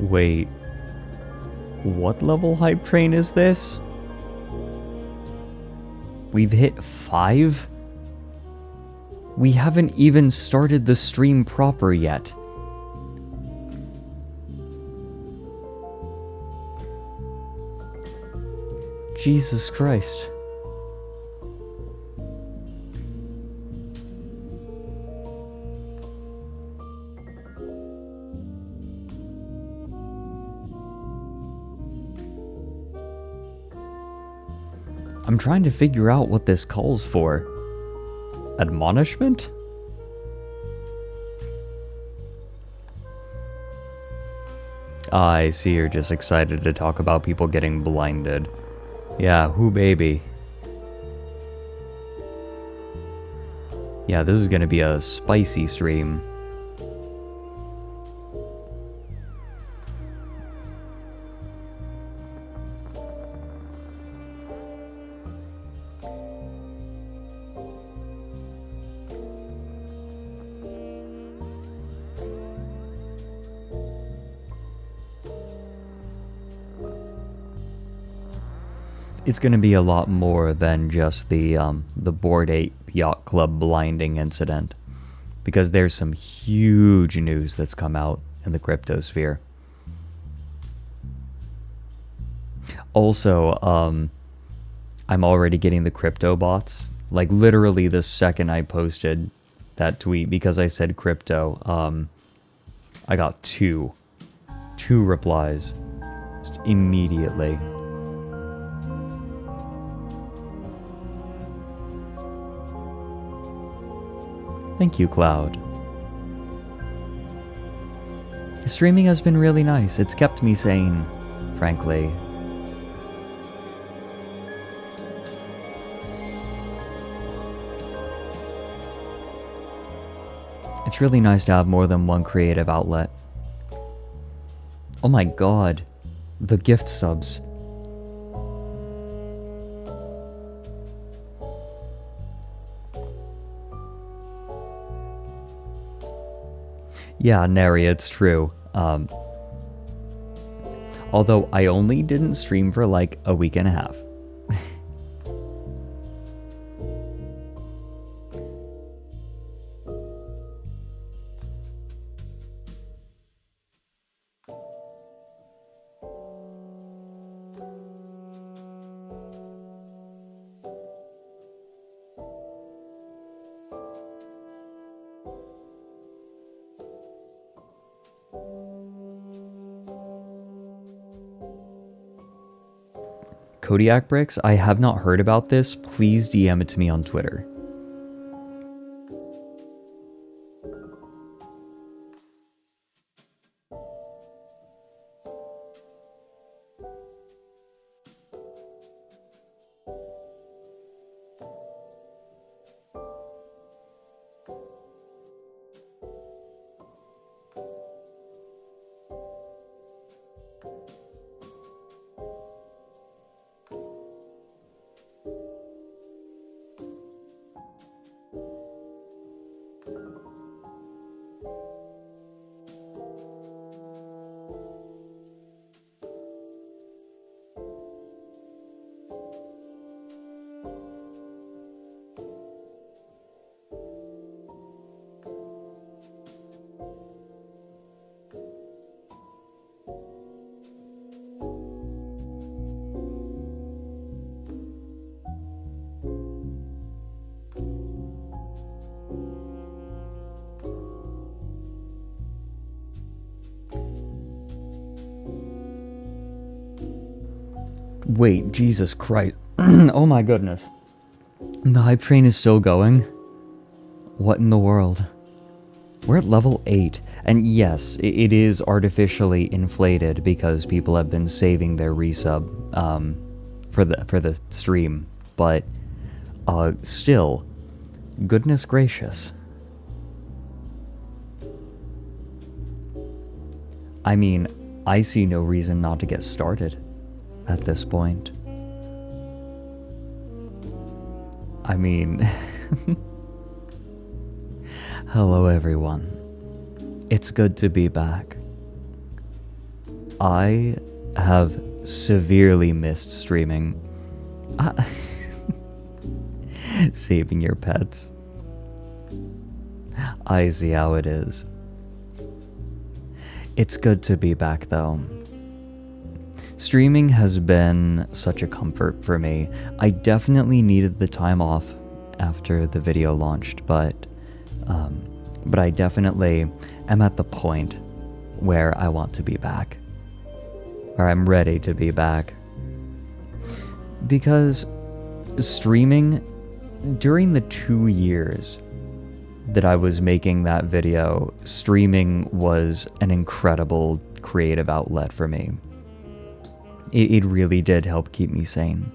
Wait, what level hype train is this? We've hit 5? We haven't even started the stream proper yet. Jesus Christ. I'm trying to figure out what this calls for. Admonishment? I see you're just excited to talk about people getting blinded. Yeah, who baby? Yeah, this is gonna be a spicy stream. It's going to be a lot more than just the Bored Ape Yacht Club blinding incident, because there's some huge news that's come out in the crypto sphere. Also, I'm already getting the crypto bots. Like literally the second I posted that tweet, because I said crypto, I got two replies just immediately. Thank you, Cloud. Streaming has been really nice. It's kept me sane, frankly. It's really nice to have more than one creative outlet. Oh my god, the gift subs. Yeah, Neri, it's true. Although I only didn't stream for like a week and a half. Kodiak Bricks, I have not heard about this. Please DM it to me on Twitter. Wait, Jesus Christ. Oh my goodness. The hype train is still going? What in the world? We're at level 8, and yes, it is artificially inflated because people have been saving their resub for the stream, but still, goodness gracious. I mean, I see no reason not to get started at this point. I mean, hello everyone. It's good to be back. I have severely missed streaming. Saving your pets. I see how it is. It's good to be back though. Streaming has been such a comfort for me. I definitely needed the time off after the video launched, but I definitely am at the point where I want to be back. Or I'm ready to be back. Because streaming, during the 2 years that I was making that video, streaming was an incredible creative outlet for me. It really did help keep me sane.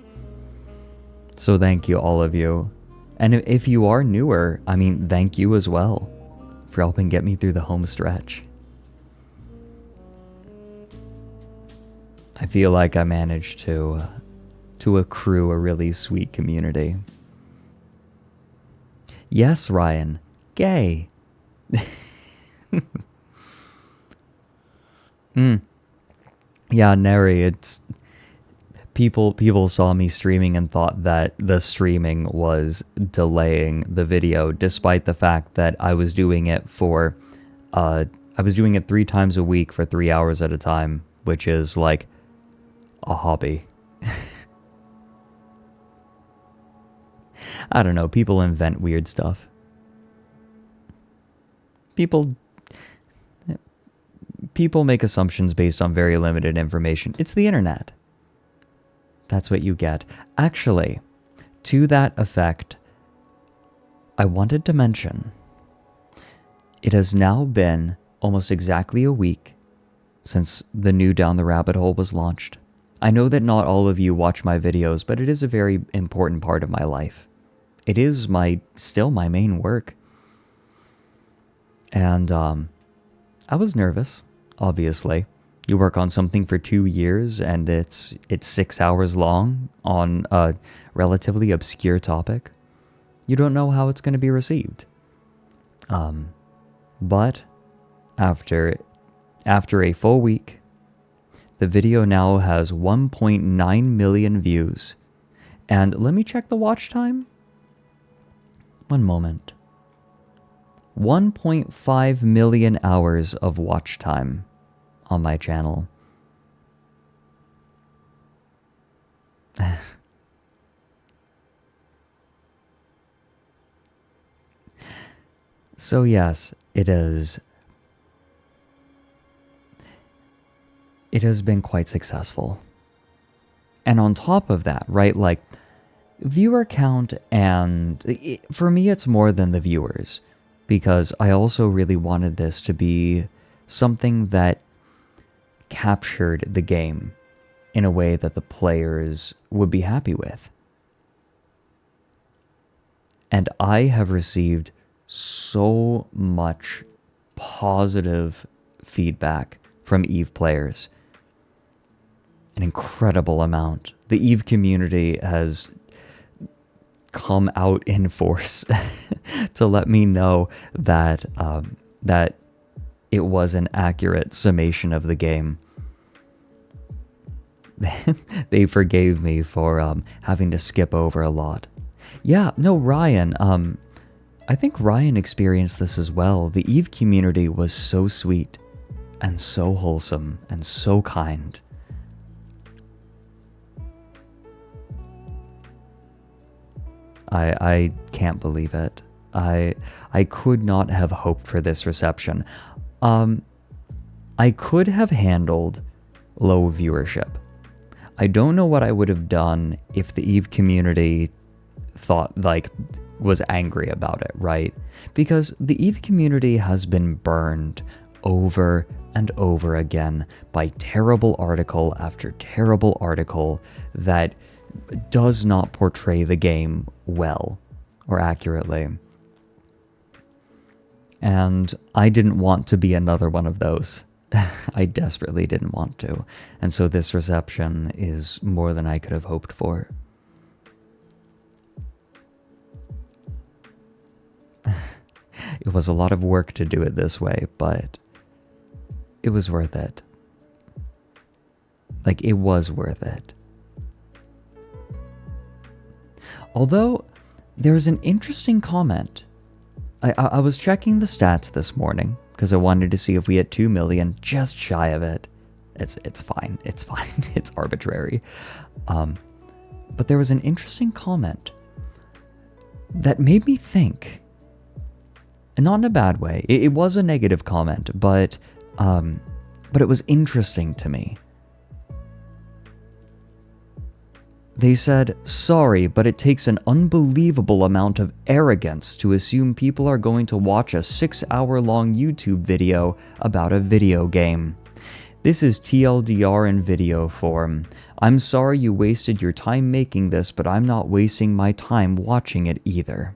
So thank you, all of you. And if you are newer, I mean, thank you as well for helping get me through the home stretch. I feel like I managed to accrue a really sweet community. Yes, Ryan, gay. Yeah, Neri, it's people saw me streaming and thought that the streaming was delaying the video, despite the fact that I was doing it 3 times a week for 3 hours at a time, which is like a hobby. I don't know, people invent weird stuff. People make assumptions based on very limited information. It's the internet. That's what you get. Actually, to that effect, I wanted to mention, it has now been almost exactly a week since the new Down the Rabbit Hole was launched. I know that not all of you watch my videos, but it is a very important part of my life. It is still my main work. And I was nervous, obviously. You work on something for 2 years and it's 6 hours long on a relatively obscure topic. You don't know how it's going to be received. But after a full week, the video now has 1.9 million views. And let me check the watch time. One moment. 1.5 million hours of watch time on my channel. So yes, it has been quite successful. And on top of that, right, like viewer count, and for me it's more than the viewers, because I also really wanted this to be something that captured the game in a way that the players would be happy with. And I have received so much positive feedback from EVE players. An incredible amount. The EVE community has come out in force to let me know that that it was an accurate summation of the game. They forgave me for having to skip over a lot. Yeah, no, Ryan, I think Ryan experienced this as well. The EVE community was so sweet and so wholesome and so kind. I can't believe it. I could not have hoped for this reception. I could have handled low viewership. I don't know what I would have done if the EVE community was angry about it, right? Because the EVE community has been burned over and over again by terrible article after terrible article that does not portray the game well or accurately. And I didn't want to be another one of those. I desperately didn't want to. And so this reception is more than I could have hoped for. It was a lot of work to do it this way, but it was worth it. Like, it was worth it. Although, there's an interesting comment. I was checking the stats this morning because I wanted to see if we had 2 million, just shy of it. It's fine. It's fine. It's arbitrary. But there was an interesting comment that made me think, and not in a bad way. It was a negative comment, but it was interesting to me. They said, "Sorry, but it takes an unbelievable amount of arrogance to assume people are going to watch a 6-hour-long YouTube video about a video game. This is TLDR in video form. I'm sorry you wasted your time making this, but I'm not wasting my time watching it either."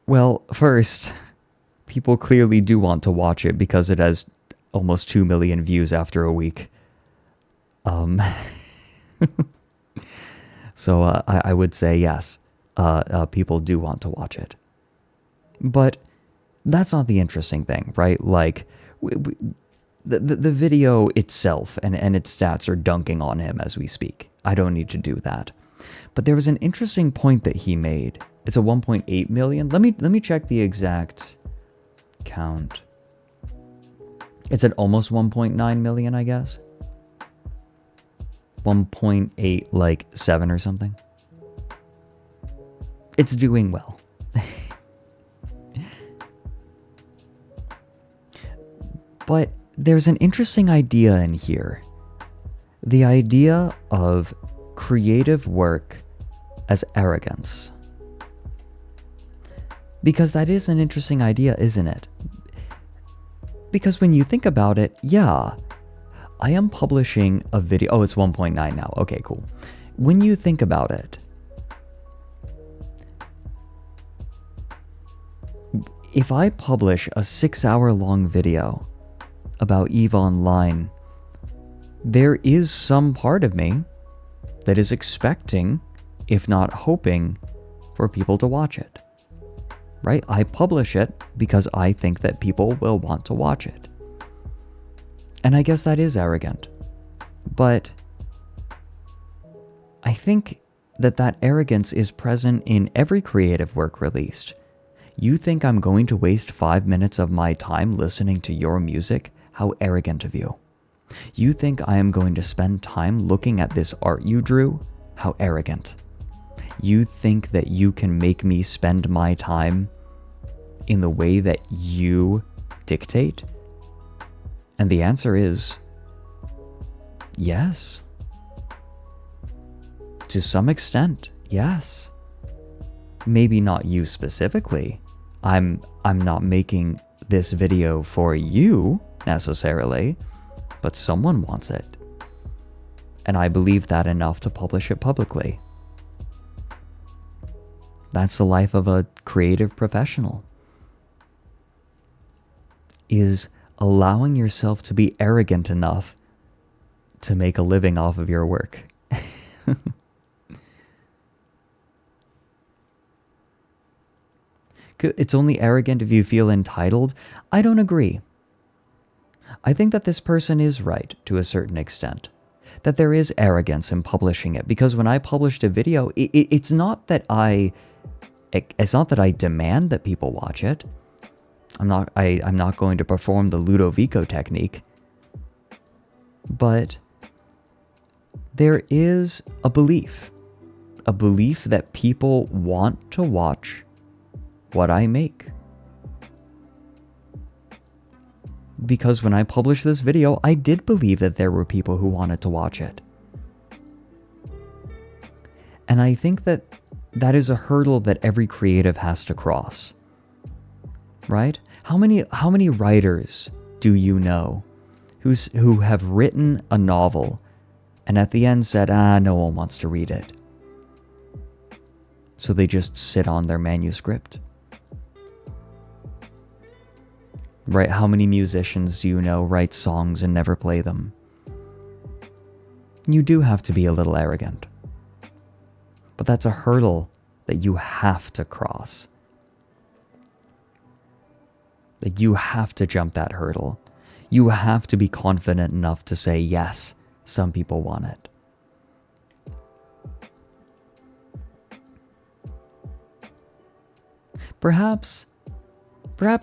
Well, first, people clearly do want to watch it because it has almost 2 million views after a week. So I would say yes, people do want to watch it. But that's not the interesting thing, right? Like, the video itself and its stats are dunking on him as we speak. I don't need to do that. But there was an interesting point that he made. It's a 1.8 million. Let me check the exact count. It's at almost 1.9 million, I guess. 1.8, like 7 or something. It's doing well. But there's an interesting idea in here. The idea of creative work as arrogance. Because that is an interesting idea, isn't it? Because when you think about it, yeah, I am publishing a video. Oh, it's 1.9 now. Okay, cool. When you think about it, if I publish a 6-hour-long video about EVE Online, there is some part of me that is expecting, if not hoping, for people to watch it. Right? I publish it because I think that people will want to watch it. And I guess that is arrogant. But I think that arrogance is present in every creative work released. You think I'm going to waste 5 minutes of my time listening to your music? How arrogant of you. You think I am going to spend time looking at this art you drew? How arrogant. You think that you can make me spend my time in the way that you dictate? And the answer is yes. To some extent, yes. Maybe not you specifically. I'm not making this video for you necessarily, but someone wants it. And I believe that enough to publish it publicly. That's the life of a creative professional. Is allowing yourself to be arrogant enough to make a living off of your work. It's only arrogant if you feel entitled. I don't agree. I think that this person is right to a certain extent. That there is arrogance in publishing it, because when I published a video, it's not that I demand that people watch it. I'm not going to perform the Ludovico technique. But there is a belief that people want to watch what I make. Because when I published this video, I did believe that there were people who wanted to watch it. And I think that is a hurdle that every creative has to cross. Right? How many writers do you know who have written a novel and at the end said, no one wants to read it. So they just sit on their manuscript? Right? How many musicians do you know write songs and never play them? You do have to be a little arrogant. But that's a hurdle that you have to cross. Like, you have to jump that hurdle. You have to be confident enough to say, yes, some people want it. Perhaps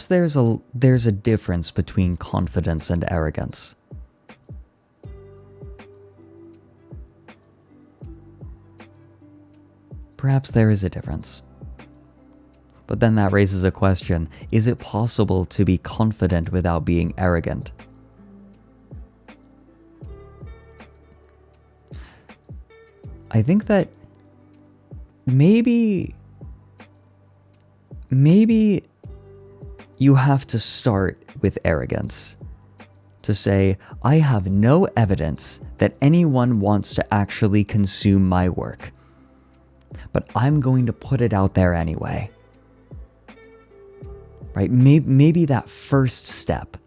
there's a difference between confidence and arrogance. Perhaps there is a difference. But then that raises a question. Is it possible to be confident without being arrogant? I think that maybe you have to start with arrogance. To say, I have no evidence that anyone wants to actually consume my work, but I'm going to put it out there anyway. Right? Maybe that first step.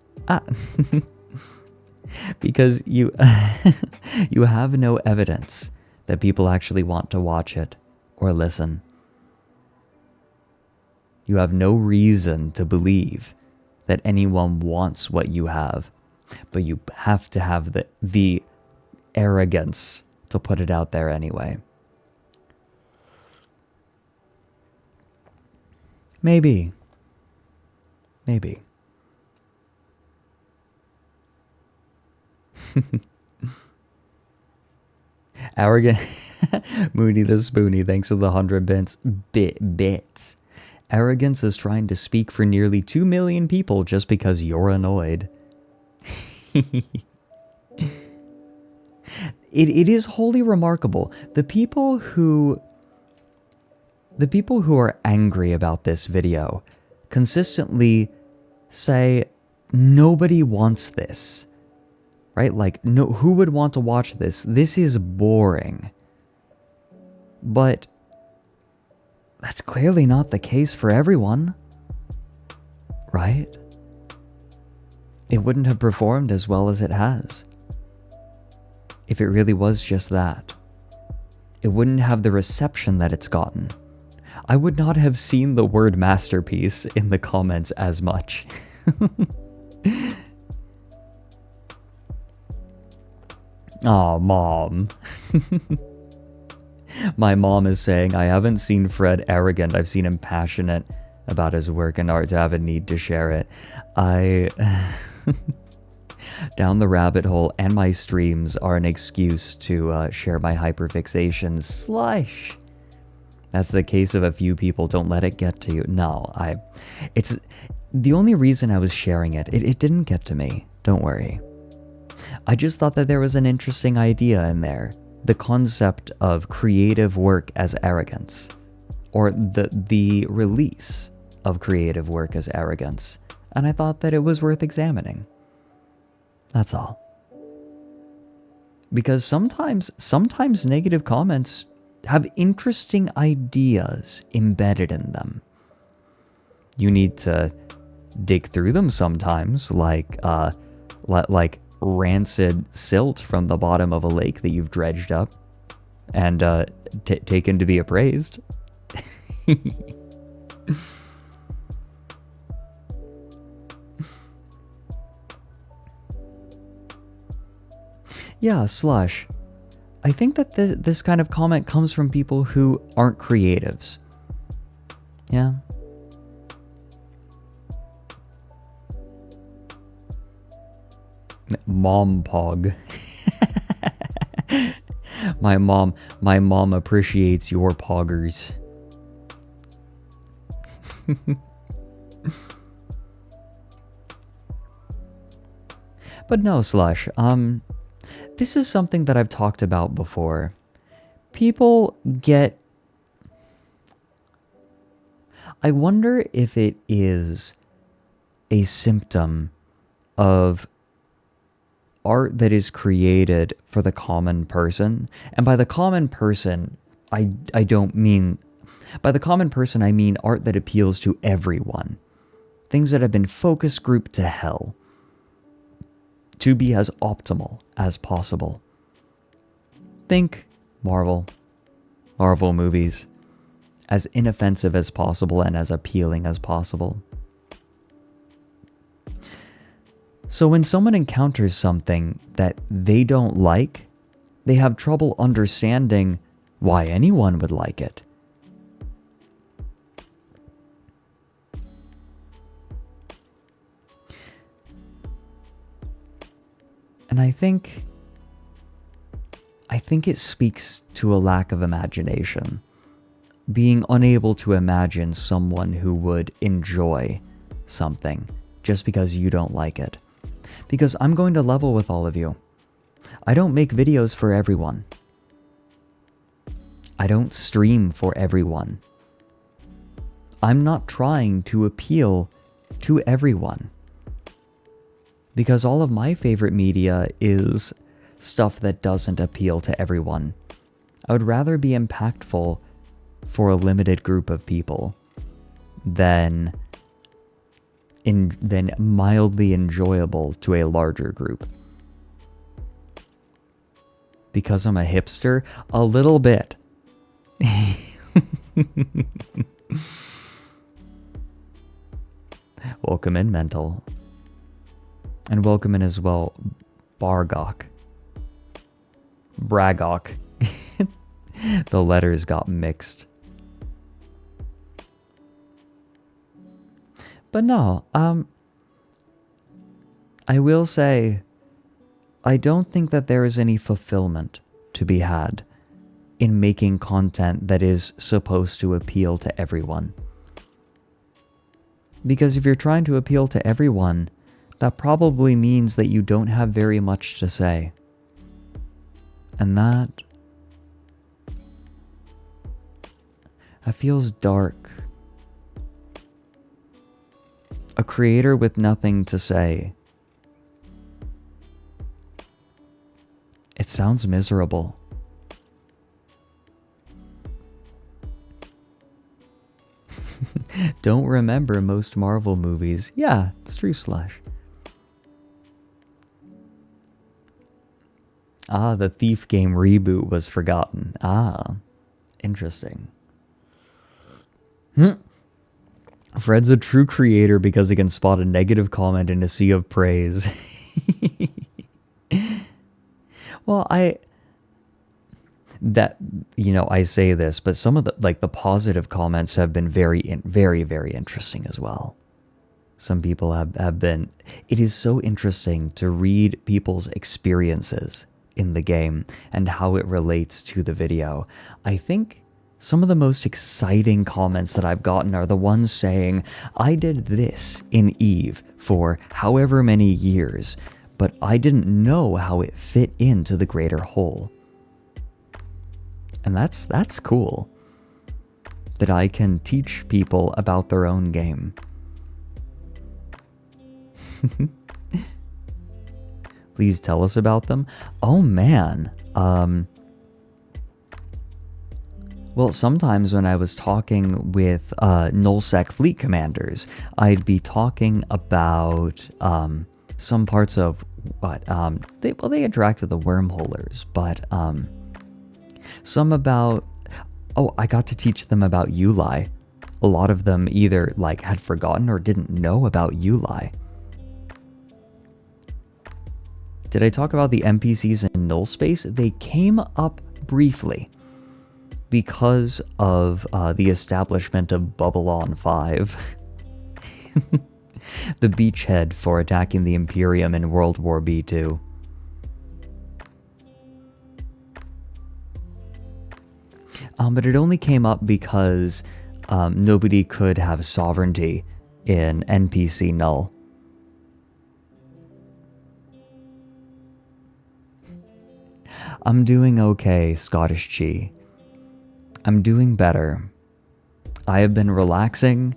Because you you have no evidence that people actually want to watch it or listen. You have no reason to believe that anyone wants what you have, but you have to have the arrogance to put it out there anyway. Maybe. Arrogant. Moody the Spoonie, thanks for the 100 bits. Arrogance is trying to speak for nearly 2 million people just because you're annoyed. It is wholly remarkable. The people who are angry about this video consistently say nobody wants this. Right? Like, no, who would want to watch this? This is boring. But that's clearly not the case for everyone. Right? It wouldn't have performed as well as it has if it really was just that. It wouldn't have the reception that it's gotten. I would not have seen the word masterpiece in the comments as much. Aw, Mom. My mom is saying, I haven't seen Fred arrogant. I've seen him passionate about his work and art to have a need to share it. Down the rabbit hole and my streams are an excuse to share my hyperfixation. Slush. That's the case of a few people. Don't let it get to you. No, it's the only reason I was sharing it. It didn't get to me. Don't worry. I just thought that there was an interesting idea in there. The concept of creative work as arrogance. Or the release of creative work as arrogance. And I thought that it was worth examining. That's all. Because sometimes negative comments have interesting ideas embedded in them. You need to dig through them sometimes, like rancid silt from the bottom of a lake that you've dredged up and taken to be appraised. Yeah, Slush. I think that this kind of comment comes from people who aren't creatives. Yeah. Mom pog. My mom appreciates your poggers. But no, Slush, this is something that I've talked about before. People get... I wonder if it is a symptom of art that is created for the common person. And by the common person, I don't mean... By the common person, I mean art that appeals to everyone. Things that have been focus grouped to hell. To be as optimal as possible. Think Marvel movies. As inoffensive as possible and as appealing as possible. So when someone encounters something that they don't like, they have trouble understanding why anyone would like it. And I think it speaks to a lack of imagination. Being unable to imagine someone who would enjoy something just because you don't like it. Because I'm going to level with all of you. I don't make videos for everyone. I don't stream for everyone. I'm not trying to appeal to everyone. Because all of my favorite media is stuff that doesn't appeal to everyone. I would rather be impactful for a limited group of people than mildly enjoyable to a larger group. Because I'm a hipster? A little bit. Welcome in, Mental. And welcome in as well, Bargok. Bragok. The letters got mixed. But no, I will say, I don't think that there is any fulfillment to be had in making content that is supposed to appeal to everyone. Because if you're trying to appeal to everyone, that probably means that you don't have very much to say. And that feels dark. A creator with nothing to say. It sounds miserable. Don't remember most Marvel movies. Yeah, it's true, Slash. Ah, the Thief game reboot was forgotten. Ah, interesting. Fred's a true creator because he can spot a negative comment in a sea of praise. Well, I say this, but some of the positive comments have been very, very interesting as well. Some people have been. It is so interesting to read people's experiences in the game and how it relates to the video. I think some of the most exciting comments that I've gotten are the ones saying, I did this in Eve for however many years, but I didn't know how it fit into the greater whole. And that's cool. That I can teach people about their own game. Please tell us about them. Oh man. Well, sometimes when I was talking with nullsec fleet commanders, I'd be talking about some parts of what they interact with the wormholers, but some about I got to teach them about Uli. A lot of them either had forgotten or didn't know about Uli. Did I talk about the NPCs in null space? They came up briefly because of the establishment of Babylon 5. The beachhead for attacking the Imperium in World War B2. But it only came up because nobody could have sovereignty in NPC null. I'm doing okay, Scottish Chi. I'm doing better. I have been relaxing.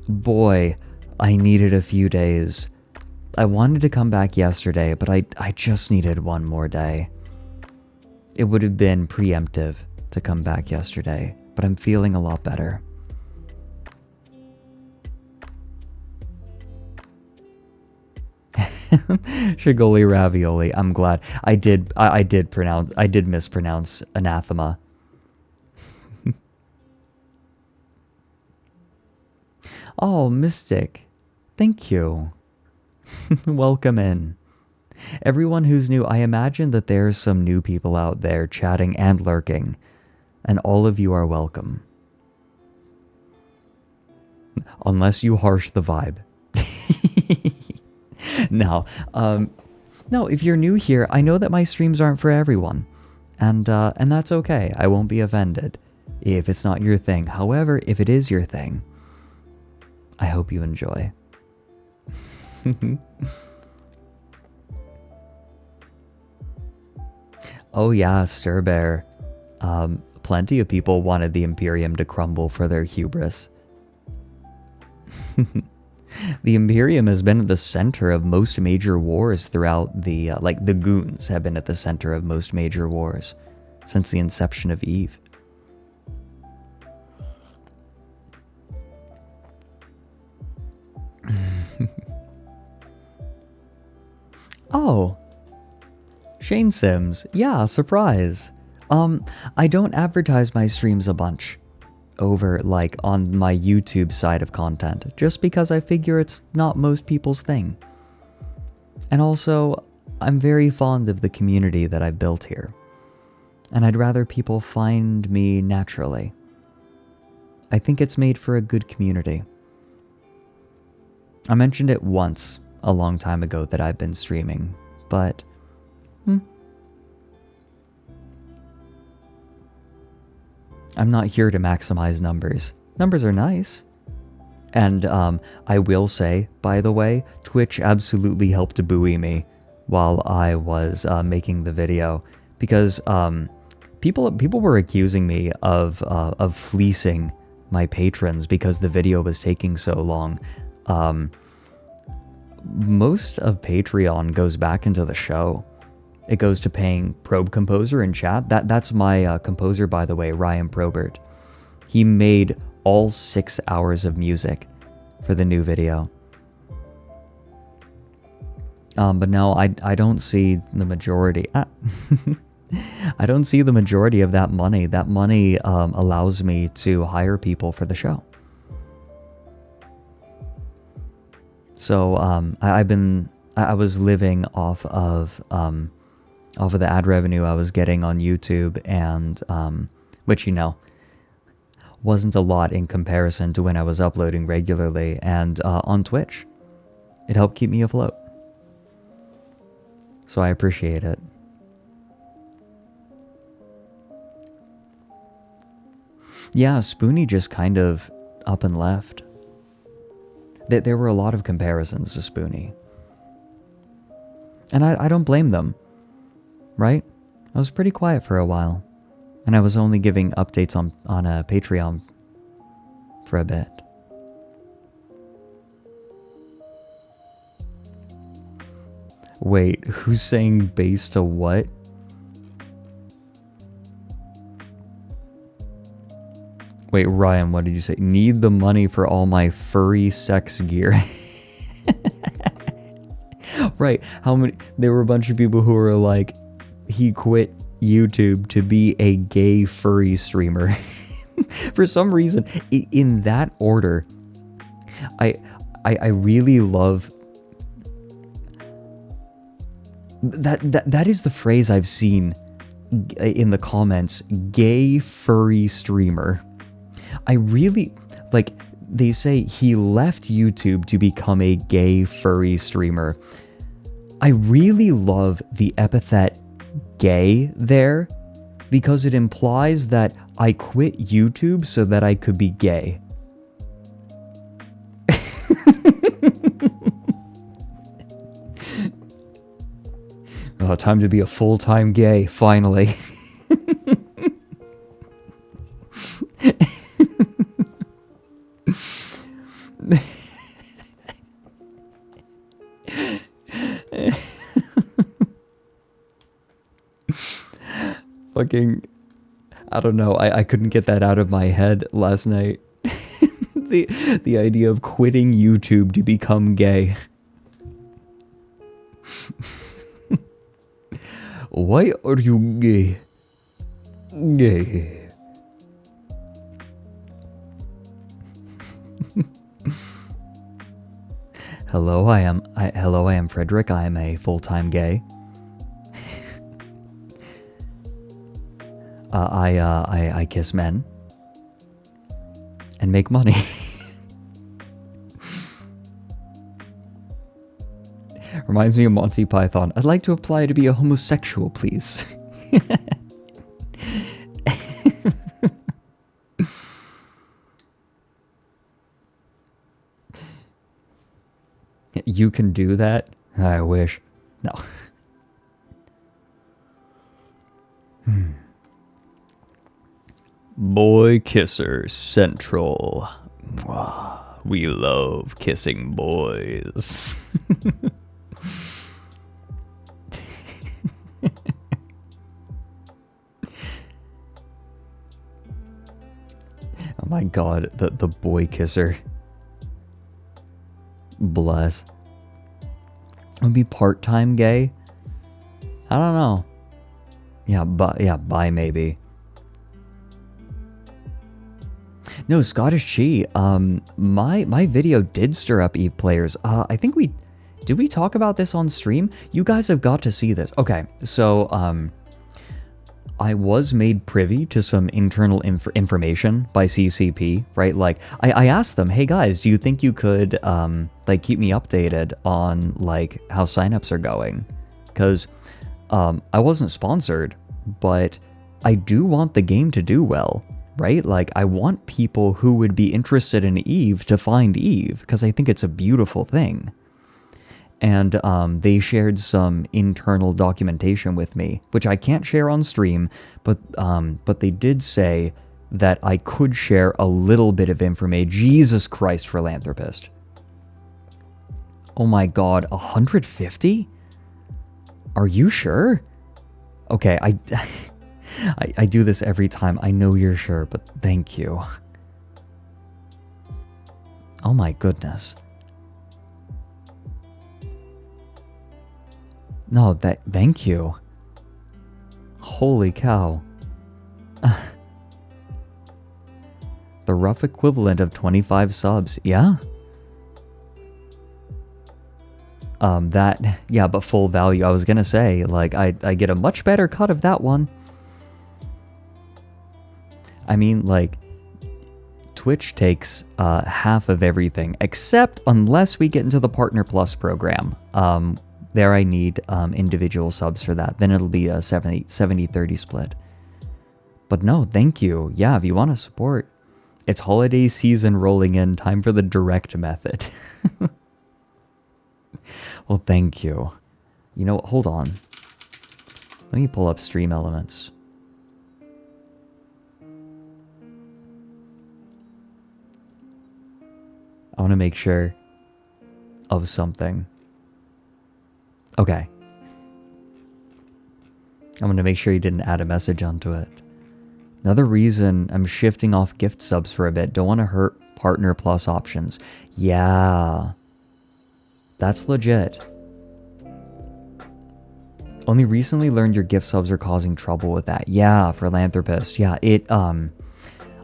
Boy, I needed a few days. I wanted to come back yesterday, but I just needed one more day. It would have been preemptive to come back yesterday, but I'm feeling a lot better. Shigoli ravioli. I'm glad. I did mispronounce anathema. Oh, Mystic. Thank you. Welcome in. Everyone who's new, I imagine that there's some new people out there chatting and lurking, and all of you are welcome. Unless you harsh the vibe. No, no, if you're new here, I know that my streams aren't for everyone, and that's okay. I won't be offended if it's not your thing. However, if it is your thing, I hope you enjoy. Oh yeah, Stir Bear. Plenty of people wanted the Imperium to crumble for their hubris. The Imperium has been at the center of most major wars throughout the, like the goons have been at the center of most major wars since the inception of Eve. Oh, Shane Sims. Yeah, surprise. I don't advertise my streams a bunch over like on my YouTube side of content, just because I figure it's not most people's thing. And also, I'm very fond of the community that I've built here, and I'd rather people find me naturally. I think it's made for a good community. I mentioned it once a long time ago that I've been streaming, but I'm not here to maximize numbers. Numbers are nice. And I will say, by the way, Twitch absolutely helped buoy me while I was making the video, because people were accusing me of fleecing my patrons because the video was taking so long. Most of Patreon goes back into the show. It goes to paying Probe Composer in chat. That's my composer, by the way, Ryan Probert. He made all 6 hours of music for the new video. But no, I don't see the majority. I don't see the majority of that money. That money allows me to hire people for the show. So I was living off of the ad revenue I was getting on YouTube, and which, you know, wasn't a lot in comparison to when I was uploading regularly, and on Twitch. It helped keep me afloat. So I appreciate it. Yeah, Spoonie just kind of up and left. There were a lot of comparisons to Spoonie. And I don't blame them. Right? I was pretty quiet for a while, and I was only giving updates on Patreon for a bit. Wait, who's saying base to what? Wait, Ryan, what did you say? Need the money for all my furry sex gear. Right, how many? There were a bunch of people who were like, he quit YouTube to be a gay furry streamer. For some reason, in that order, I really love that is the phrase I've seen in the comments, gay furry streamer. I really like, they say he left YouTube to become a gay furry streamer. I really love the epithet gay there, because it implies that I quit YouTube so that I could be gay. Oh, time to be a full-time gay, finally. Fucking, I don't know, I couldn't get that out of my head last night. The idea of quitting YouTube to become gay. Why are you gay? Gay. Hello, hello, I am Fredrik. I am a full-time gay. I kiss men and make money. Reminds me of Monty Python. I'd like to apply to be a homosexual, please. You can do that? I wish. No. Boy Kisser Central. We love kissing boys. Oh my god, the boy kisser. Bless. Would be part-time gay? I don't know. Yeah, bi maybe. No, Scottish Chi. My video did stir up Eve players. I think did we talk about this on stream? You guys have got to see this. Okay, so I was made privy to some internal information by CCP, right? Like, I asked them, hey guys, do you think you could, like, keep me updated on, like, how signups are going? Because I wasn't sponsored, but I do want the game to do well, right? Like, I want people who would be interested in Eve to find Eve, because I think it's a beautiful thing. And they shared some internal documentation with me, which I can't share on stream, but they did say that I could share a little bit of information. Jesus Christ, philanthropist. Oh my god, 150? Are you sure? Okay, I do this every time. I know you're sure, but thank you. Oh my goodness. No, thank you. Holy cow. The rough equivalent of 25 subs, yeah? Yeah, but full value. I was gonna say, like, I get a much better cut of that one. I mean, like, Twitch takes half of everything, except unless we get into the Partner Plus program. There I need individual subs for that. Then it'll be a 70-30 split. But no, thank you. Yeah, if you want to support. It's holiday season rolling in. Time for the direct method. Well, thank you. You know, hold on. Let me pull up Stream Elements. I want to make sure of something. Okay. I'm going to make sure you didn't add a message onto it. Another reason I'm shifting off gift subs for a bit. Don't want to hurt Partner Plus options. Yeah. That's legit. Only recently learned your gift subs are causing trouble with that. Yeah, philanthropist. Yeah, it,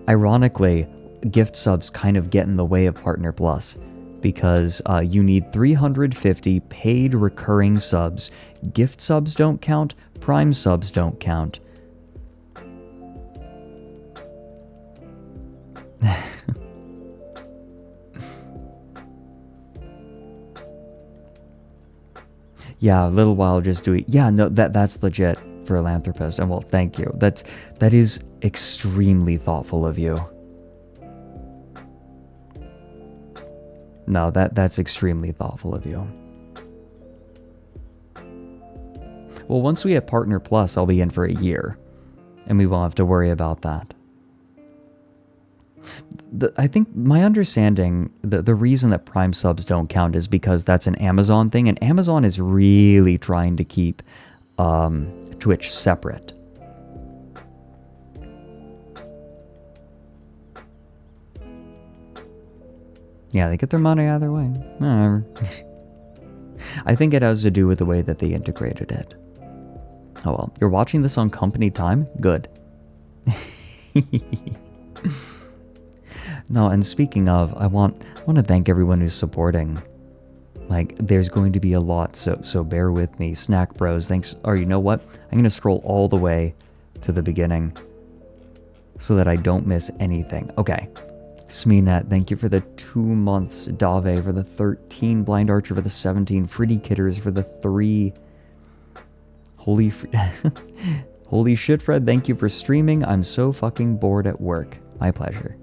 ironically, gift subs kind of get in the way of Partner Plus. Because you need 350 paid recurring subs. Gift subs don't count. Prime subs don't count. Yeah, a little while just do it. Yeah, no, that's legit, philanthropist. And well, thank you. That is extremely thoughtful of you. No, that's extremely thoughtful of you. Well, once we hit Partner Plus, I'll be in for a year. And we won't have to worry about that. I think my understanding, the reason that Prime subs don't count is because that's an Amazon thing. And Amazon is really trying to keep Twitch separate. Yeah, they get their money either way. Whatever. I think it has to do with the way that they integrated it. Oh well, you're watching this on company time? Good. No, and speaking of, I want to thank everyone who's supporting. Like, there's going to be a lot, so bear with me. Snack Bros, thanks. Or you know what? I'm going to scroll all the way to the beginning so that I don't miss anything. Okay. Sminet, thank you for the 2 months. Dave for the 13. Blind Archer for the 17. Freddy Kitters for the 3. Holy shit, Fred, thank you for streaming. I'm so fucking bored at work. My pleasure.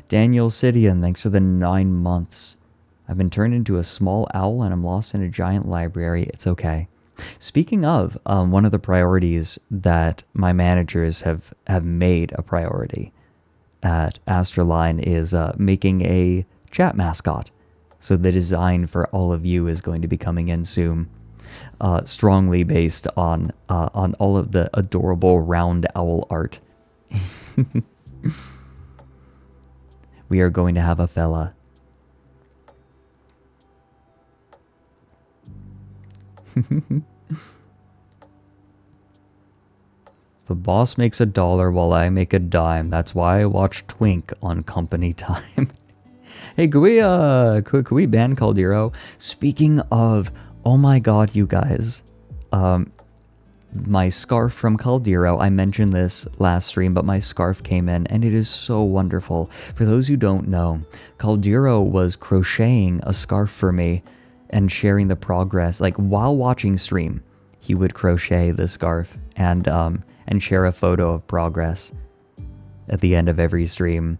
Daniel Sidian, thanks for the 9 months. I've been turned into a small owl and I'm lost in a giant library. It's okay. Speaking of, one of the priorities that my managers have made a priority at ASTRALINE is making a chat mascot. So the design for all of you is going to be coming in soon. Strongly based on all of the adorable round owl art. We are going to have a fella. The boss makes $1 while I make a dime. That's why I watch Twink on company time. Hey, could we ban Caldero? Speaking of, oh my god, you guys. My scarf from Caldero, I mentioned this last stream, but my scarf came in and it is so wonderful. For those who don't know, Caldero was crocheting a scarf for me and sharing the progress. Like, while watching stream, he would crochet the scarf and share a photo of progress at the end of every stream.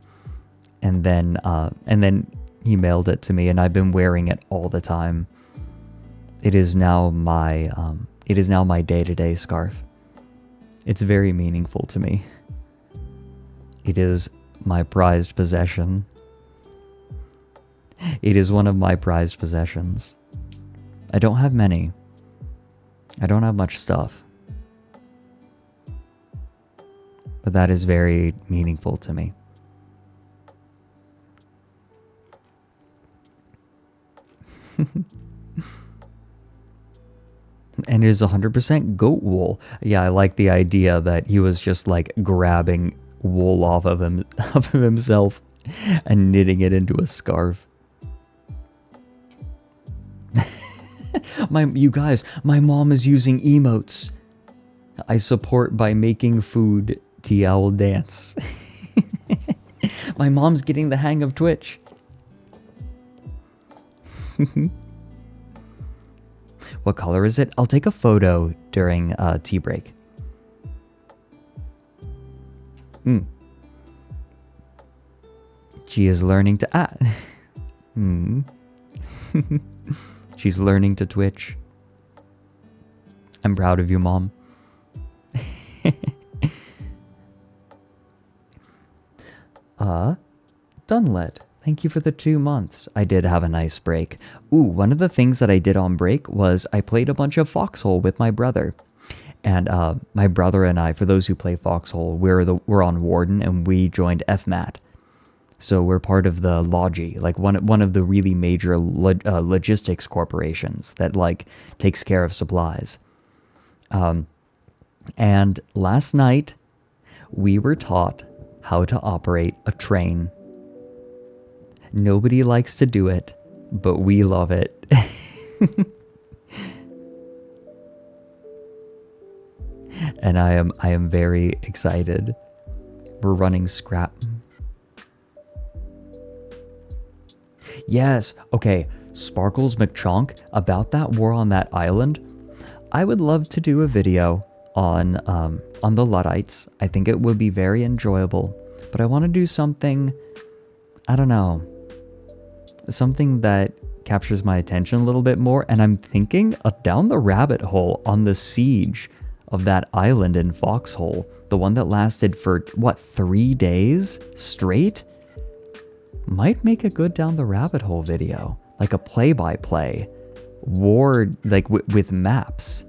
And then he mailed it to me, and I've been wearing it all the time. It is now my day-to-day scarf. It's very meaningful to me. It is my prized possession. It is one of my prized possessions. I don't have many. I don't have much stuff. But that is very meaningful to me. And it is 100% goat wool. Yeah, I like the idea that he was just like grabbing wool off of himself and knitting it into a scarf. You guys, my mom is using emotes. I support by making food. T-owl dance. My mom's getting the hang of Twitch. What color is it? I'll take a photo during tea break. She is learning to She's learning to Twitch. I'm proud of you, Mom. Dunlet, thank you for the 2 months. I did have a nice break. Ooh, one of the things that I did on break was I played a bunch of Foxhole with my brother. And my brother and I, for those who play Foxhole, we're on Warden and we joined FMAT. So we're part of the Logi, like one of the really major logistics corporations that like takes care of supplies. And last night we were taught how to operate a train. Nobody likes to do it, but we love it. And I am very excited. We're running scrap. Yes, okay, Sparkles McChonk, about that war on that island. I would love to do a video on the Luddites. I think it would be very enjoyable, but I want to do something, I don't know, something that captures my attention a little bit more, and I'm thinking down the rabbit hole on the siege of that island in Foxhole, the one that lasted for, what, 3 days straight? Might make a good down the rabbit hole video, like a play-by-play, war, like with maps,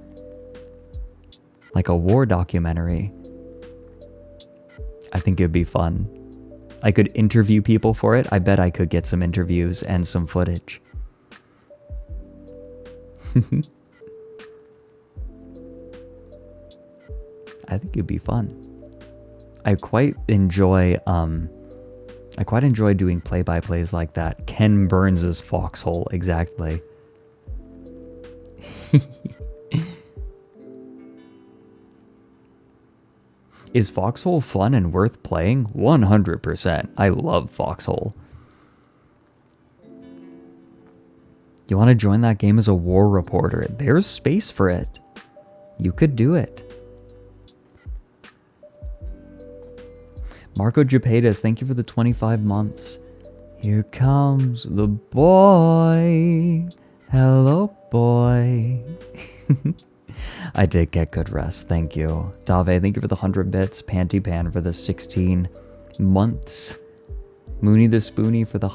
like a war documentary. I think it'd be fun. I could interview people for it. I bet I could get some interviews and some footage. I think it'd be fun. I quite enjoy I quite enjoy doing play-by-plays like that. Ken Burns' Foxhole, exactly. Is Foxhole fun and worth playing? 100%. I love Foxhole. You want to join that game as a war reporter? There's space for it. You could do it. Marco Japedas, thank you for the 25 months. Here comes the boy. Hello, boy. I did get good rest, thank you. Dave, thank you for the 100 bits. Panty Pan for the 16 months. Mooney the Spoonie for the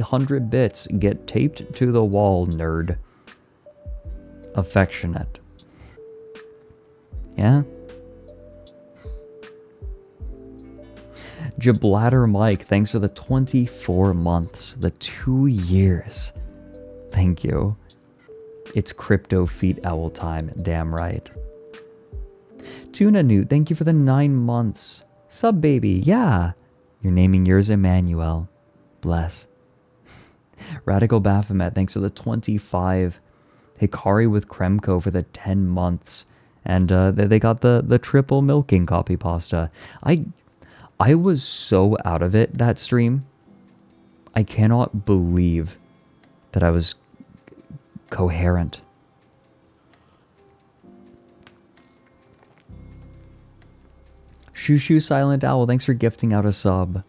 100 bits. Get taped to the wall, nerd. Affectionate. Yeah? Jablatter Mike, thanks for the 24 months. The 2 years. Thank you. It's crypto feet owl time, damn right. Tuna Newt, thank you for the 9 months. Sub baby, yeah. You're naming yours Emmanuel. Bless. Radical Baphomet, thanks for the 25. Hikari with Kremko for the 10 months. And they got the triple milking copy pasta. I was so out of it that stream. I cannot believe that I was coherent. Shushu Silent Owl, thanks for gifting out a sub.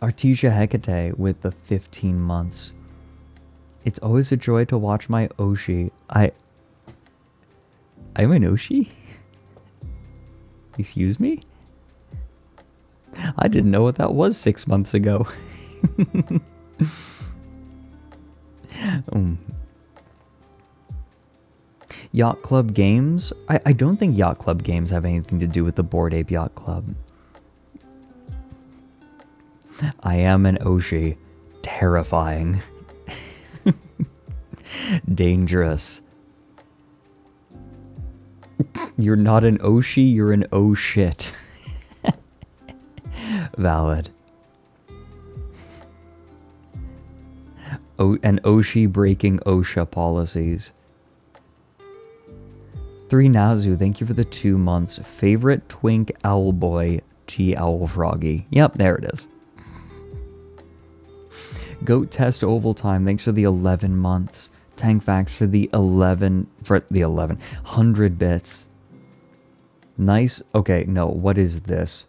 Artesia Hecate with the 15 months. It's always a joy to watch my Oshi. I'm an Oshi? Excuse me? I didn't know what that was 6 months ago. Yacht Club Games? I don't think Yacht Club Games have anything to do with the Bored Ape Yacht Club. I am an Oshi. Terrifying. Dangerous. You're not an Oshi, you're an oh shit. Valid. An Oshi breaking OSHA policies. 3 Nazu, thank you for the 2 months. Favorite twink owl boy, T Owl Froggy. Yep, there it is. Goat Test Oval Time, thanks for the 11 months. Tankfax for the 100 bits. Nice. Okay, no, what is this?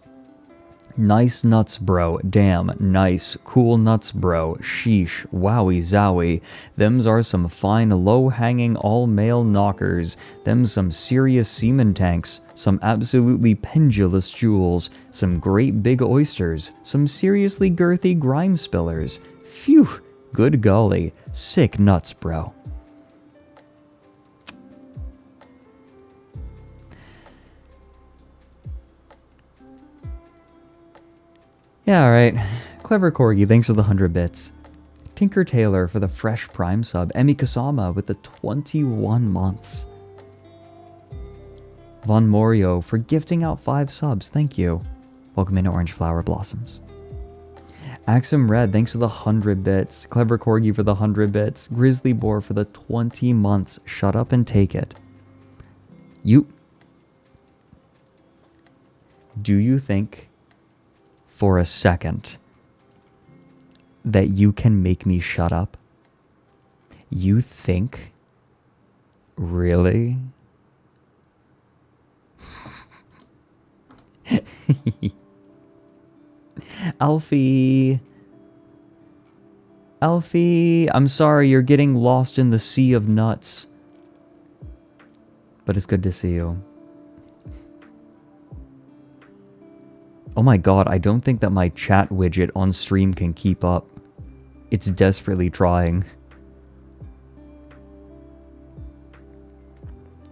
Nice nuts, bro. Damn, nice. Cool nuts, bro. Sheesh. Wowie zowie. Thems are some fine, low-hanging, all-male knockers. Them's some serious semen tanks. Some absolutely pendulous jewels. Some great big oysters. Some seriously girthy grime spillers. Phew. Good golly. Sick nuts, bro. Yeah, alright. Clever Corgi, thanks for the 100 bits. Tinker Taylor for the fresh Prime sub. Emi Kasama with the 21 months. Von Morio for gifting out 5 subs, thank you. Welcome into Orange Flower Blossoms. Axum Red, thanks for the 100 bits. Clever Corgi for the 100 bits. Grizzly Boar for the 20 months. Shut up and take it. Do you think for a second that you can make me shut up? You think? Really? Alfie, I'm sorry you're getting lost in the sea of nuts. But it's good to see you. Oh my god, I don't think that my chat widget on stream can keep up. It's desperately trying.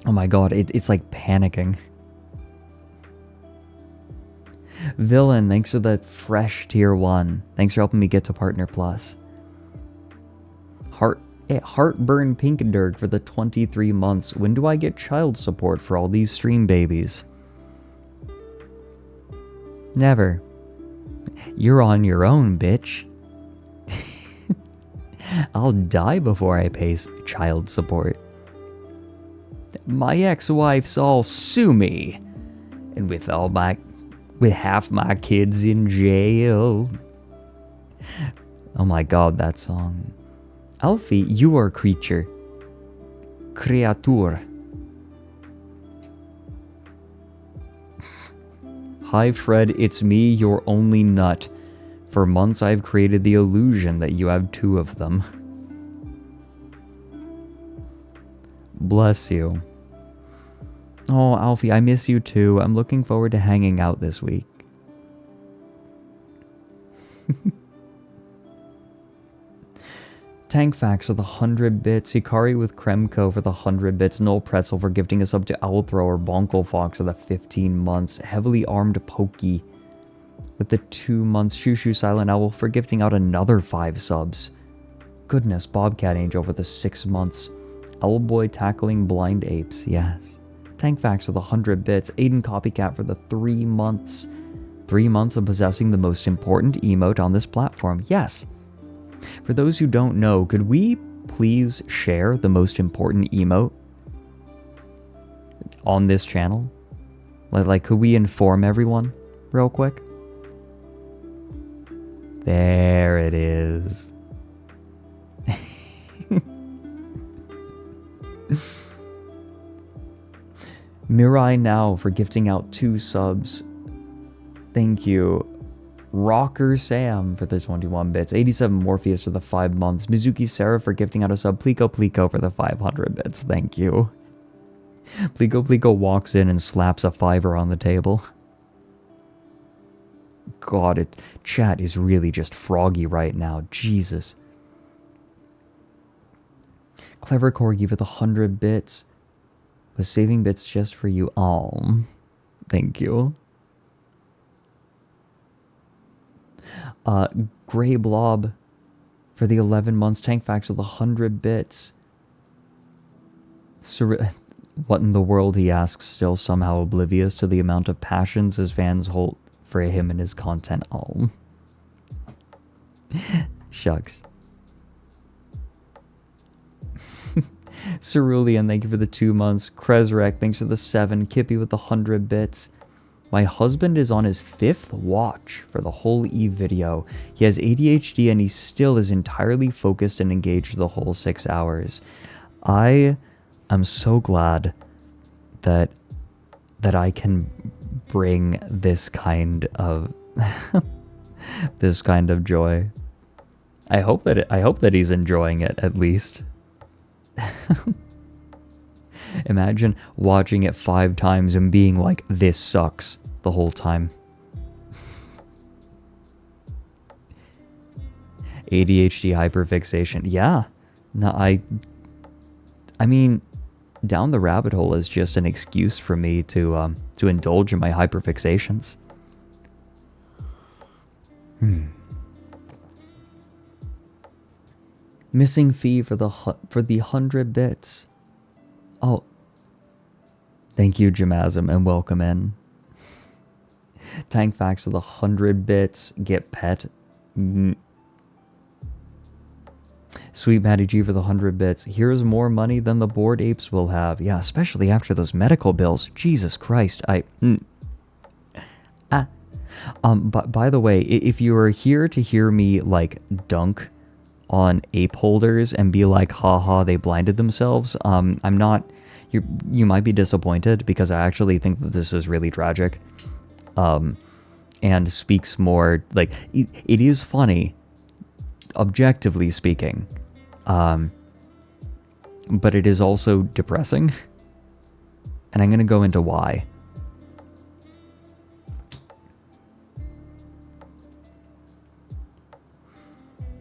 Oh my god, it's like panicking. Villain, thanks for the fresh tier 1. Thanks for helping me get to Partner Plus. Heartburn Pinkderg for the 23 months. When do I get child support for all these stream babies? Never. You're on your own, bitch. I'll die before I pay child support. My ex-wife's all sue me. And with half my kids in jail. Oh my god, that song. Alfie, you are a creature. Creature. Hi Fred, it's me, your only nut. For months I've created the illusion that you have 2 of them. Bless you. Oh, Alfie, I miss you too. I'm looking forward to hanging out this week. Tank Facts for the 100 bits. Hikari with Kremko for the 100 bits. Noel Pretzel for gifting us up to Owl Thrower. Bonko Fox for the 15 months. Heavily Armed Pokey with the 2 months. Shushu Silent Owl for gifting out another 5 subs. Goodness, Bobcat Angel for the 6 months. Owlboy Tackling Blind Apes, yes. Tank Facts for the 100 bits. Aiden Copycat for the 3 months. 3 months of possessing the most important emote on this platform, yes. For those who don't know, could we please share the most important emote on this channel? Like, could we inform everyone real quick? There it is. Mirai Now for gifting out 2 subs. Thank you. Rocker Sam for the 21 bits. 87 Morpheus for the 5 months. Mizuki Sarah for gifting out a sub. Plico Plico for the 500 bits. Thank you. Plico Plico walks in and slaps a 5er on the table. God, chat is really just froggy right now. Jesus. Clever Corgi for the 100 bits. Was saving bits just for you. Oh, thank you. Grey Blob for the 11 months. Tank Facts with 100 bits. What in the world, he asks, still somehow oblivious to the amount of passions his fans hold for him and his content. Oh. Shucks. Cerulean, thank you for the 2 months. Kresrek, thanks for the 7. Kippy with the 100 bits. My husband is on his 5th watch for the whole Eve video. He has ADHD and he still is entirely focused and engaged the whole 6 hours. I am so glad that I can bring this kind of this kind of joy. I hope that he's enjoying it at least. Imagine watching it 5 times and being like, this sucks the whole time. ADHD hyperfixation. Yeah. No, I mean, down the rabbit hole is just an excuse for me to indulge in my hyperfixations. Missing fee for the 100 bits. Oh, thank you, Jamasm, and welcome in. Tank Facts for the 100 bits. Get pet. Sweet Matty G for the 100 bits. Here's more money than the bored apes will have. Yeah, especially after those medical bills. Jesus Christ. But by the way, if you are here to hear me like dunk on ape holders and be like, haha, they blinded themselves, I'm not. You might be disappointed because I actually think that this is really tragic. And speaks more, like, it is funny, objectively speaking, but it is also depressing, and I'm gonna go into why.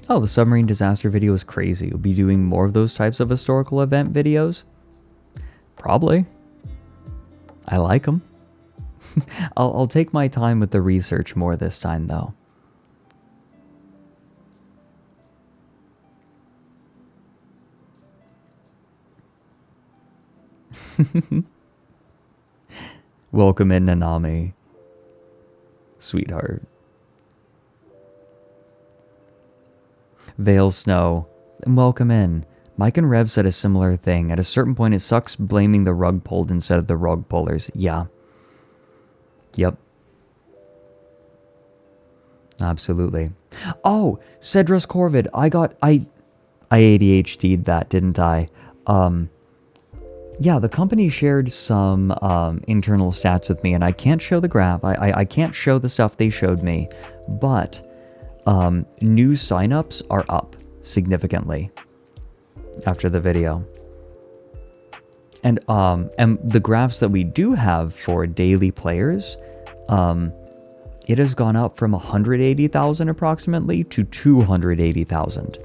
Oh, the submarine disaster video is crazy. You'll be doing more of those types of historical event videos? Probably. I like them. I'll take my time with the research more this time, though. Welcome in, Nanami. Sweetheart. Vale Snow, welcome in. Mike and Rev said a similar thing. At a certain point, it sucks blaming the rug pulled instead of the rug pullers. Yeah. Yep. Absolutely. Oh, Cedrus Corvid. I ADHD'd that, didn't I? Yeah, the company shared some internal stats with me, and I can't show the graph. I can't show the stuff they showed me, but new signups are up significantly after the video. And the graphs that we do have for daily players, it has gone up from 180,000 approximately to 280,000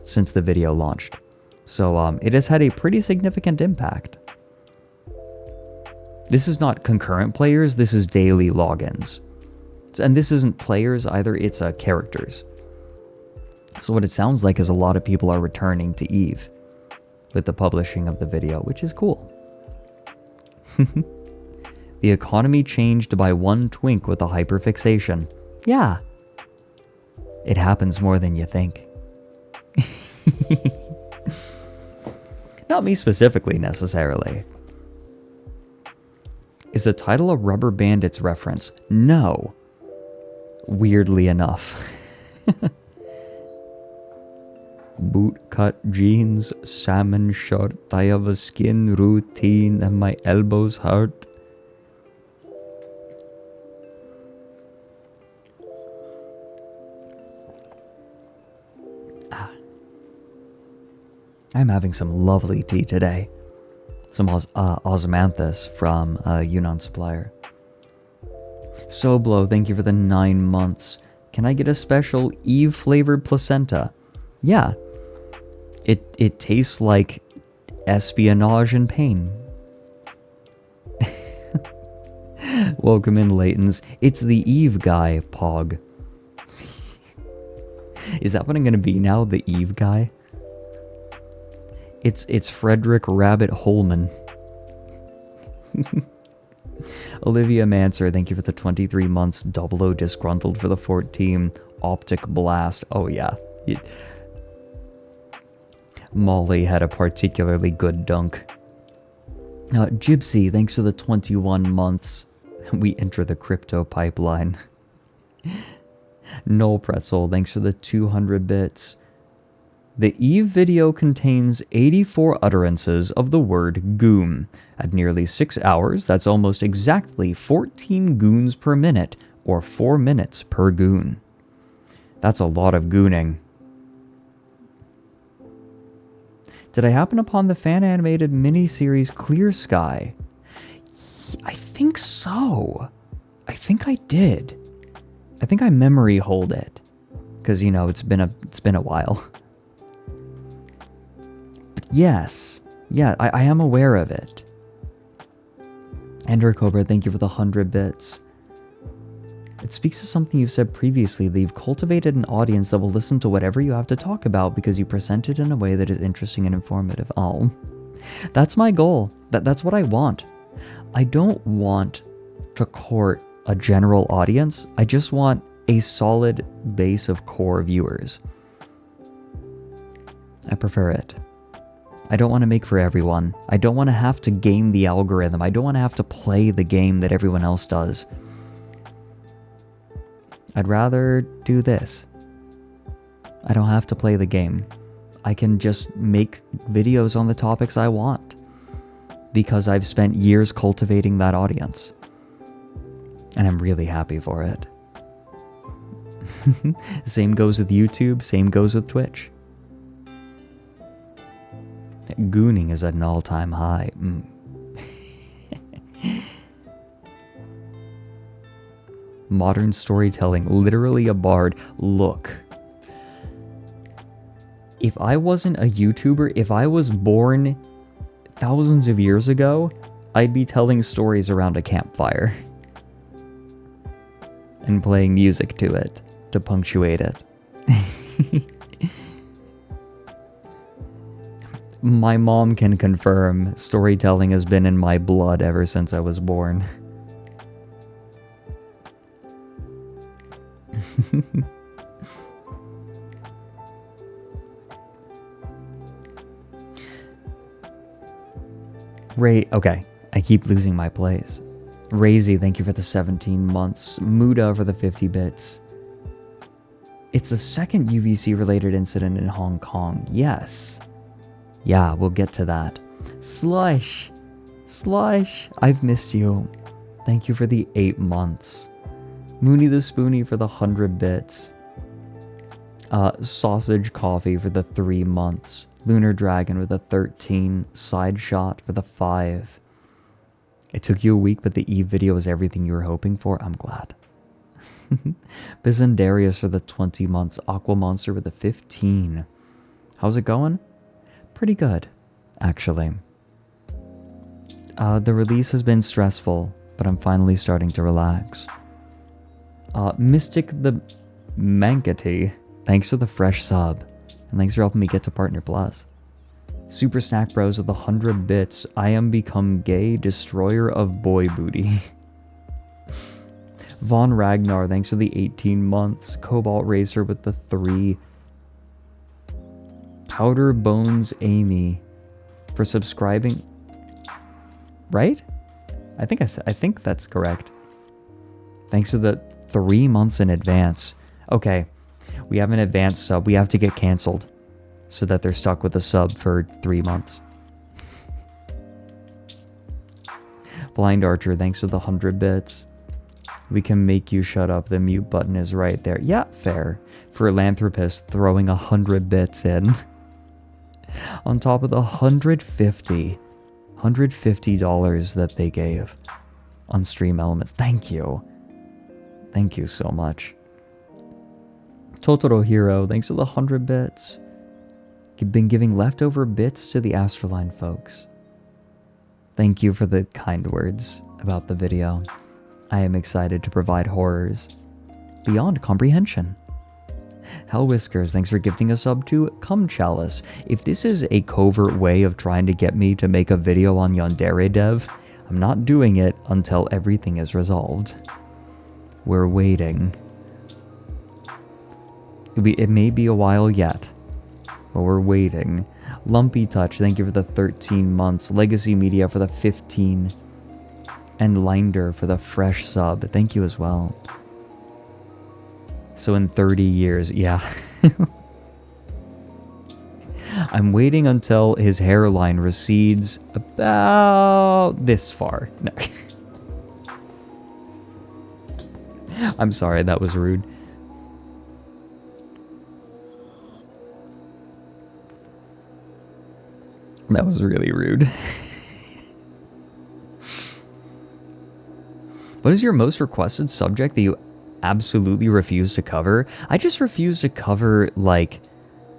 since the video launched. So it has had a pretty significant impact. This is not concurrent players, this is daily logins. And this isn't players either, it's characters. So what it sounds like is a lot of people are returning to EVE with the publishing of the video, which is cool. The economy changed by one twink with a hyperfixation. Yeah. It happens more than you think. Not me specifically, necessarily. Is the title a Rubber Bandits reference? No. Weirdly enough. Bootcut jeans, salmon shirt, I have a skin routine and my elbows hurt. I'm having some lovely tea today. Some osmanthus from Yunnan Supplier. Soblo, thank you for the 9 months. Can I get a special Eve flavored placenta? Yeah. It tastes like espionage and pain. Welcome in, Laytons. It's the Eve guy, Pog. Is that what I'm gonna be now? The Eve guy? It's Fredrik Rabbit Holman. Olivia Manser, thank you for the 23 months. Double O disgruntled for the 14. Optic Blast. Oh yeah. Molly had a particularly good dunk. Gypsy, thanks for the 21 months. We enter the crypto pipeline. Noel Pretzel, thanks for the 200 bits. The Eve video contains 84 utterances of the word goon. At nearly 6 hours, that's almost exactly 14 goons per minute, or 4 minutes per goon. That's a lot of gooning. Did I happen upon the fan-animated miniseries Clear Sky? I think so. I think I did. I think I memory hold it. Because, you know, it's been a while. Yes. Yeah, I am aware of it. Andrew Cobra, thank you for the 100 bits. It speaks to something you've said previously, that you've cultivated an audience that will listen to whatever you have to talk about because you present it in a way that is interesting and informative. Oh, that's my goal. That's what I want. I don't want to court a general audience. I just want a solid base of core viewers. I prefer it. I don't want to make for everyone. I don't want to have to game the algorithm. I don't want to have to play the game that everyone else does. I'd rather do this. I don't have to play the game. I can just make videos on the topics I want. Because I've spent years cultivating that audience. And I'm really happy for it. Same goes with YouTube, same goes with Twitch. Gooning is at an all-time high. Modern storytelling, literally a bard. Look. If I wasn't a YouTuber, if I was born thousands of years ago, I'd be telling stories around a campfire. And playing music to it, to punctuate it. My mom can confirm storytelling has been in my blood ever since I was born. Okay, I keep losing my place. Razy, thank you for the 17 months. Muda for the 50 bits. It's the second UVC-related incident in Hong Kong. Yes. Yeah, we'll get to that. Slush! Slush! I've missed you. Thank you for the 8 months. Mooney the Spoonie for the 100 bits. Sausage Coffee for the 3 months. Lunar Dragon with the 13. Side Shot for the 5. It took you a week, but the Eve video is everything you were hoping for. I'm glad. Bizandarius for the 20 months. Aqua Monster with the 15. How's it going? Pretty good, actually. The release has been stressful, but I'm finally starting to relax. Mystic the Mankati, thanks for the fresh sub, and thanks for helping me get to Partner Plus. Super Snack Bros with the 100 bits. I am become gay, destroyer of boy booty. Von Ragnar, thanks for the 18 months. Cobalt Racer with the 3. Powder Bones Amy for subscribing. Right? I think that's correct. Thanks for the 3 months in advance. Okay, we have an advance sub. We have to get canceled so that they're stuck with a sub for 3 months. Blind Archer, thanks for the 100 bits. We can make you shut up. The mute button is right there. Yeah, fair. Philanthropist throwing 100 bits in. On top of the $150 that they gave on Stream Elements. Thank you. Thank you so much. Totoro Hero, thanks for the 100 bits. You've been giving leftover bits to the ASTRALINE folks. Thank you for the kind words about the video. I am excited to provide horrors beyond comprehension. Hell Whiskers, thanks for gifting a sub to Cum Chalice. If this is a covert way of trying to get me to make a video on Yandere Dev, I'm not doing it until everything is resolved. We're waiting. It may be a while yet, but we're waiting. Lumpy Touch, thank you for the 13 months. Legacy Media for the 15. And Linder for the fresh sub. Thank you as well. So in 30 years, yeah. I'm waiting until his hairline recedes about this far. No. I'm sorry, that was rude. That was really rude. What is your most requested subject that you absolutely refuse to cover? I just refuse to cover, like,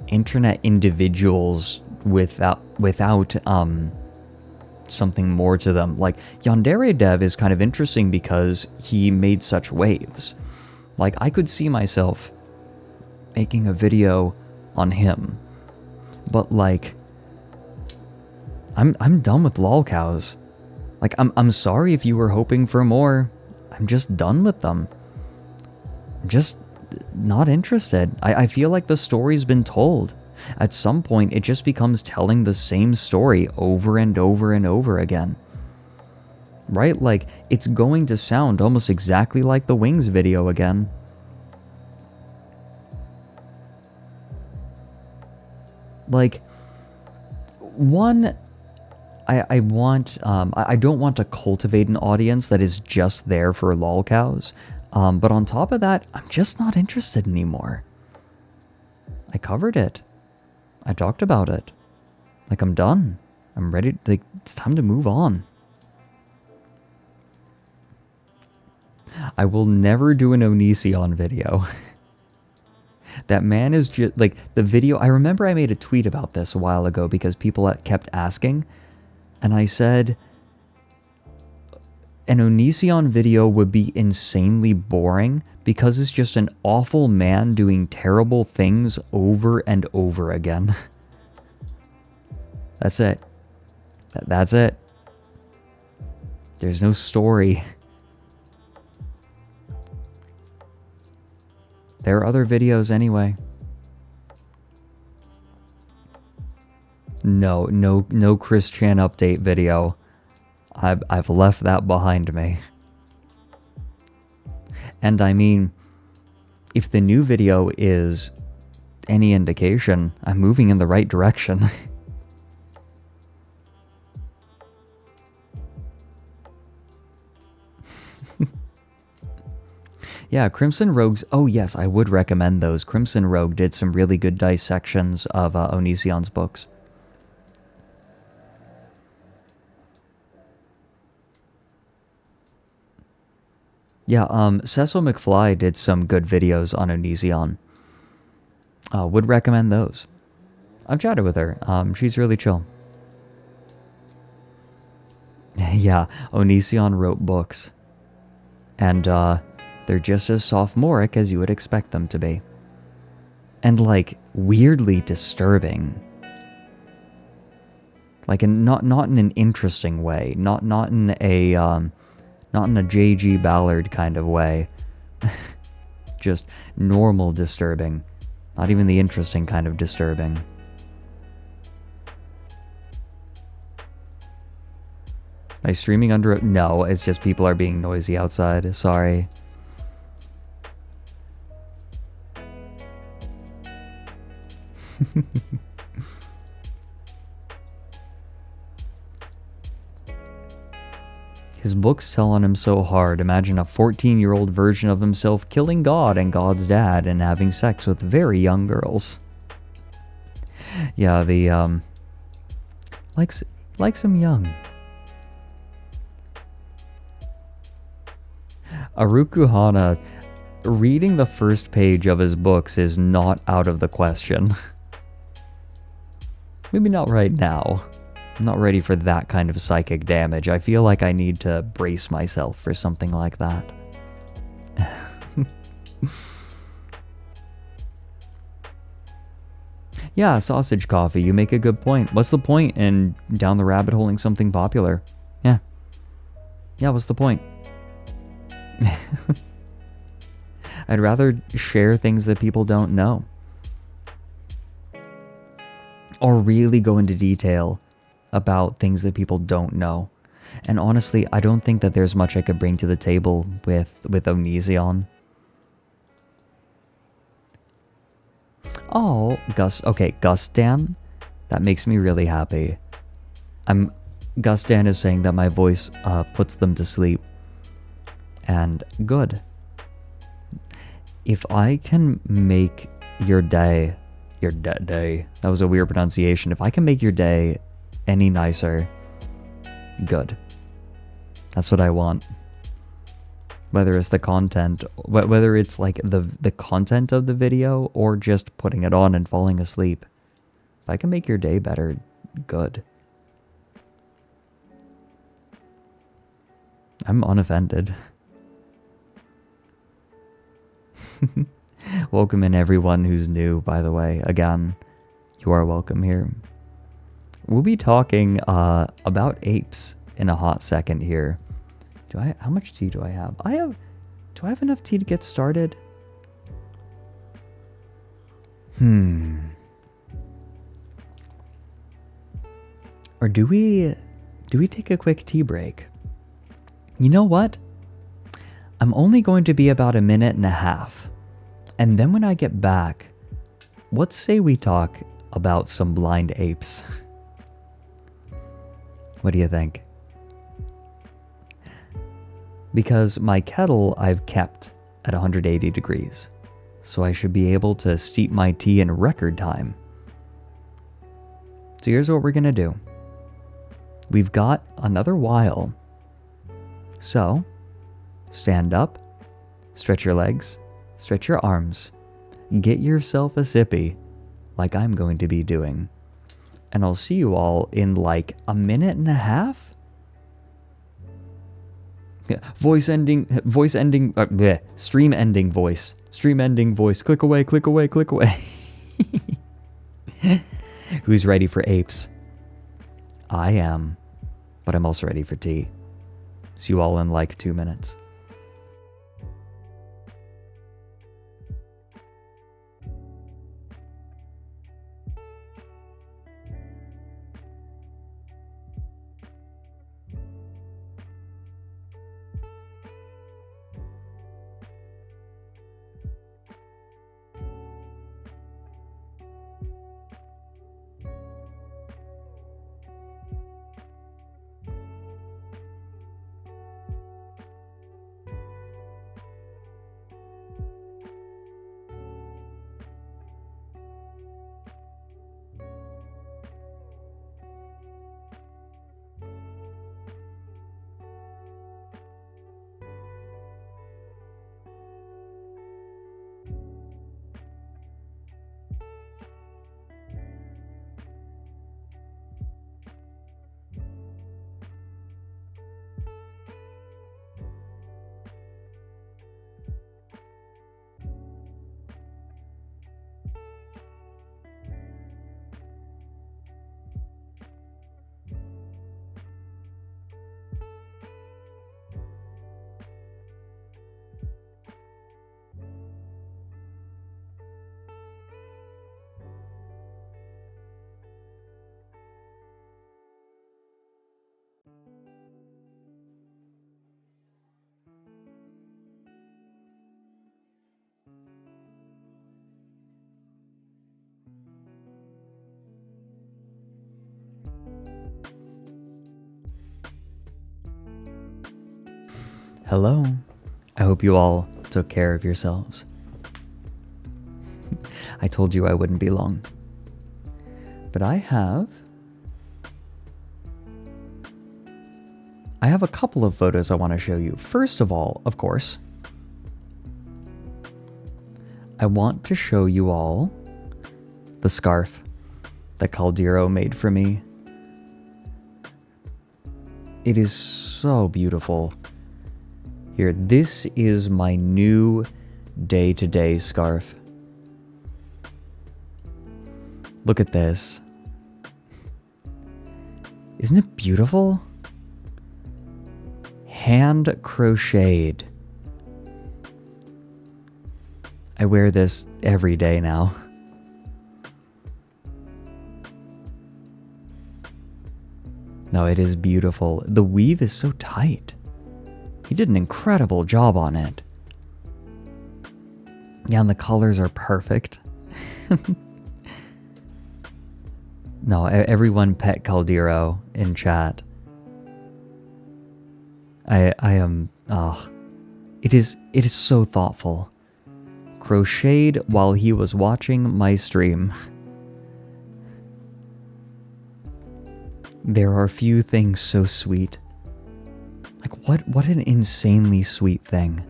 internet individuals without something more to them. Like, Yandere Dev is kind of interesting because he made such waves. Like, I could see myself making a video on him. But, like, I'm done with lolcows. Like, I'm sorry if you were hoping for more. I'm just done with them. I'm just not interested. I feel like the story's been told. At some point, it just becomes telling the same story over and over and over again. Right? Like, it's going to sound almost exactly like the Wings video again. Like, one... I don't want to cultivate an audience that is just there for lolcows, but on top of that, I'm just not interested anymore. I covered it. I talked about it. Like, I'm done. I'm ready. Like, it's time to move on. I will never do an Onision video. That man is just, like, the video... I remember I made a tweet about this a while ago because people kept asking... And I said, an Onision video would be insanely boring because it's just an awful man doing terrible things over and over again. That's it. That's it. There's no story. There are other videos anyway. No Chris Chan update video I've left that behind me. And I mean, if the new video is any indication, I'm moving in the right direction. Yeah, Crimson Rogues. Oh yes, I would recommend those. Crimson Rogue did some really good dissections of Onision's books. Yeah, Cecil McFly did some good videos on Onision. Would recommend those. I've chatted with her. She's really chill. Yeah, Onision wrote books. And they're just as sophomoric as you would expect them to be. And like weirdly disturbing. Like not in an interesting way. Not in a J.G. Ballard kind of way. Just normal disturbing. Not even the interesting kind of disturbing. Am I streaming under it? No, it's just people are being noisy outside. Sorry. His books tell on him so hard. Imagine a 14-year-old version of himself killing God and God's dad and having sex with very young girls. Yeah, the likes him young. Aruku Hana, reading the first page of his books is not out of the question. Maybe not right now. I'm not ready for that kind of psychic damage. I feel like I need to brace myself for something like that. Yeah, sausage coffee, you make a good point. What's the point in down the rabbit holing something popular? Yeah. Yeah, what's the point? I'd rather share things that people don't know. Or really go into detail about things that people don't know. And honestly, I don't think that there's much I could bring to the table with Onision. Oh, okay, Gustan. That makes me really happy. Gustan is saying that my voice puts them to sleep. And good. If I can make your day, that was a weird pronunciation. If I can make your day any nicer, good. That's what I want. Whether it's the content, whether it's like the content of the video or just putting it on and falling asleep. If I can make your day better, good. I'm unoffended. Welcome in everyone who's new, by the way. Again, you are welcome here. We'll be talking about apes in a hot second here. How much tea do I have? Do I have enough tea to get started? Or do we take a quick tea break? You know what? I'm only going to be about a minute and a half. And then when I get back, let's say we talk about some blind apes. What do you think? Because my kettle I've kept at 180 degrees, so I should be able to steep my tea in record time. So here's what we're gonna do. We've got another while. So, stand up, stretch your legs, stretch your arms, get yourself a sippy, like I'm going to be doing. And I'll see you all in like a minute and a half? Stream ending voice. Stream ending voice. Click away, click away, click away. Who's ready for apes? I am, but I'm also ready for tea. See you all in like 2 minutes. Hello. I hope you all took care of yourselves. I told you I wouldn't be long. But I have a couple of photos I want to show you. First of all, of course, I want to show you all the scarf that Caldero made for me. It is so beautiful. Here, this is my new day-to-day scarf. Look at this. Isn't it beautiful? Hand crocheted. I wear this every day now. No, it is beautiful. The weave is so tight. He did an incredible job on it. Yeah, and the colors are perfect. No, everyone pet Caldero in chat. I am, it is so thoughtful. Crocheted while he was watching my stream. There are few things so sweet. Like, what an insanely sweet thing.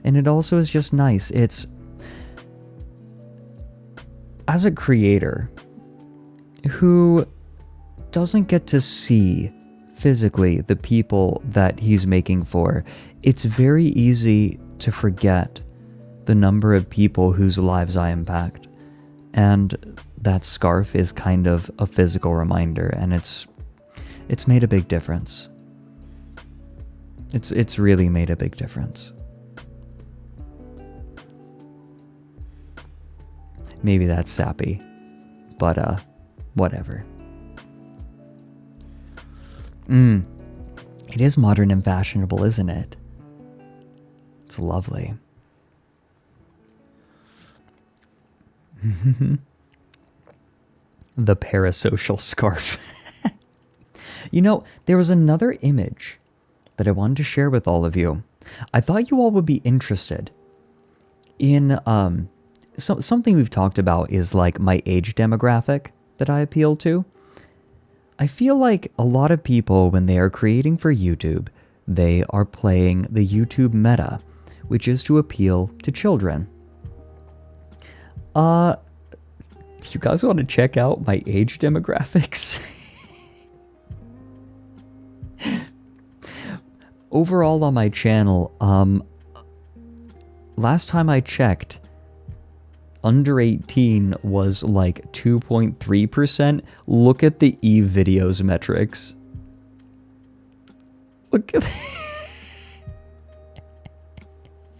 And it also is just nice. It's, as a creator who doesn't get to see physically the people that he's making for, it's very easy to forget the number of people whose lives I impact. And that scarf is kind of a physical reminder, and it's made a big difference. It's really made a big difference. Maybe that's sappy, but whatever. It is modern and fashionable, isn't it? It's lovely. The parasocial scarf. You know, there was another image that I wanted to share with all of you. I thought you all would be interested in something we've talked about is like my age demographic that I appeal to. I feel like a lot of people, when they are creating for YouTube, they are playing the YouTube meta, which is to appeal to children. Do you guys want to check out my age demographics? Overall on my channel, last time I checked, under 18 was like 2.3%. Look at the e-videos metrics. Look at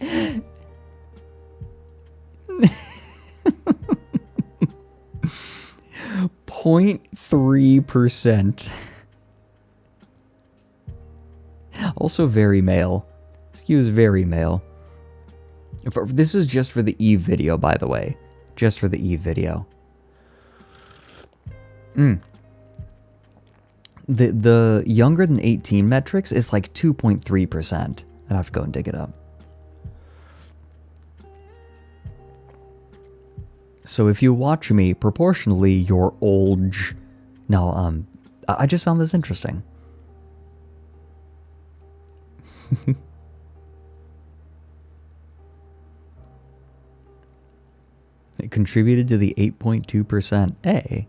that. 0.3%. Also very male. Skews very male. This is just for the Eve video, by the way. Just for the Eve video. The younger than 18 metrics is like 2.3%. I'd have to go and dig it up. So if you watch me, proportionally, you're old. No, I just found this interesting. It contributed to the 8.2%. Hey.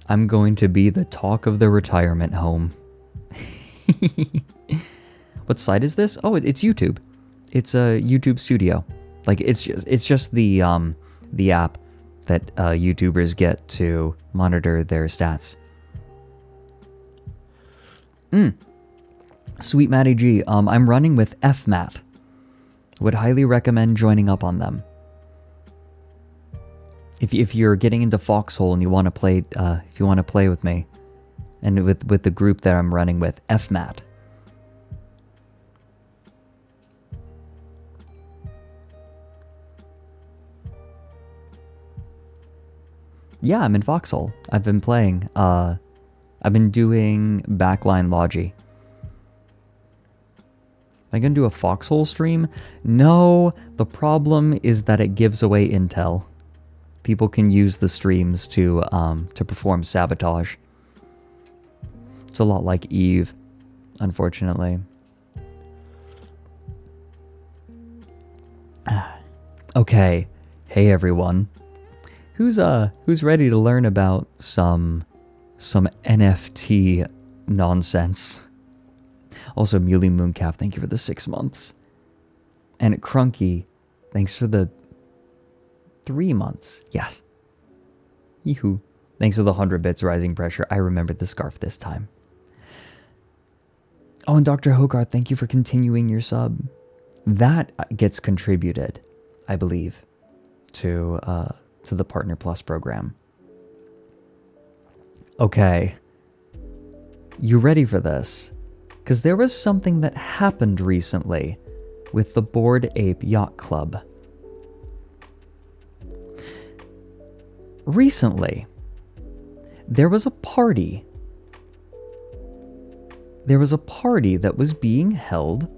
I'm going to be the talk of the retirement home. What site is this? Oh, it's YouTube. It's a YouTube Studio. Like it's just the app that YouTubers get to monitor their stats. Sweet Matty G, I'm running with FMAT. Would highly recommend joining up on them. If you're getting into Foxhole and you want to play, if you want to play with me, and with the group that I'm running with, FMAT. Yeah, I'm in Foxhole. I've been playing. I've been doing backline Logi. Am I gonna do a Foxhole stream? No, the problem is that it gives away intel. People can use the streams to perform sabotage. It's a lot like Eve, unfortunately. Okay, hey everyone. Who's ready to learn about some NFT nonsense? Also, Muley Mooncalf, thank you for the 6 months. And Crunky, thanks for the 3 months. Yes. Yee-hoo. Thanks for the 100 bits, Rising Pressure. I remembered the scarf this time. Oh, and Dr. Hogarth, thank you for continuing your sub. That gets contributed, I believe, to the Partner Plus program. Okay. You ready for this? Because there was something that happened recently with the Bored Ape Yacht Club. Recently, there was a party. There was a party that was being held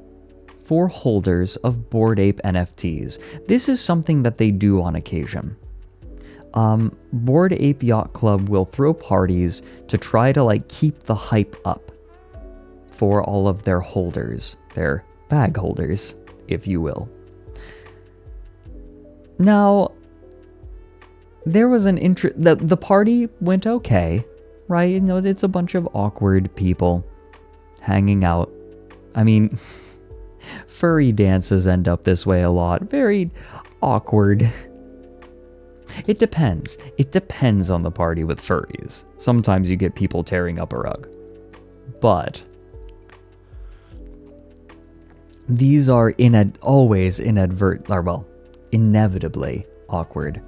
for holders of Bored Ape NFTs. This is something that they do on occasion. Bored Ape Yacht Club will throw parties to try to keep the hype up for all of their holders, their bag holders, if you will. Now, there was an the party went okay, right? You know, it's a bunch of awkward people hanging out. I mean, furry dances end up this way a lot. Very awkward. It depends. It depends on the party with furries. Sometimes you get people tearing up a rug. But these are inevitably awkward.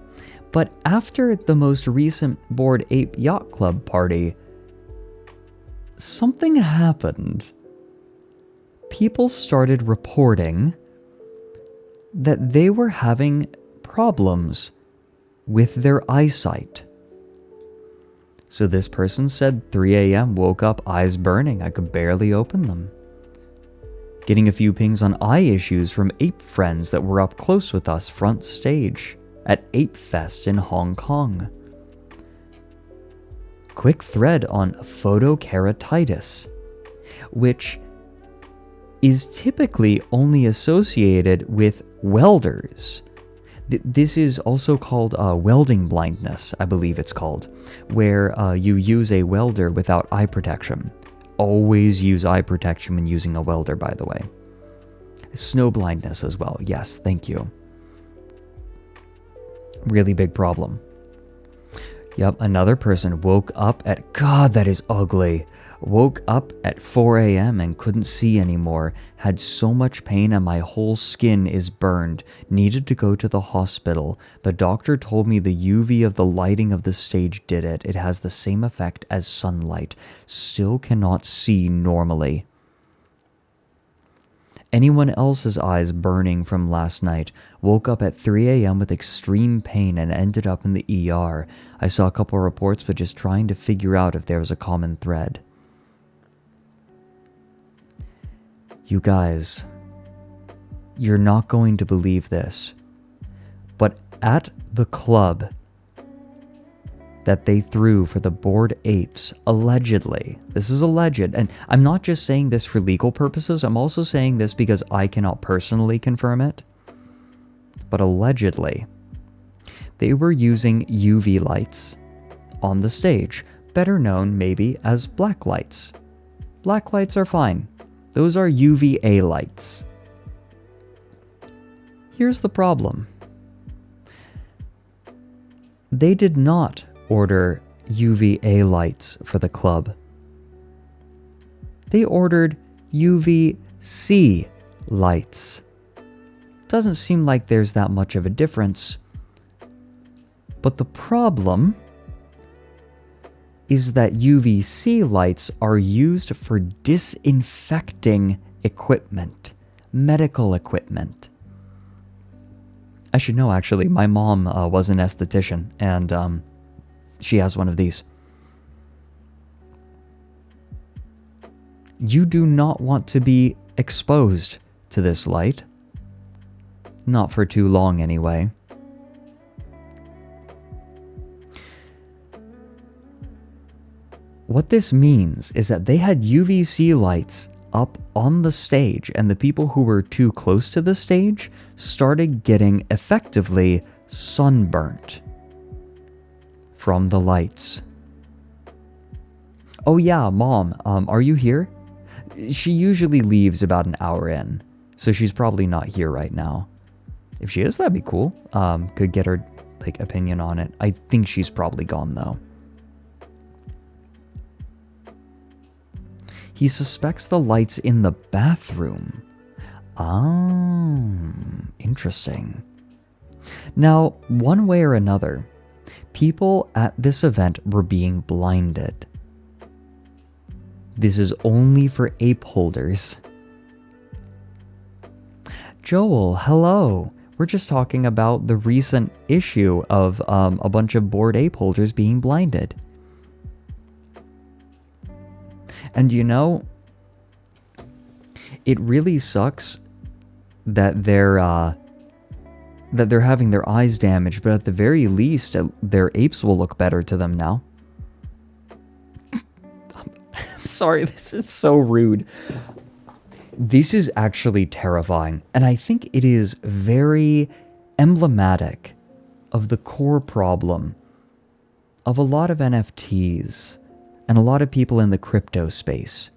But after the most recent Bored Ape Yacht Club party, something happened. People started reporting that they were having problems with their eyesight. So this person said 3 a.m. woke up, eyes burning, I could barely open them. Getting a few pings on eye issues from ape friends that were up close with us front stage at Ape Fest in Hong Kong. Quick thread on photokeratitis, which is typically only associated with welders. This is also called welding blindness, I believe it's called, where you use a welder without eye protection. Always use eye protection when using a welder, by the way. Snow blindness as well. Yes, thank you. Really big problem. Yep, another person woke up at... God, that is ugly. Woke up at 4 a.m. and couldn't see anymore. Had so much pain and my whole skin is burned. Needed to go to the hospital. The doctor told me the UV of the lighting of the stage did it. It has the same effect as sunlight. Still cannot see normally. Anyone else's eyes burning from last night. Woke up at 3 a.m. with extreme pain and ended up in the ER. I saw a couple reports, but just trying to figure out if there was a common thread. You guys, you're not going to believe this, but at the club that they threw for the Bored Apes, allegedly, this is alleged, and I'm not just saying this for legal purposes, I'm also saying this because I cannot personally confirm it, but allegedly, they were using UV lights on the stage, better known maybe as black lights. Black lights are fine. Those are UVA lights. Here's the problem. They did not order UVA lights for the club. They ordered UVC lights. Doesn't seem like there's that much of a difference. But the problem is that UVC lights are used for disinfecting equipment, medical equipment. I should know, actually, my mom was an esthetician, and She has one of these. You do not want to be exposed to this light. Not for too long, anyway. What this means is that they had UVC lights up on the stage, and the people who were too close to the stage started getting effectively sunburnt from the lights. Oh yeah, Mom, are you here? She usually leaves about an hour in, so she's probably not here right now. If she is, that'd be cool. Could get her opinion on it. I think she's probably gone though. He suspects the lights in the bathroom. Interesting. Now, one way or another, people at this event were being blinded. This is only for ape holders. Joel, hello. We're just talking about the recent issue of a bunch of Bored Ape holders being blinded. And you know, it really sucks that they're having their eyes damaged, but at the very least, their apes will look better to them now. I'm sorry, this is so rude. This is actually terrifying, and I think it is very emblematic of the core problem of a lot of NFTs and a lot of people in the crypto space.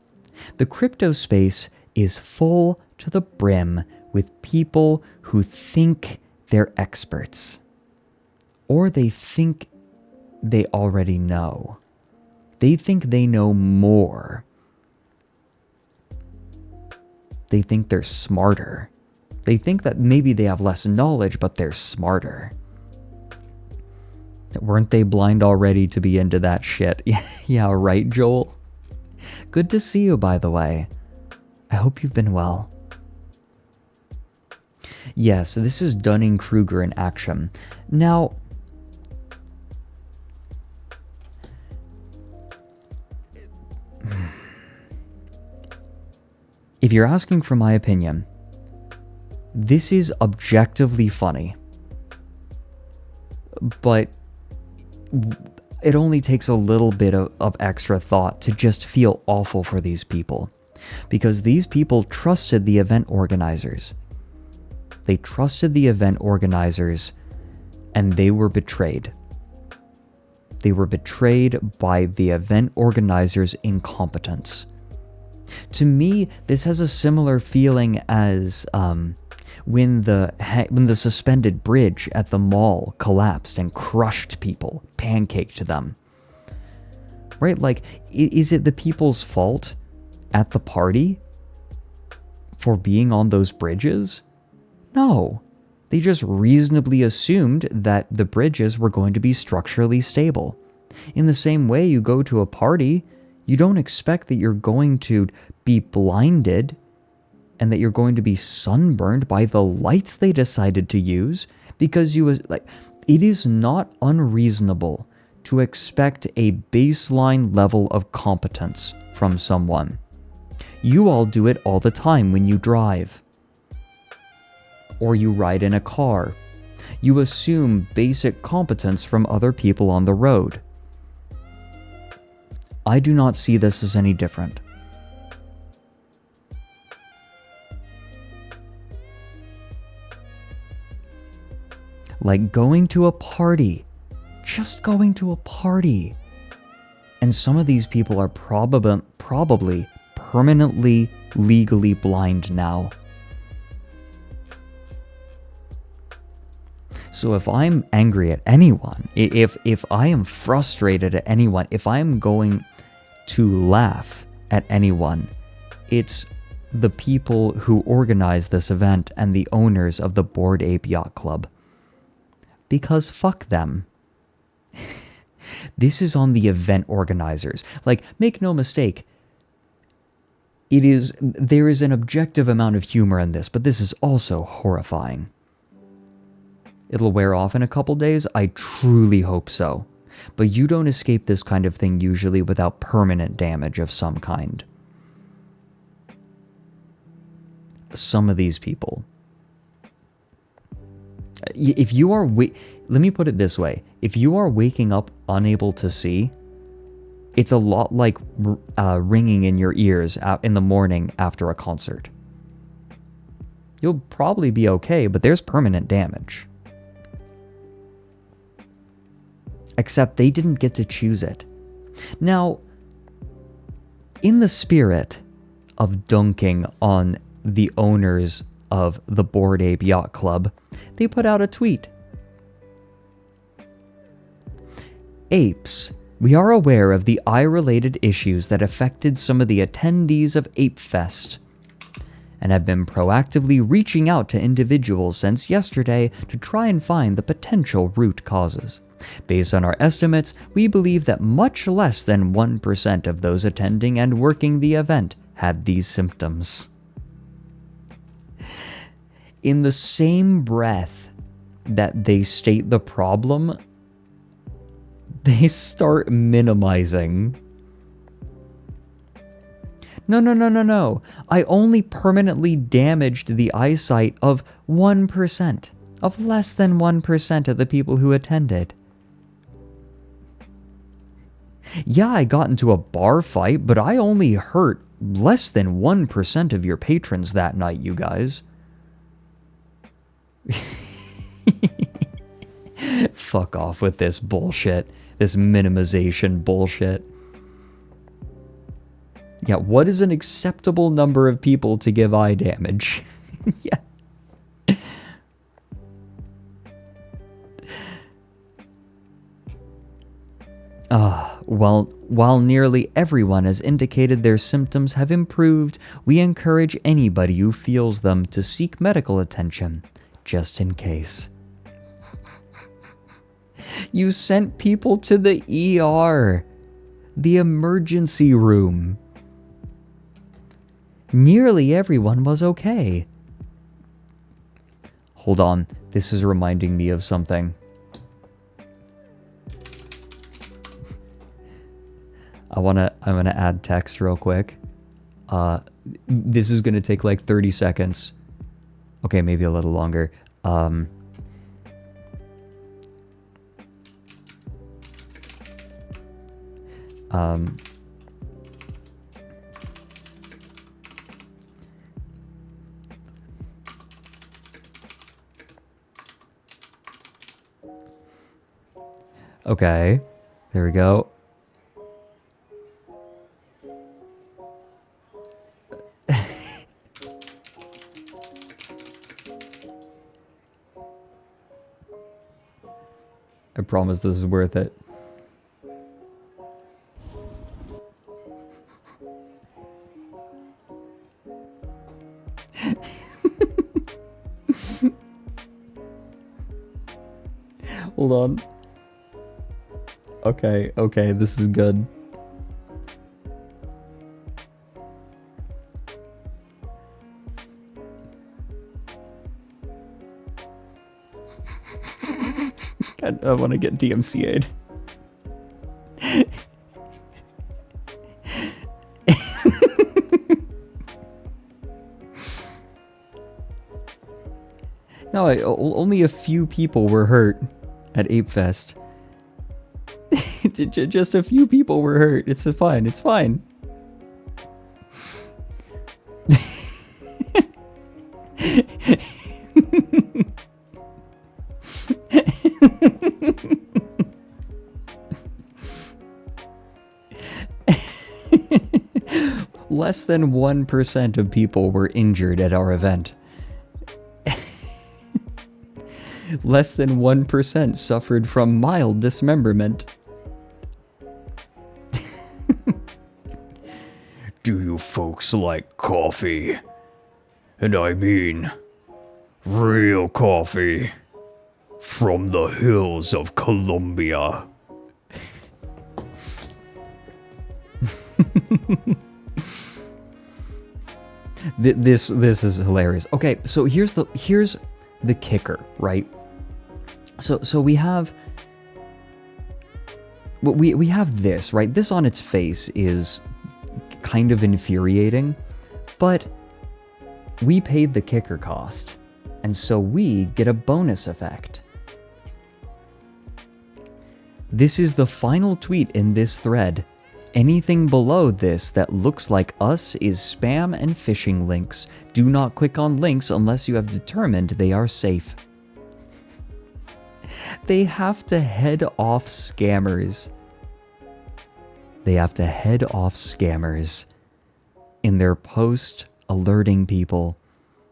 The crypto space is full to the brim with people who think they're experts, or they think they already know. They think they know more. They think they're smarter. They think that maybe they have less knowledge, but they're smarter. Weren't they blind already to be into that shit? Yeah, right, Joel? Good to see you, by the way. I hope you've been well. Yes, this is Dunning-Kruger in action. Now, if you're asking for my opinion, this is objectively funny. But it only takes a little bit of extra thought to just feel awful for these people. Because these people trusted the event organizers. They trusted the event organizers, and they were betrayed. They were betrayed by the event organizers' incompetence. To me, this has a similar feeling as when the suspended bridge at the mall collapsed and crushed people, pancaked them. Right? Like, is it the people's fault at the party for being on those bridges? No. They just reasonably assumed that the bridges were going to be structurally stable. In the same way, you go to a party, you don't expect that you're going to be blinded and that you're going to be sunburned by the lights they decided to use, because it is not unreasonable to expect a baseline level of competence from someone. You all do it all the time when you drive or you ride in a car. You assume basic competence from other people on the road. I do not see this as any different. Like going to a party, just going to a party. And some of these people are probably permanently legally blind now. So if I'm angry at anyone, if I am frustrated at anyone, if I'm going to laugh at anyone, it's the people who organize this event and the owners of the Bored Ape Yacht Club. Because fuck them. This is on the event organizers. Like, make no mistake, there is an objective amount of humor in this, but this is also horrifying. It'll wear off in a couple days? I truly hope so. But you don't escape this kind of thing usually without permanent damage of some kind. Some of these people. If you are... Let me put it this way. If you are waking up unable to see, it's a lot like ringing in your ears in the morning after a concert. You'll probably be okay, but there's permanent damage. Except they didn't get to choose it. Now, in the spirit of dunking on the owners of the Bored Ape Yacht Club, they put out a tweet. Apes, we are aware of the eye-related issues that affected some of the attendees of Ape Fest, and have been proactively reaching out to individuals since yesterday to try and find the potential root causes. Based on our estimates, we believe that much less than 1% of those attending and working the event had these symptoms. In the same breath that they state the problem, they start minimizing. No. I only permanently damaged the eyesight of 1%, of less than 1% of the people who attended. Yeah, I got into a bar fight, but I only hurt less than 1% of your patrons that night, you guys. Fuck off with this bullshit. This minimization bullshit. Yeah, what is an acceptable number of people to give eye damage? Yeah. While nearly everyone has indicated their symptoms have improved, we encourage anybody who feels them to seek medical attention, just in case. You sent people to the ER, the emergency room. Nearly everyone was okay. Hold on, this is reminding me of something. I'm gonna add text real quick. This is gonna take like 30 seconds. Okay, maybe a little longer. Okay, there we go. I promise this is worth it. Hold on. Okay, this is good. I want to get DMCA'd. No, only a few people were hurt at Ape Fest. Just a few people were hurt. It's fine. It's fine. Less than 1% of people were injured at our event. Less than 1% suffered from mild dismemberment. Do you folks like coffee? And I mean, real coffee from the hills of Colombia. This is hilarious. Okay, so here's the kicker, right? So we have we have this, right? This on its face is kind of infuriating, but we paid the kicker cost, and so we get a bonus effect. This is the final tweet in this thread. Anything below this that looks like us is spam and phishing links. Do not click on links unless you have determined they are safe. They have to head off scammers. They have to head off scammers in their post alerting people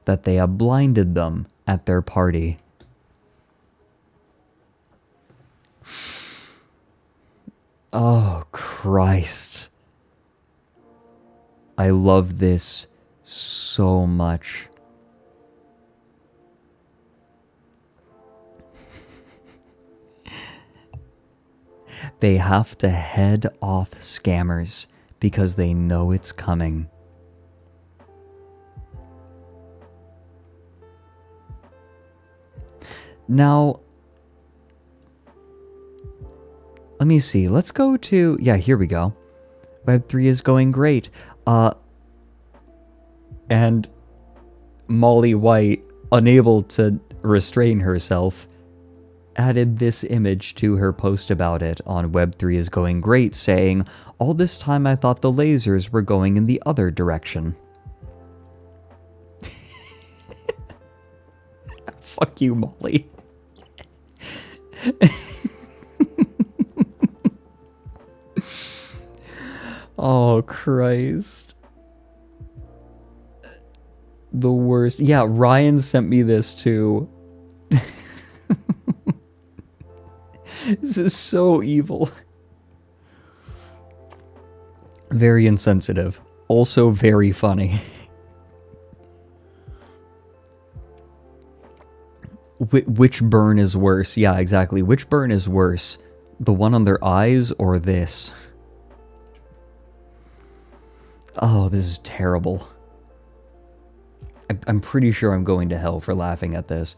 that they have blinded them at their party. Oh, Christ. I love this so much. They have to head off scammers because they know it's coming. Now, let me see. Let's go to... Yeah, here we go. Web3 is going great. And Molly White, unable to restrain herself, added this image to her post about it on Web3 is going great, saying, all this time I thought the lasers were going in the other direction. Fuck you, Molly. Oh, Christ. The worst. Yeah, Ryan sent me this too. This is so evil. Very insensitive. Also very funny. Which burn is worse? Yeah, exactly. Which burn is worse? The one on their eyes or this? Oh, this is terrible. I'm pretty sure I'm going to hell for laughing at this.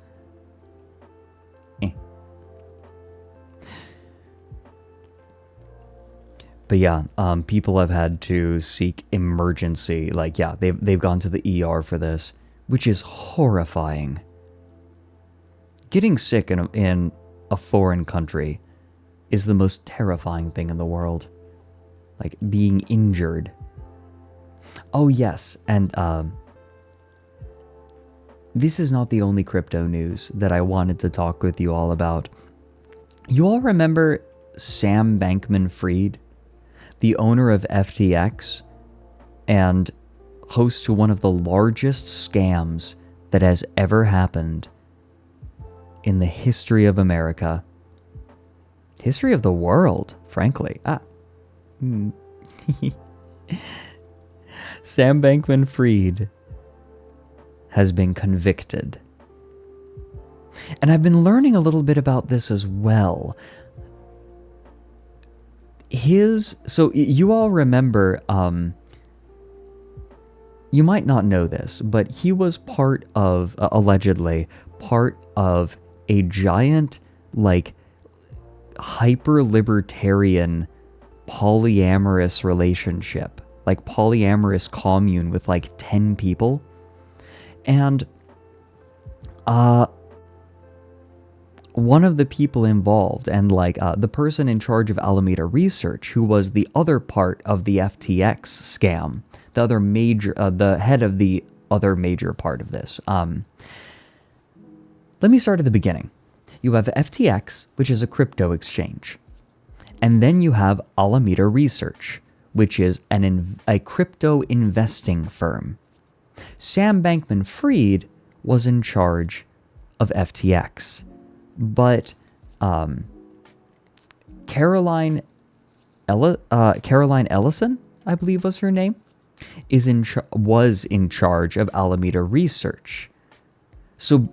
But yeah, people have had to seek emergency. Like, yeah, they've gone to the ER for this, which is horrifying. Getting sick in a foreign country is the most terrifying thing in the world. Like, being injured. Oh, yes, and this is not the only crypto news that I wanted to talk with you all about. You all remember Sam Bankman-Fried, the owner of FTX, and host to one of the largest scams that has ever happened in the history of America. History of the world, frankly. Sam Bankman-Fried has been convicted. And I've been learning a little bit about this as well. So you all remember, you might not know this, but he was part of, allegedly, part of a giant, like, hyper-libertarian polyamorous relationship. Like, polyamorous commune with, like, 10 people. And, one of the people involved, and like the person in charge of Alameda Research, who was the other part of the FTX scam, the other major, the head of the other major part of this. Let me start at the beginning. You have FTX, which is a crypto exchange, and then you have Alameda Research, which is a crypto investing firm. Sam Bankman-Fried was in charge of FTX. But Caroline Ellison, I believe was her name, was in charge of Alameda Research. So,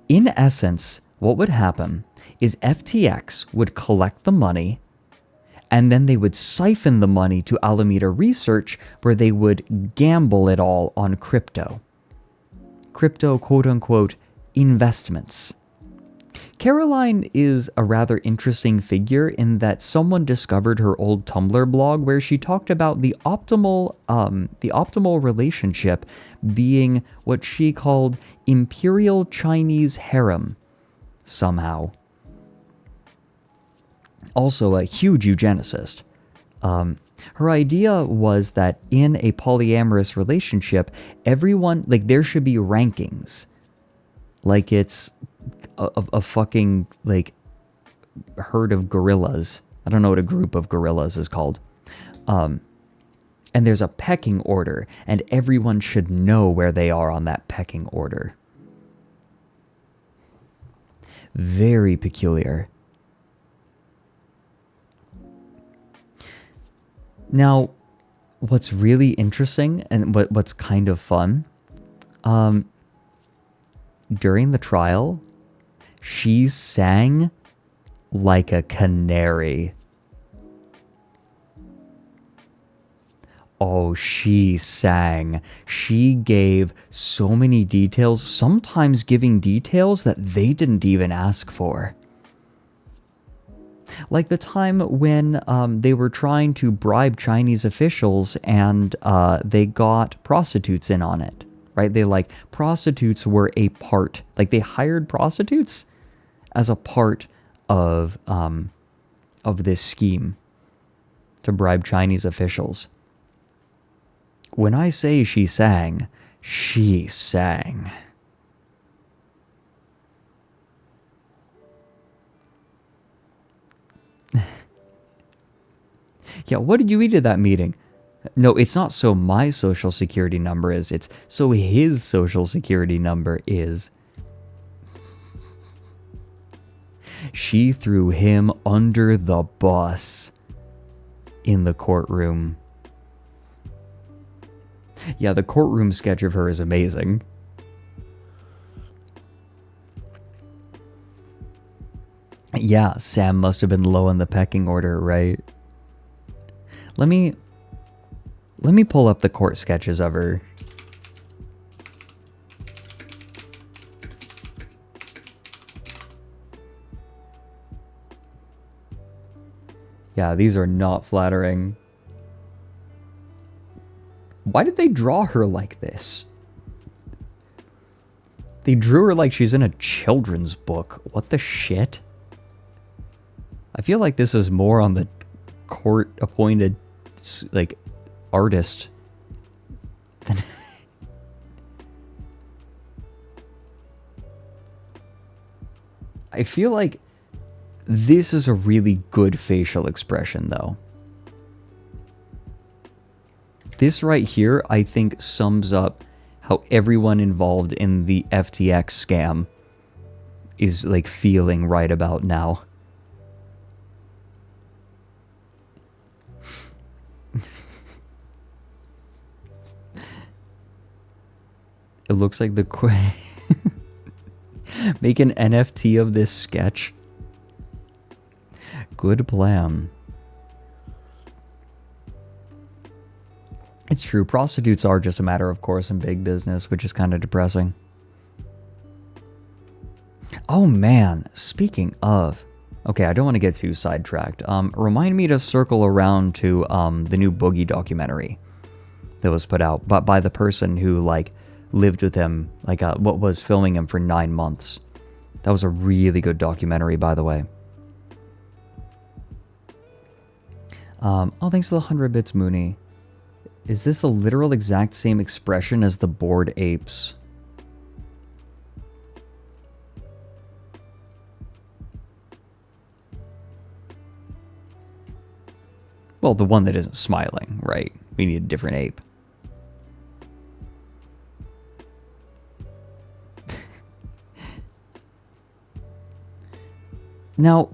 in essence, what would happen is FTX would collect the money, and then they would siphon the money to Alameda Research, where they would gamble it all on crypto. Crypto, quote-unquote, investments. Caroline is a rather interesting figure in that someone discovered her old Tumblr blog where she talked about the optimal relationship being what she called Imperial Chinese Harem, somehow. Also a huge eugenicist. Her idea was that in a polyamorous relationship, everyone, like, there should be rankings. Like it's a fucking, like, herd of gorillas. I don't know what a group of gorillas is called. And there's a pecking order, and everyone should know where they are on that pecking order. Very peculiar. Now, what's really interesting and what's kind of fun, during the trial, she sang like a canary. Oh, she sang. She gave so many details, sometimes giving details that they didn't even ask for. Like the time when they were trying to bribe Chinese officials and they got prostitutes in on it, right? Prostitutes were a part, like they hired prostitutes as a part of this scheme to bribe Chinese officials. When I say she sang, she sang. Yeah, what did you eat at that meeting? No, it's not so my social security number is, it's so his social security number is. She threw him under the bus in the courtroom. Yeah, the courtroom sketch of her is amazing. Yeah, Sam must have been low in the pecking order, right? Let me pull up the court sketches of her. Yeah, these are not flattering. Why did they draw her like this? They drew her like she's in a children's book. What the shit? I feel like this is more on the court-appointed, like, artist than... I feel like this is a really good facial expression, though. This right here, I think, sums up how everyone involved in the FTX scam is, like, feeling right about now. It looks like the... Make an NFT of this sketch. Good plan. It's true, prostitutes are just a matter of course in big business, which is kind of depressing. Oh man, speaking of... Okay, I don't want to get too sidetracked. Remind me to circle around to the new Boogie documentary that was put out by the person who, like, lived with him, like, what was filming him for 9 months. That was a really good documentary, by the way. Oh, thanks for the 100 bits, Mooney. Is this the literal exact same expression as the bored apes? Well, the one that isn't smiling, right? We need a different ape. Now,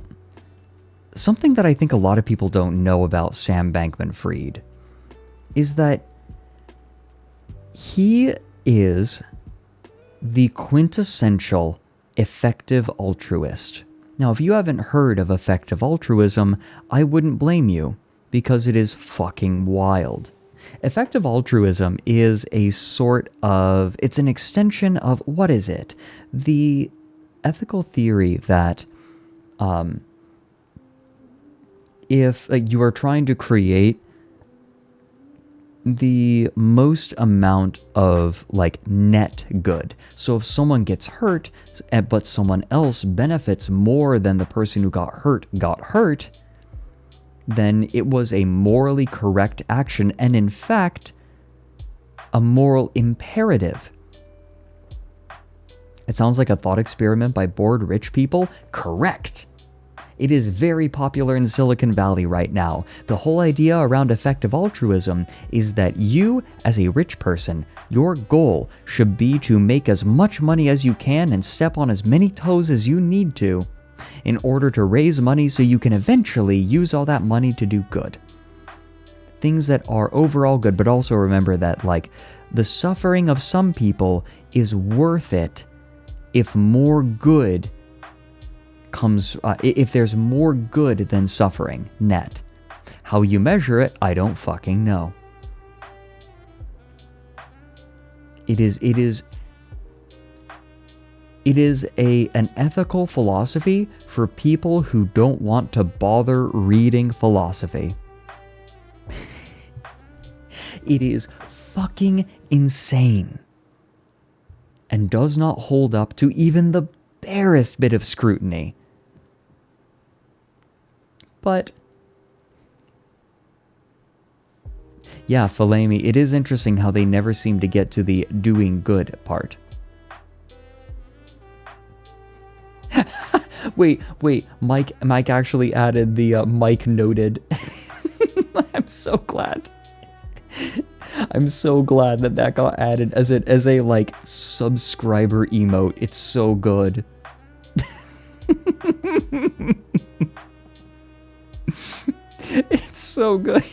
something that I think a lot of people don't know about Sam Bankman-Fried is that he is the quintessential effective altruist. Now, if you haven't heard of effective altruism, I wouldn't blame you, because it is fucking wild. Effective altruism is a sort of... It's an extension of... What is it? ethical theory that if you are trying to create the most amount of like net good, so if someone gets hurt but someone else benefits more than the person who got hurt, then it was a morally correct action, and in fact a moral imperative. It sounds like a thought experiment by bored rich people. Correct. It is very popular in Silicon Valley right now. The whole idea around effective altruism is that you, as a rich person, your goal should be to make as much money as you can and step on as many toes as you need to in order to raise money so you can eventually use all that money to do good. Things that are overall good, but also remember that like the suffering of some people is worth it if more good comes, if there's more good than suffering, net. How you measure it, I don't fucking know. It is an ethical philosophy for people who don't want to bother reading philosophy. It is fucking insane and does not hold up to even the barest bit of scrutiny. But yeah, filet me. It is interesting how they never seem to get to the doing good part. wait, Mike actually added the Mike noted. I'm so glad. I'm so glad that got added as a like subscriber emote. It's so good. It's so good.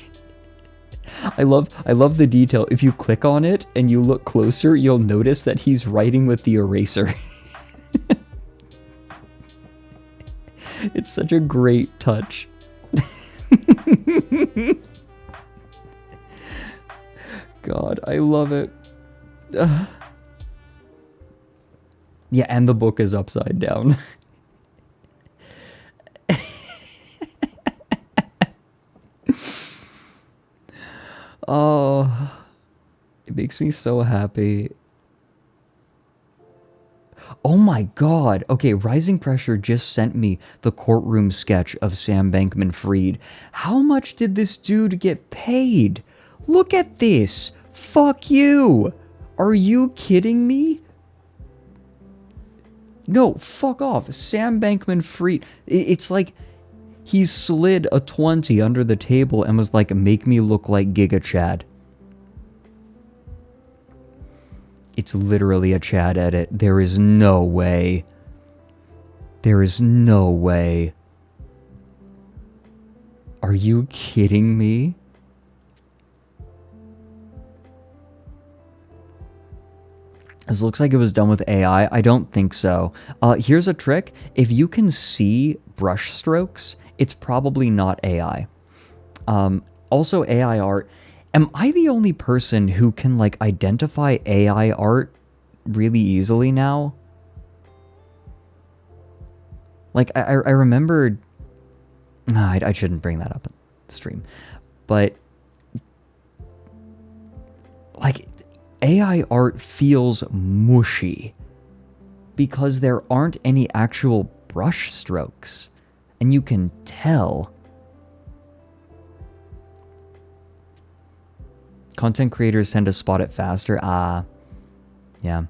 I love the detail. If you click on it and you look closer, you'll notice that he's writing with the eraser. It's such a great touch. God, I love it. Yeah, and the book is upside down. Oh, it makes me so happy. Oh my god. Okay, Rising Pressure just sent me the courtroom sketch of Sam Bankman-Fried. How much did this dude get paid? Look at this. Fuck you. Are you kidding me? No, fuck off. Sam Bankman-Fried. It's like he slid a 20 under the table and was like, make me look like Giga Chad. It's literally a Chad edit. There is no way. There is no way. Are you kidding me? This looks like it was done with AI. I don't think so. Here's a trick. If you can see brush strokes, it's probably not AI. Also, AI art. Am I the only person who can like identify AI art really easily now? Like I remembered. I shouldn't bring that up in the stream, but like AI art feels mushy because there aren't any actual brush strokes, and you can tell. Content creators tend to spot it faster. Yeah.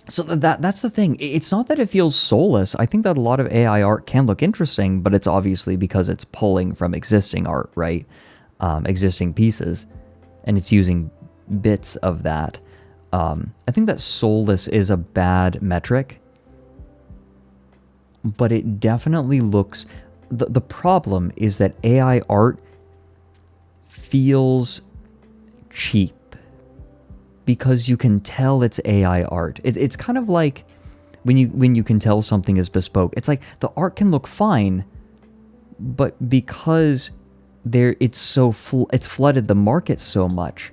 So that's the thing. It's not that it feels soulless. I think that a lot of AI art can look interesting, but it's obviously because it's pulling from existing art, right? Existing pieces, and it's using bits of that. I think that soulless is a bad metric, but it definitely looks... The problem is that AI art feels cheap because you can tell it's AI art. It's kind of like when you can tell something is bespoke. It's like the art can look fine, but because it's flooded the market so much,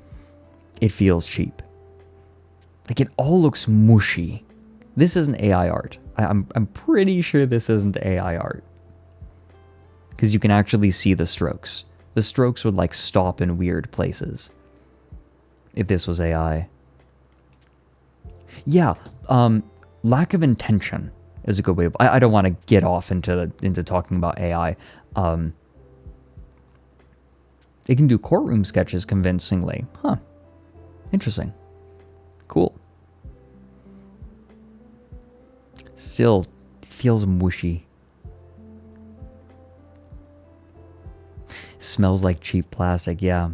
it feels cheap. Like it all looks mushy. This isn't AI art. I'm pretty sure this isn't AI art. Because you can actually see the strokes. The strokes would like stop in weird places. If this was AI. Yeah, lack of intention is a good way of... I don't want to get off into talking about AI. It can do courtroom sketches convincingly. Huh. Interesting. Cool. Still feels mushy. Smells like cheap plastic, yeah.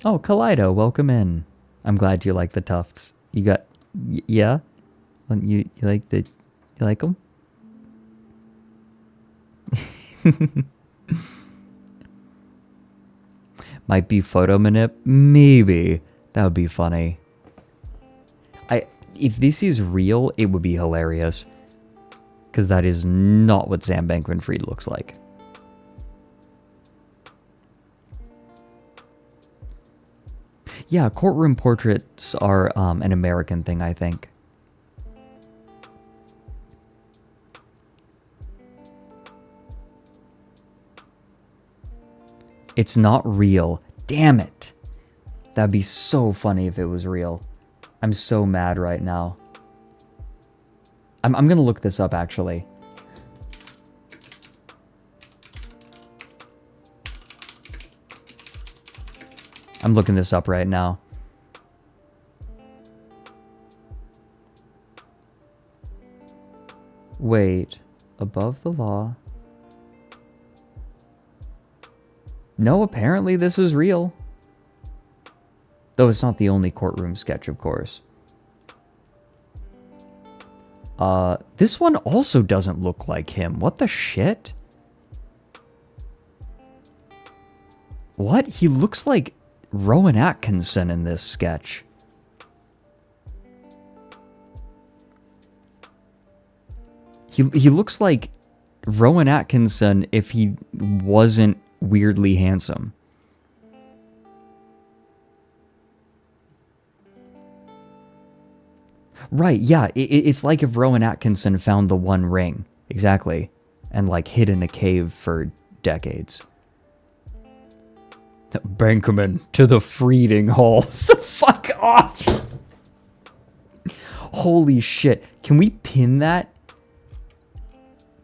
Oh, Kaleido, welcome in. I'm glad you like the tufts. You got... yeah? You like the... you like them? Might be photo manip? Maybe. That would be funny. If this is real, it would be hilarious. Because that is not what Sam Bankman-Fried looks like. Yeah, courtroom portraits are an American thing, I think. It's not real. Damn it. That'd be so funny if it was real. I'm so mad right now. I'm gonna look this up, actually. I'm looking this up right now. Wait. Above the law. No, apparently this is real. Though it's not the only courtroom sketch, of course. This one also doesn't look like him. What the shit? What? He looks like Rowan Atkinson in this sketch. He looks like Rowan Atkinson if he wasn't weirdly handsome. Right, yeah, it's like if Rowan Atkinson found the One Ring. Exactly. And like hid in a cave for decades. Bankman to the Freeding Halls. Fuck off! Holy shit. Can we pin that?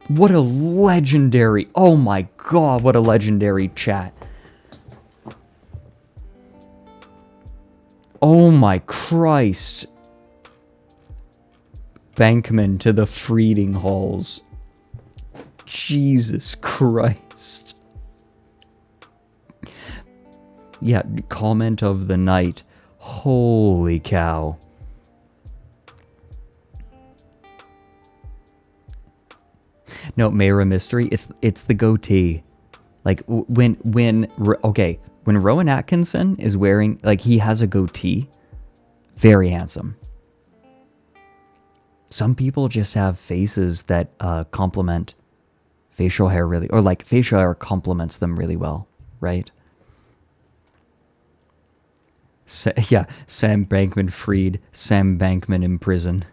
What a legendary... oh my god, what a legendary chat. Oh my Christ. Bankman to the Freeding Halls. Jesus Christ. Yeah, comment of the night. Holy cow. No, Mayra Mystery, it's the goatee. Like, when Rowan Atkinson is wearing, like, he has a goatee, very handsome. Some people just have faces that complement facial hair really, or like facial hair complements them really well, right? Yeah, Sam Bankman-Fried, Sam Bankman in prison.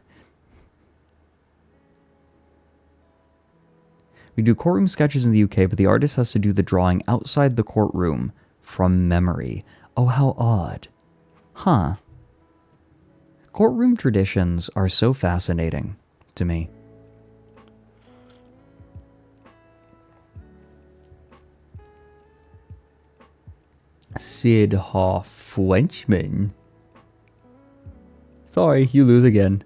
We do courtroom sketches in the UK, but the artist has to do the drawing outside the courtroom from memory. Oh, how odd. Huh. Courtroom traditions are so fascinating to me. Sid Hoff Frenchman. Sorry, you lose again.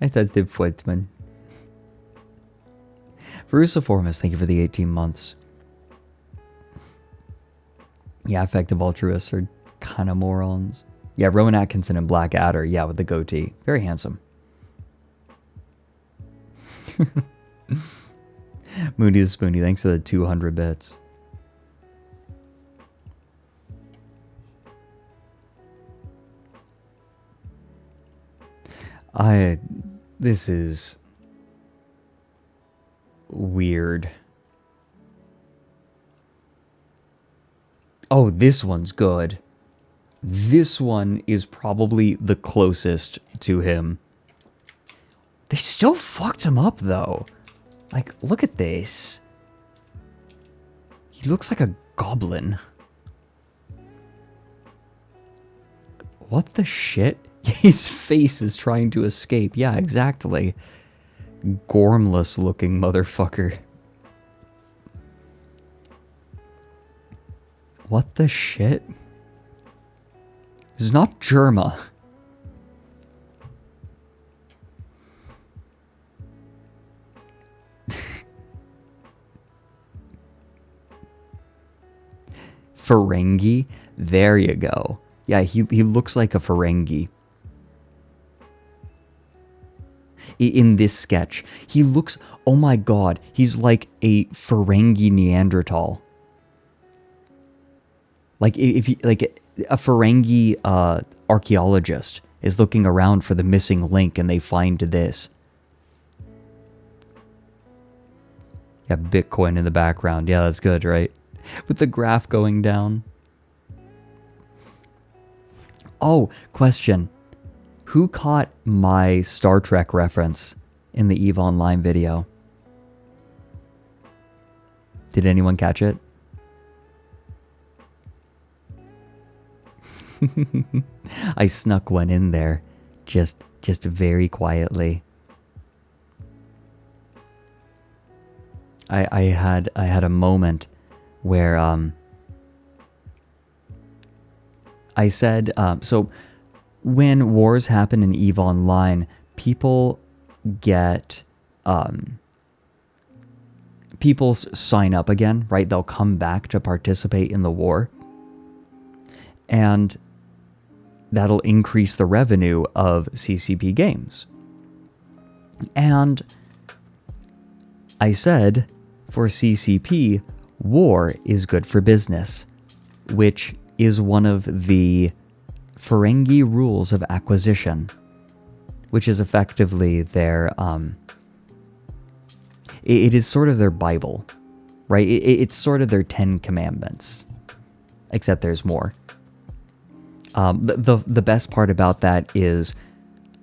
I thought Sid Frenchman. Verusiformis, thank you for the 18 months. Yeah, effective altruists are kind of morons. Yeah, Rowan Atkinson and Black Adder, yeah, with the goatee. Very handsome. Moody the Spoony, thanks for the 200 bits. This is weird. Oh, this one's good. This one is probably the closest to him They still fucked him up, though. Like, look at this. He looks like a goblin. What the shit? His face is trying to escape. Yeah, exactly. Gormless looking motherfucker. What the shit? This is not Germa. Ferengi? There you go. Yeah, he looks like a Ferengi. In this sketch. He looks... Oh my god. He's like a Ferengi Neanderthal. Like, if you, like a Ferengi archaeologist is looking around for the missing link and they find this. Yeah, Bitcoin in the background. Yeah, that's good, right? With the graph going down. Oh, question. Who caught my Star Trek reference in the EVE Online video? Did anyone catch it? I snuck one in there, just very quietly. I had a moment where I said so when wars happen in EVE Online, people get people sign up again, right? They'll come back to participate in the war, and that'll increase the revenue of CCP games. And I said, for CCP, war is good for business, which is one of the Ferengi rules of acquisition, which is effectively their, it is sort of their Bible, right? It's sort of their 10 Commandments, except there's more. The best part about that is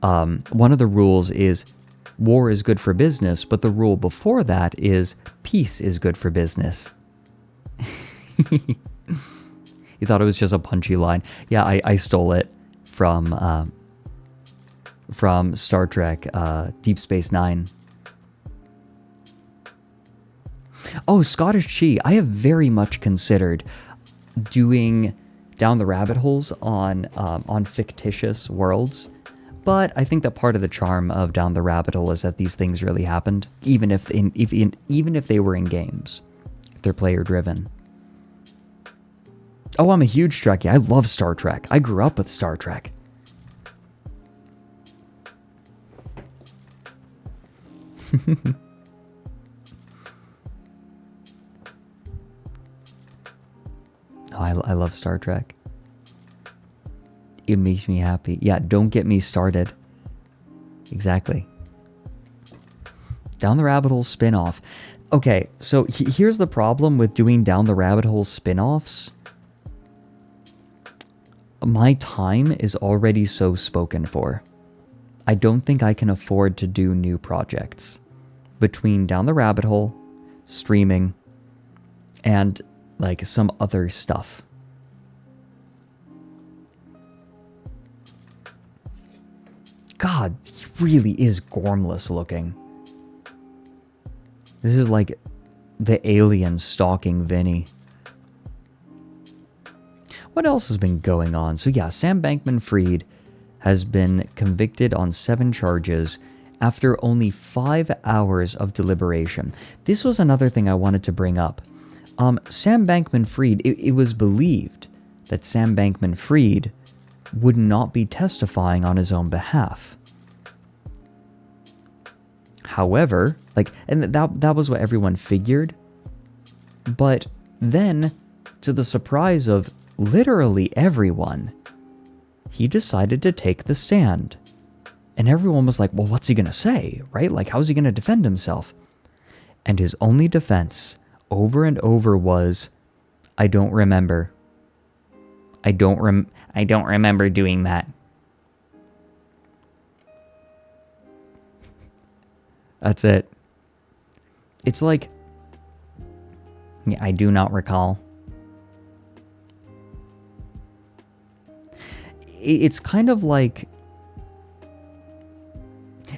one of the rules is war is good for business, but the rule before that is peace is good for business. You thought it was just a punchy line. Yeah, I stole it from Star Trek Deep Space Nine. Oh, Scottish Chi. I have very much considered doing down the rabbit holes on fictitious worlds, but I think that part of the charm of Down the Rabbit Hole is that these things really happened, even if they were in games, if they're player driven. Oh, I'm a huge Trekkie. I love Star Trek. I grew up with Star Trek. Oh, I love Star Trek. It makes me happy. Yeah, don't get me started. Exactly. Down the Rabbit Hole spin-off. Okay, so here's the problem with doing Down the Rabbit Hole spin-offs. My time is already so spoken for. I don't think I can afford to do new projects. Between Down the Rabbit Hole, streaming, and like some other stuff. God, he really is gormless looking. This is like the alien stalking Vinny. What else has been going on? So yeah, Sam Bankman-Fried has been convicted on 7 charges after only 5 hours of deliberation. This was another thing I wanted to bring up. Sam Bankman-Fried, it was believed that Sam Bankman-Fried would not be testifying on his own behalf. However, and that was what everyone figured. But then, to the surprise of literally everyone, he decided to take the stand. And everyone was like, well, what's he gonna say, right? Like, how's he gonna defend himself? And his only defense, over and over, was, I don't remember. I don't remember doing that. That's it. It's like... Yeah, I do not recall. It's kind of like...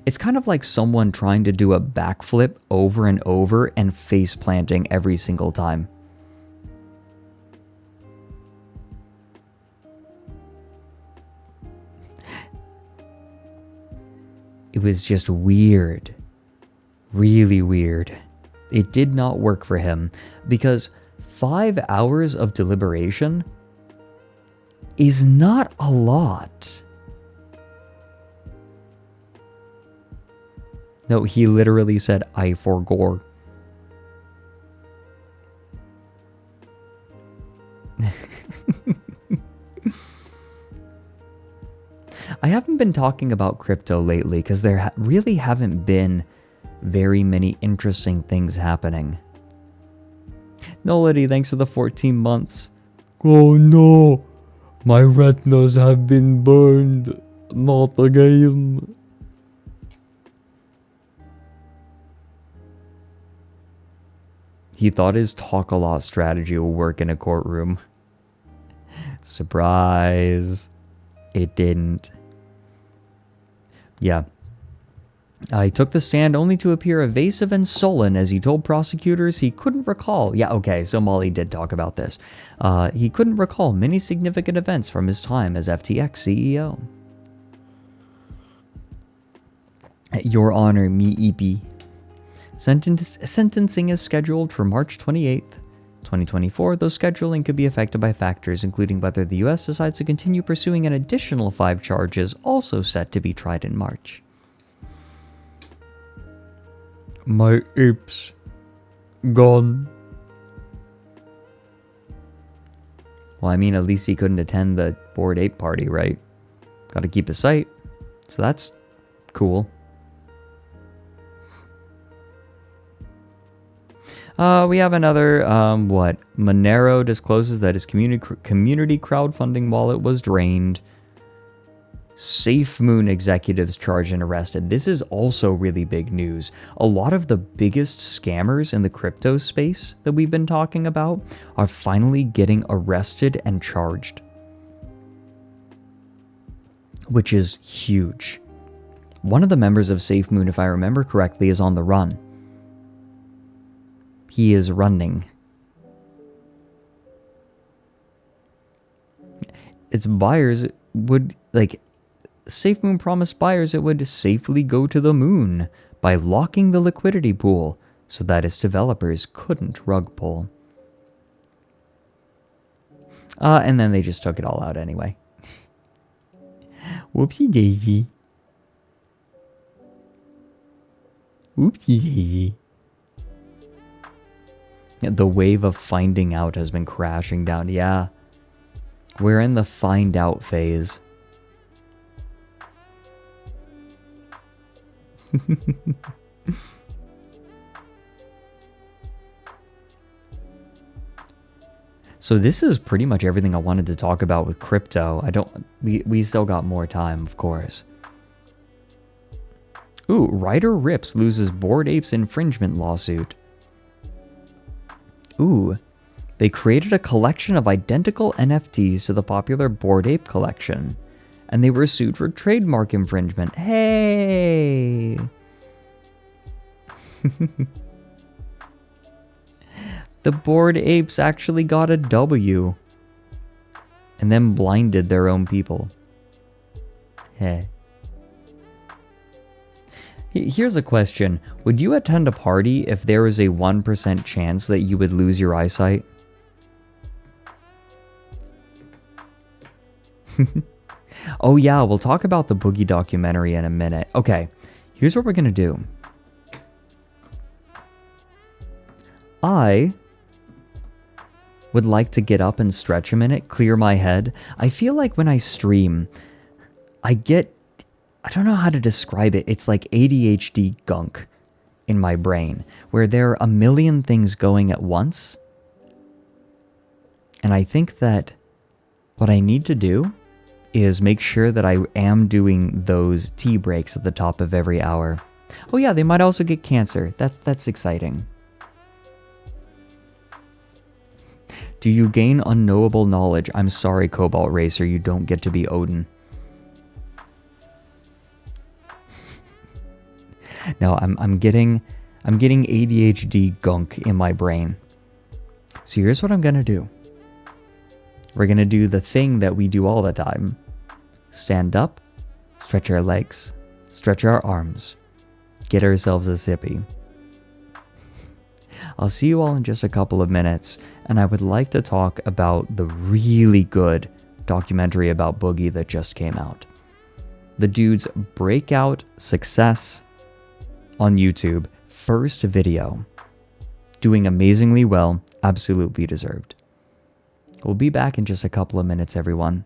It's kind of like someone trying to do a backflip over and over and face planting every single time. It was just weird. Really weird. It did not work for him because 5 hours of deliberation is not a lot. No, he literally said, I forgore. I haven't been talking about crypto lately because there really haven't been very many interesting things happening. Nolity, thanks for the 14 months. Oh no, my retinas have been burned. Not again. He thought his talk-a-lot strategy will work in a courtroom. Surprise. It didn't. Yeah. He took the stand only to appear evasive and sullen as he told prosecutors he couldn't recall. Yeah, okay, so Molly did talk about this. He couldn't recall many significant events from his time as FTX CEO. Your Honor, me EP. Sentencing is scheduled for March 28th, 2024, though scheduling could be affected by factors including whether the US decides to continue pursuing an additional 5 charges also set to be tried in March. My apes gone. Well, I mean, at least he couldn't attend the Bored Ape party, right? Gotta keep his sight. So that's cool. We have another, Monero discloses that his community crowdfunding wallet was drained. SafeMoon executives charged and arrested. This is also really big news. A lot of the biggest scammers in the crypto space that we've been talking about are finally getting arrested and charged, which is huge. One of the members of SafeMoon, if I remember correctly, is on the run. He is running. Its buyers would, SafeMoon promised buyers it would safely go to the moon by locking the liquidity pool so that its developers couldn't rug pull. And then they just took it all out anyway. Whoopsie daisy. Whoopsie daisy. The wave of finding out has been crashing down. Yeah. We're in the find out phase. So this is pretty much everything I wanted to talk about with crypto. We still got more time, of course. Ooh, Ryder Rips loses Bored Apes infringement lawsuit. Ooh, they created a collection of identical NFTs to the popular Bored Ape collection, and they were sued for trademark infringement. Hey! The Bored Apes actually got a W, and then blinded their own people. Hey. Here's a question. Would you attend a party if there was a 1% chance that you would lose your eyesight? Oh yeah, we'll talk about the Boogie documentary in a minute. Okay, here's what we're gonna do. I would like to get up and stretch a minute, clear my head. I feel like when I stream, I don't know how to describe it. It's like ADHD gunk in my brain, where there are a million things going at once. And I think that what I need to do is make sure that I am doing those tea breaks at the top of every hour. Oh yeah, they might also get cancer. That's exciting. Do you gain unknowable knowledge? I'm sorry, Cobalt Racer, you don't get to be Odin. No, I'm getting ADHD gunk in my brain. So here's what I'm gonna do. We're gonna do the thing that we do all the time. Stand up, stretch our legs, stretch our arms, get ourselves a sippy. I'll see you all in just a couple of minutes, and I would like to talk about the really good documentary about Boogie that just came out. The dude's breakout success on YouTube, first video, doing amazingly well, absolutely deserved. We'll be back in just a couple of minutes, everyone.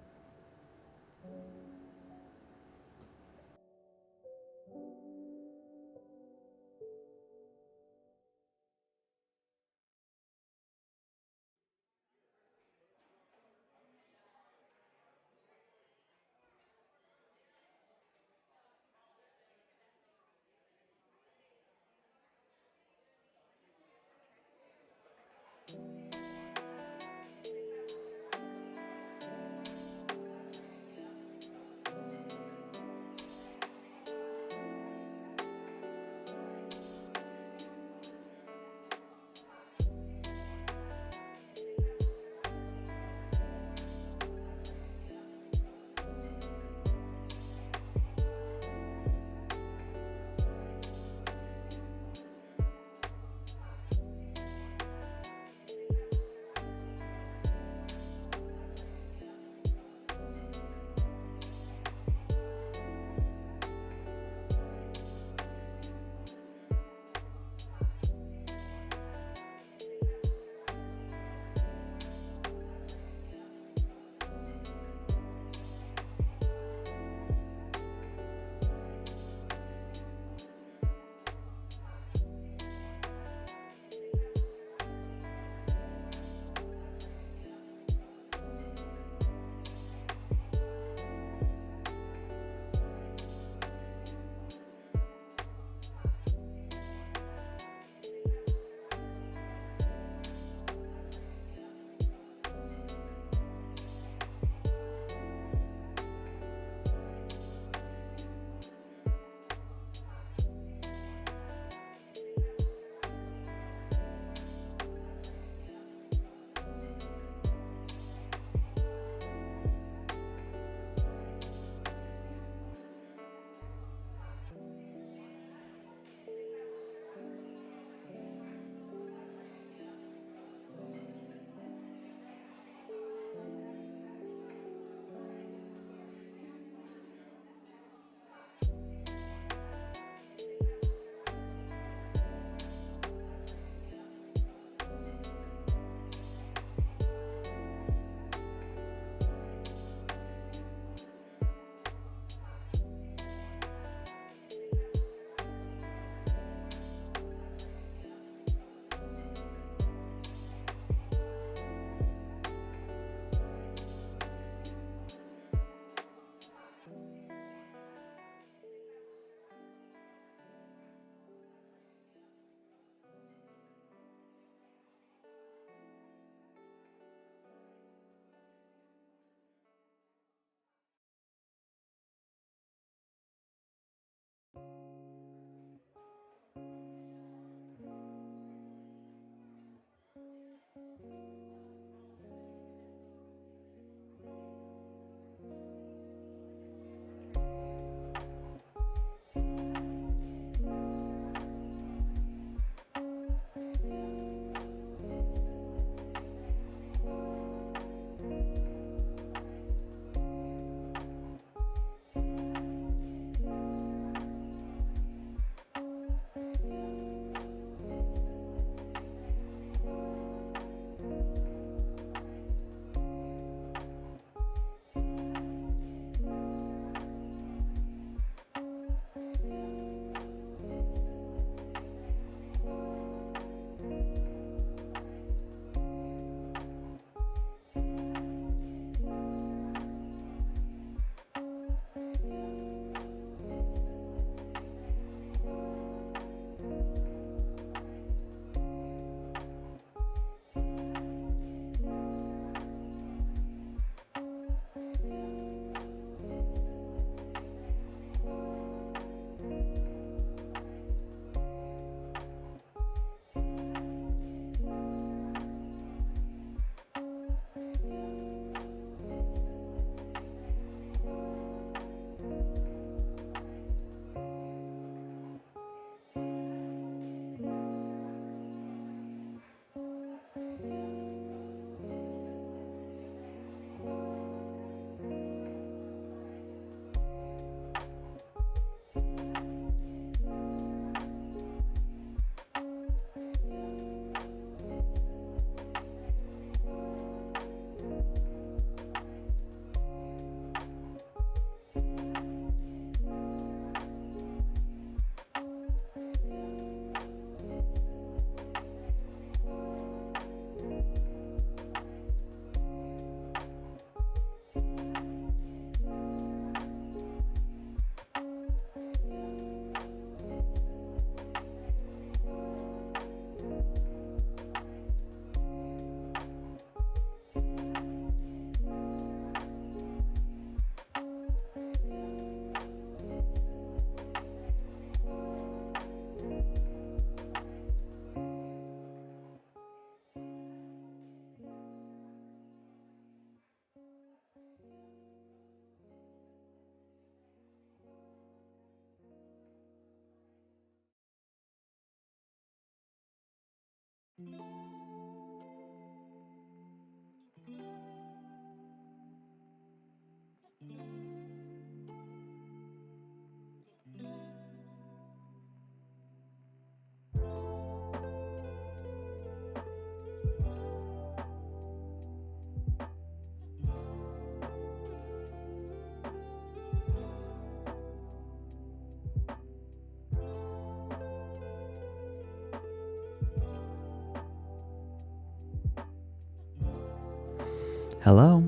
Hello?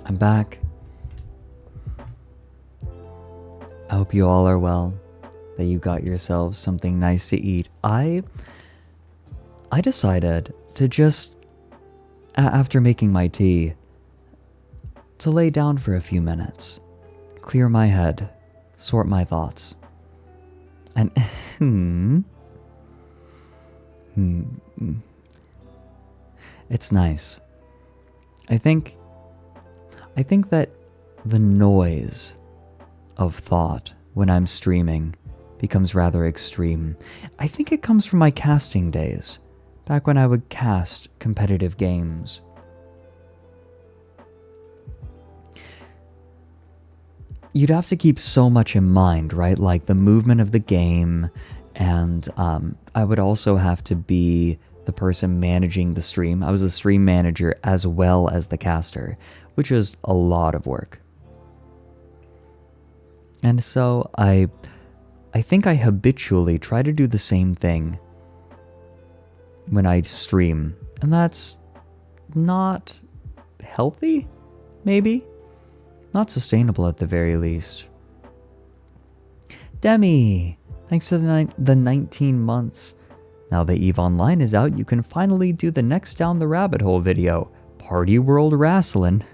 I'm back. I hope you all are well, that you got yourselves something nice to eat. I decided to just, after making my tea, to lay down for a few minutes, clear my head, sort my thoughts. And it's nice. I think that the noise of thought when I'm streaming becomes rather extreme. I think it comes from my casting days, back when I would cast competitive games. You'd have to keep so much in mind, right? Like the movement of the game, and I would also have to be the person managing the stream. I was the stream manager as well as the caster, which was a lot of work. And so I think I habitually try to do the same thing when I stream, and that's not healthy, maybe? Not sustainable at the very least. Demi, thanks for the 19 months. Now that EVE Online is out, you can finally do the next Down the Rabbit Hole video, Party World Wrastlin'.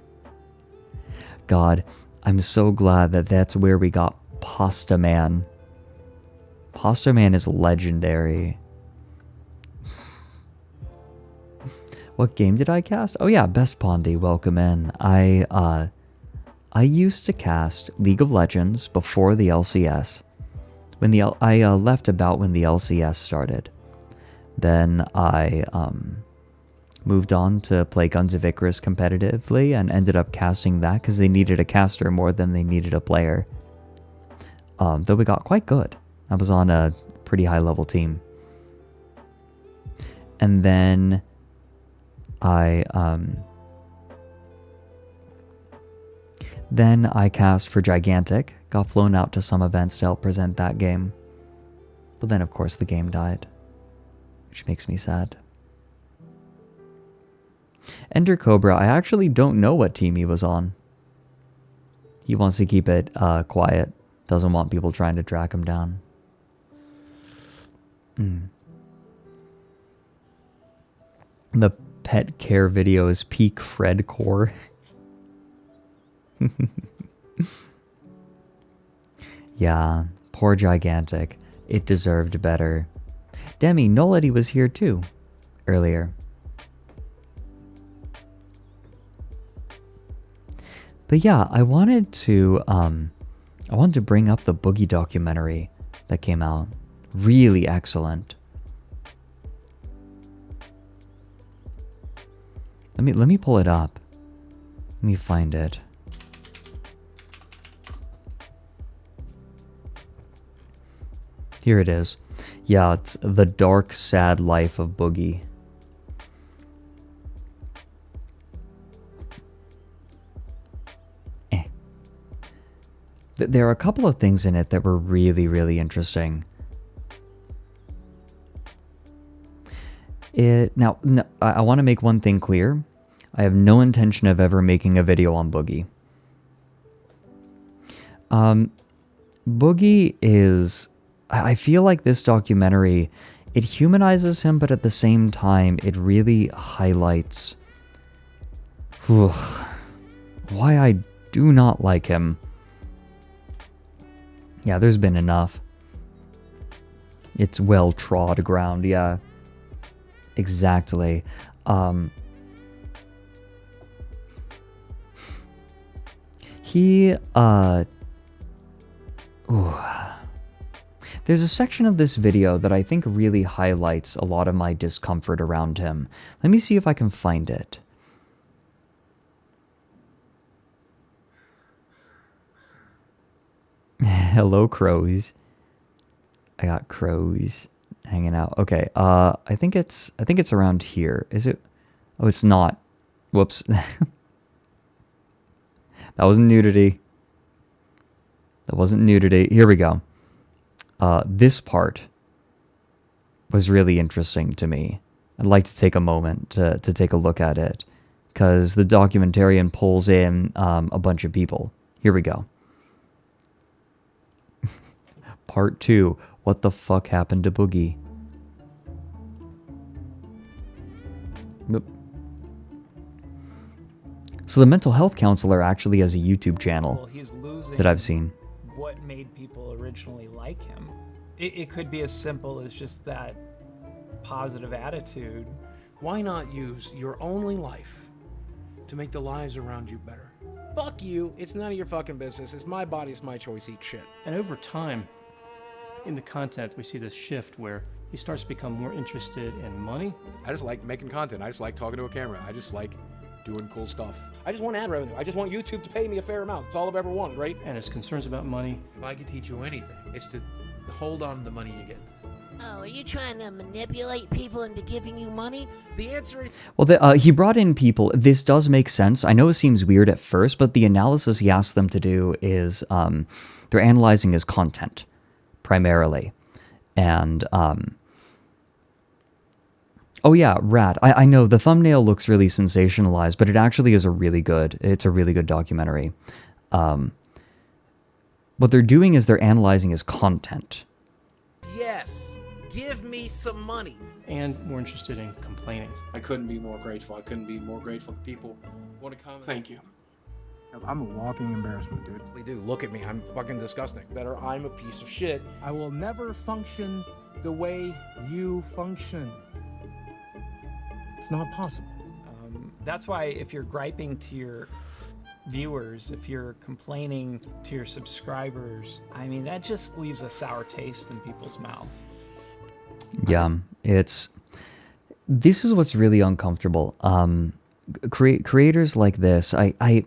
God, I'm so glad that that's where we got Pasta Man. Pasta Man is legendary. What game did I cast? Oh yeah, Best Pondy, welcome in. I used to cast League of Legends before the LCS. I left about when the LCS started. Then I moved on to play Guns of Icarus competitively and ended up casting that because they needed a caster more than they needed a player. Though we got quite good. I was on a pretty high level team. And then I cast for Gigantic, got flown out to some events to help present that game. But then of course the game died, which makes me sad. Ender Cobra, I actually don't know what team he was on. He wants to keep it quiet, doesn't want people trying to track him down. The pet care video is peak Fred core. Yeah, poor Gigantic. It deserved better. Demi, Nullity was here too, earlier. But yeah, I wanted to bring up the Boogie documentary that came out. Really excellent. Let me pull it up. Let me find it. Here it is. Yeah, it's The Dark, Sad Life of Boogie. There are a couple of things in it that were really, really interesting. Now, I want to make one thing clear. I have no intention of ever making a video on Boogie. Boogie is... I feel like this documentary, it humanizes him, but at the same time, it really highlights why I do not like him. Yeah, there's been enough. It's well-trod ground, yeah. Exactly. There's a section of this video that I think really highlights a lot of my discomfort around him. Let me see if I can find it. Hello, crows. I got crows hanging out. Okay, I think it's around here. Is it? Oh, it's not. Whoops. That wasn't nudity. That wasn't nudity. Here we go. This part was really interesting to me. I'd like to take a moment to take a look at it, because the documentarian pulls in a bunch of people. Here we go. Part 2. What the fuck happened to Boogie? Nope. So the mental health counselor actually has a YouTube channel that I've seen. What made people originally like him? It could be as simple as just that positive attitude. Why not use your only life to make the lives around you better? Fuck you. It's none of your fucking business. It's my body. It's my choice. Eat shit. And over time, in the content, we see this shift where he starts to become more interested in money. I just like making content. I just like talking to a camera. I just like doing cool stuff. I just want ad revenue. I just want YouTube to pay me a fair amount. That's all I've ever wanted, right? And his concerns about money. If I could teach you anything, it's to hold on to the money you get. Oh, are you trying to manipulate people into giving you money? The answer is... Well, he brought in people. This does make sense. I know it seems weird at first, but the analysis he asked them to do is they're analyzing his content, primarily. And... oh yeah, Rat. I know the thumbnail looks really sensationalized, but it actually is it's a really good documentary. What they're doing is they're analyzing his content. Yes. Give me some money. And more interested in complaining. I couldn't be more grateful. I couldn't be more grateful that people want to come. Thank you. I'm a walking embarrassment, dude. We do. Look at me. I'm fucking disgusting. Better, I'm a piece of shit. I will never function the way you function. It's not possible. That's why if you're griping to your viewers, if you're complaining to your subscribers, I mean, that just leaves a sour taste in people's mouths. Yeah, this is what's really uncomfortable. Creators like this, I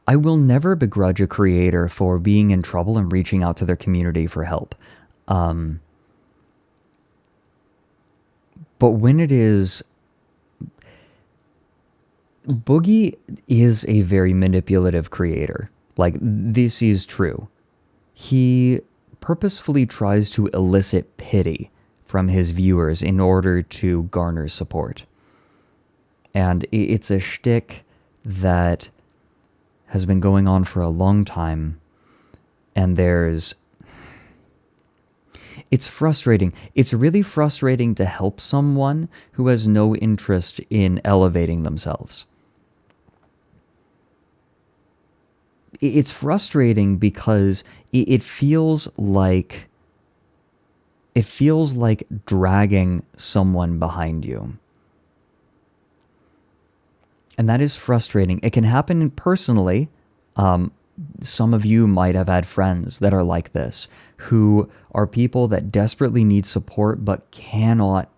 will never begrudge a creator for being in trouble and reaching out to their community for help. But when it is... Boogie is a very manipulative creator. Like, this is true. He purposefully tries to elicit pity from his viewers in order to garner support. And it's a shtick that has been going on for a long time. And it's frustrating. It's really frustrating to help someone who has no interest in elevating themselves. It's frustrating because it feels like dragging someone behind you. And that is frustrating. It can happen personally. Some of you might have had friends that are like this, who are people that desperately need support but cannot,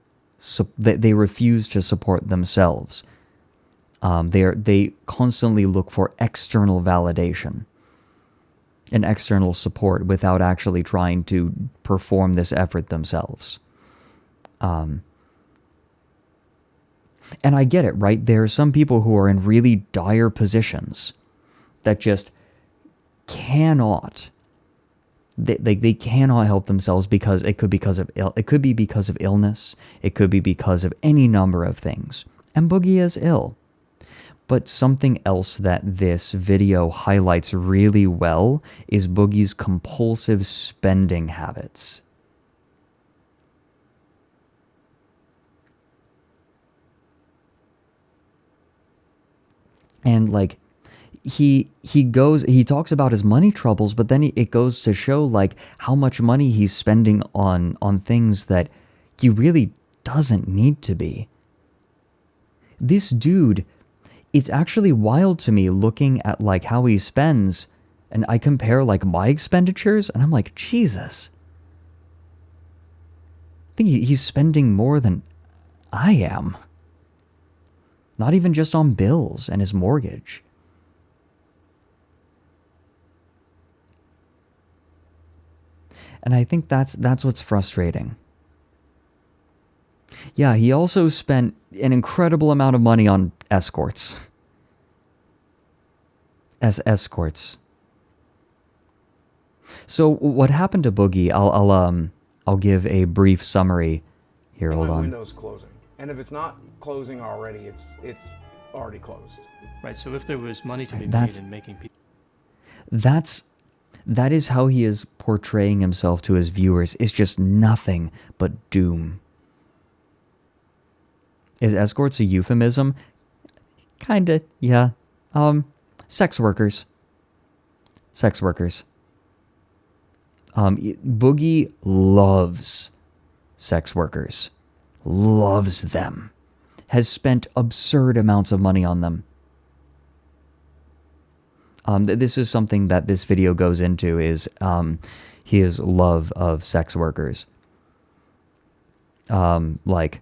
they refuse to support themselves. They constantly look for external validation and external support without actually trying to perform this effort themselves. And I get it, right? There are some people who are in really dire positions that just cannot, they cannot help themselves because it could be because of illness, it could be because of any number of things. And Boogie is ill. But something else that this video highlights really well is Boogie's compulsive spending habits. And like, he talks about his money troubles, but then it goes to show like how much money he's spending on things that he really doesn't need to be. This dude, it's actually wild to me looking at like how he spends, and I compare like my expenditures and I'm like, Jesus, think he's spending more than I am. Not even just on bills and his mortgage. And I think that's what's frustrating. Yeah, he also spent an incredible amount of money on escorts. As escorts. So what happened to Boogie? I'll give a brief summary. Here, hold My on. window's closing, and if it's not closing already, it's already closed. Right. So if there was money to be That's- made in making people That is how he is portraying himself to his viewers. It's just nothing but doom. Is escorts a euphemism? Kinda, yeah. Sex workers. Sex workers. Boogie loves sex workers. Loves them. Has spent absurd amounts of money on them. This is something that this video goes into, is his love of sex workers. Like,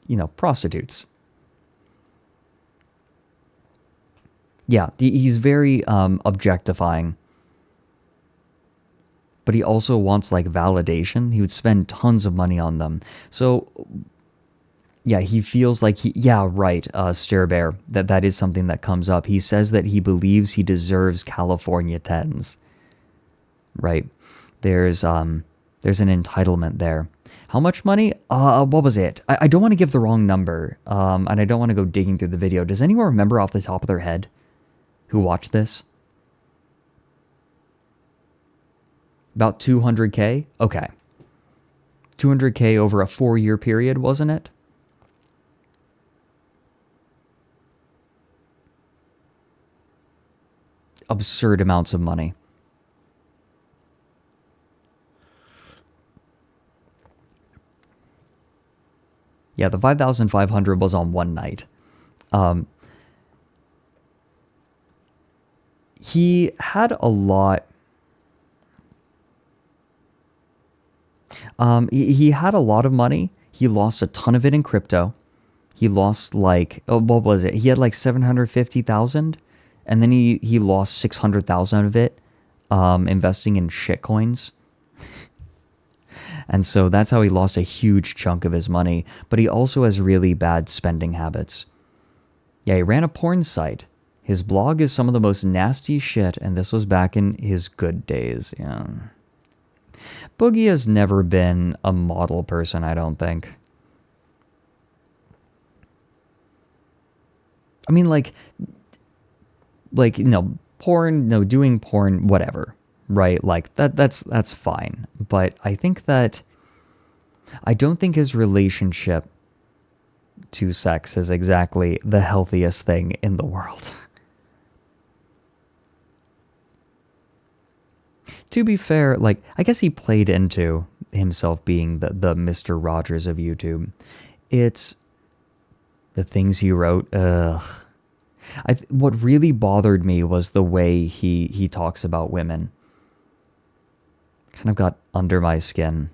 you know, prostitutes. Yeah, he's very objectifying. But he also wants, like, validation. He would spend tons of money on them. So, yeah, he feels like yeah, right, Stare Bear, that is something that comes up. He says that he believes he deserves California 10s. Right. There's an entitlement there. How much money? What was it? I don't want to give the wrong number, and I don't want to go digging through the video. Does anyone remember off the top of their head who watched this? About 200K? Okay. 200K over a 4-year period, wasn't it? Absurd amounts of money. Yeah, the 5,500 was on one night. He had a lot. He had a lot of money. He lost a ton of it in crypto. He lost like, what was it? He had like 750,000, and then he lost 600,000 of it, investing in shitcoins. And so that's how he lost a huge chunk of his money. But he also has really bad spending habits. Yeah, he ran a porn site. His blog is some of the most nasty shit, and this was back in his good days. Yeah. Boogie has never been a model person, I don't think. I mean, like, you know, porn, no, doing porn, whatever, right? Like, that's fine. But I think that, I don't think his relationship to sex is exactly the healthiest thing in the world. To be fair, like, I guess he played into himself being the Mr. Rogers of YouTube. It's the things he wrote. What really bothered me was the way he talks about women. Kind of got under my skin.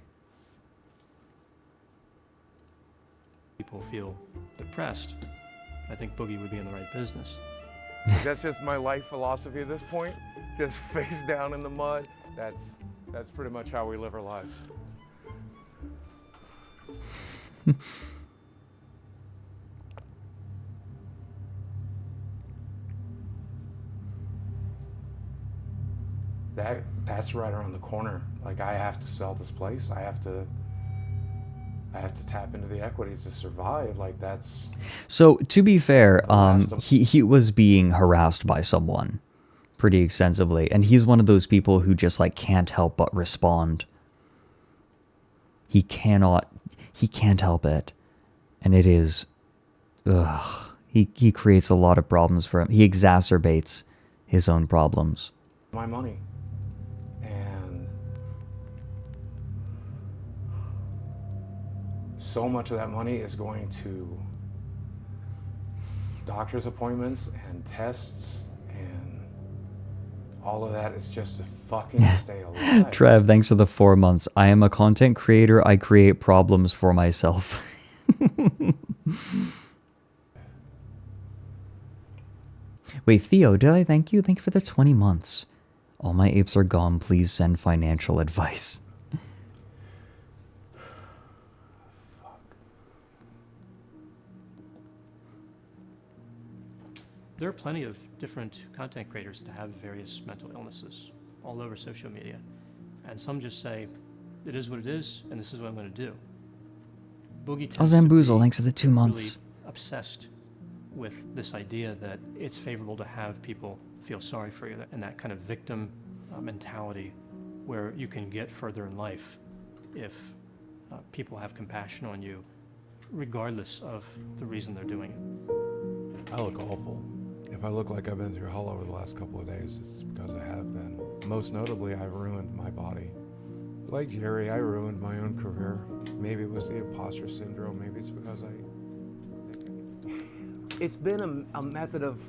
people feel depressed, I think Boogie would be in the right business. That's just my life philosophy at this point. Just face down in the mud. That's pretty much how we live our lives. That's right around the corner. Like, I have to sell this place. I have to tap into the equities to survive. Like, that's... So, to be fair, he was being harassed by someone pretty extensively, and he's one of those people who just, like, can't help but respond. He can't help it. And it is... Ugh. He creates a lot of problems for him. He exacerbates his own problems. My money. And so much of that money is going to doctor's appointments and tests and all of that is just to fucking stay alive. Trev, thanks for the 4 months. I am a content creator. I create problems for myself. Wait, Theo, did I thank you? Thank you for the 20 months. All my apes are gone. Please send financial advice. There are plenty of different content creators that have various mental illnesses all over social media. And some just say, it is what it is, and this is what I'm going to do. Boogie tends to Zamboozle, be thanks for the 2 months. really obsessed with this idea that it's favorable to have people feel sorry for you, and that kind of victim mentality where you can get further in life if people have compassion on you, regardless of the reason they're doing it. I look awful. If I look like I've been through hell over the last couple of days, it's because I have been. Most notably, I've ruined my body. Like Jerry, I ruined my own career. Maybe it was the imposter syndrome. Maybe it's because It's been a method of,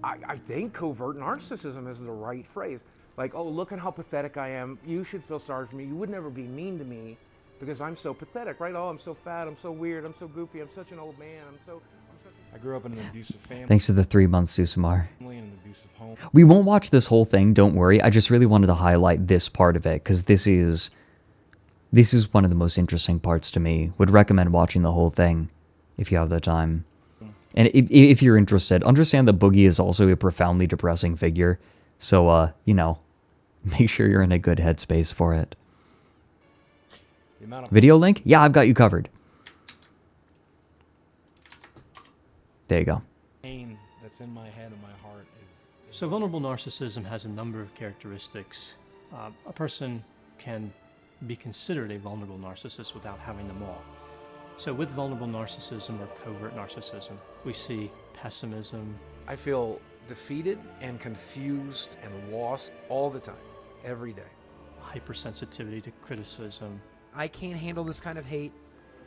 I think covert narcissism is the right phrase. Like, oh, look at how pathetic I am. You should feel sorry for me. You would never be mean to me because I'm so pathetic, right? Oh, I'm so fat. I'm so weird. I'm so goofy. I'm such an old man. I grew up in an abusive family. Thanks for the 3 months, Susumar. In an abusive home. We won't watch this whole thing, don't worry. I just really wanted to highlight this part of it, because this is one of the most interesting parts to me. Would recommend watching the whole thing, if you have the time. And if you're interested, understand that Boogie is also a profoundly depressing figure. So, you know, make sure you're in a good headspace for it. Video link? Yeah, I've got you covered. There you go. Pain that's in my head and my heart is... So vulnerable narcissism has a number of characteristics. A person can be considered a vulnerable narcissist without having them all. So with vulnerable narcissism or covert narcissism, we see pessimism. I feel defeated and confused and lost all the time, every day. Hypersensitivity to criticism. I can't handle this kind of hate.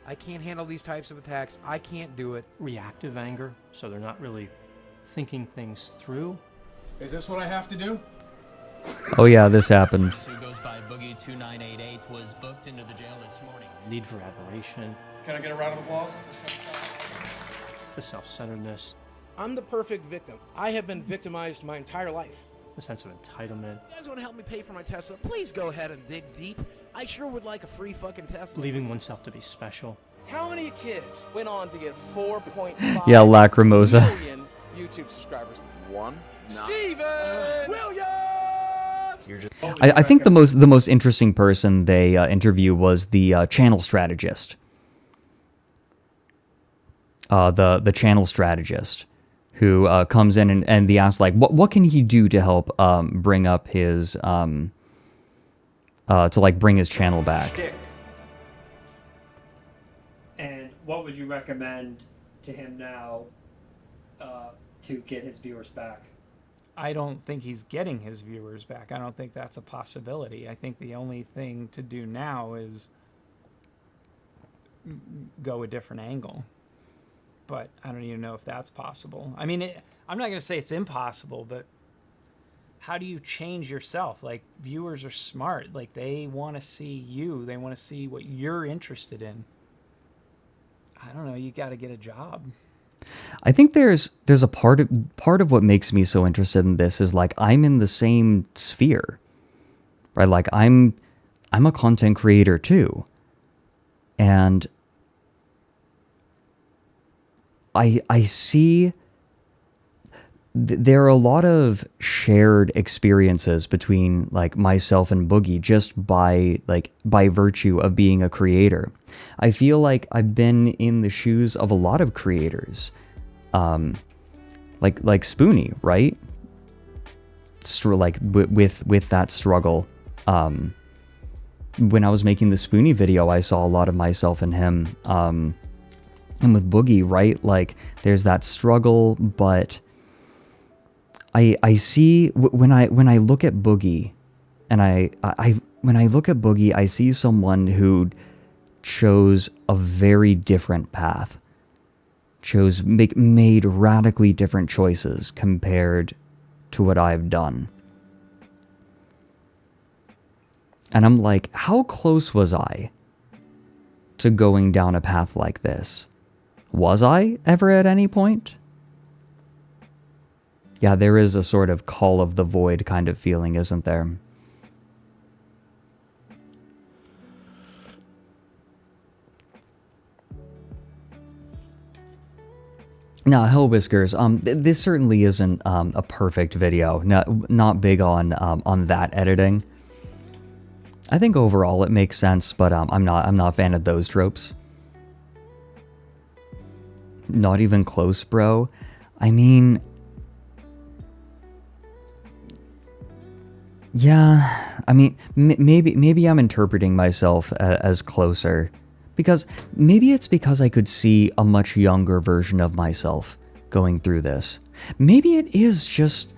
I can't handle these types of attacks. I can't do it. Reactive anger, so they're not really thinking things through. Is this what I have to do? Oh yeah, this happened. Who goes by Boogie 2988 was booked into the jail this morning. Need for admiration. Can I get a round of applause? The self-centeredness. I'm the perfect victim. I have been victimized my entire life. The sense of entitlement. You guys want to help me pay for my Tesla? Please go ahead and dig deep. I sure would like a free fucking Tesla. Leaving oneself to be special. How many kids went on to get 4.5 Yeah, Lacrimosa. million YouTube subscribers? One? Steven Williams! I think the most interesting person they interview was the channel strategist. The channel strategist who comes in and they ask, like, what can he do to help bring up his to like bring his channel back. And what would you recommend to him now to get his viewers back? I don't think he's getting his viewers back. I don't think that's a possibility. I think the only thing to do now is go a different angle. But I don't even know if that's possible. I mean, I'm not going to say it's impossible, but how do you change yourself? Like, viewers are smart. Like, they want to see you. They want to see what you're interested in. I don't know. You got to get a job. I think there's a part of what makes me so interested in this is, like, I'm in the same sphere, right? Like, I'm a content creator too, and I see there are a lot of shared experiences between, like, myself and Boogie just by virtue of being a creator. I feel like I've been in the shoes of a lot of creators, like Spoonie, right? With that struggle. When I was making the Spoonie video, I saw a lot of myself in him. And with Boogie, right? Like, there's that struggle, but I see when I look at Boogie, and when I look at Boogie, I see someone who chose a very different path, made radically different choices compared to what I've done. And I'm like, how close was I to going down a path like this? Was I ever at any point? Yeah, there is a sort of call of the void kind of feeling, isn't there? Now, Hell Whiskers, this certainly isn't a perfect video. Not big on that editing. I think overall it makes sense, but I'm not a fan of those tropes. Not even close, bro. I mean, yeah. I mean, maybe I'm interpreting myself as closer, because maybe it's because I could see a much younger version of myself going through this. Maybe it is just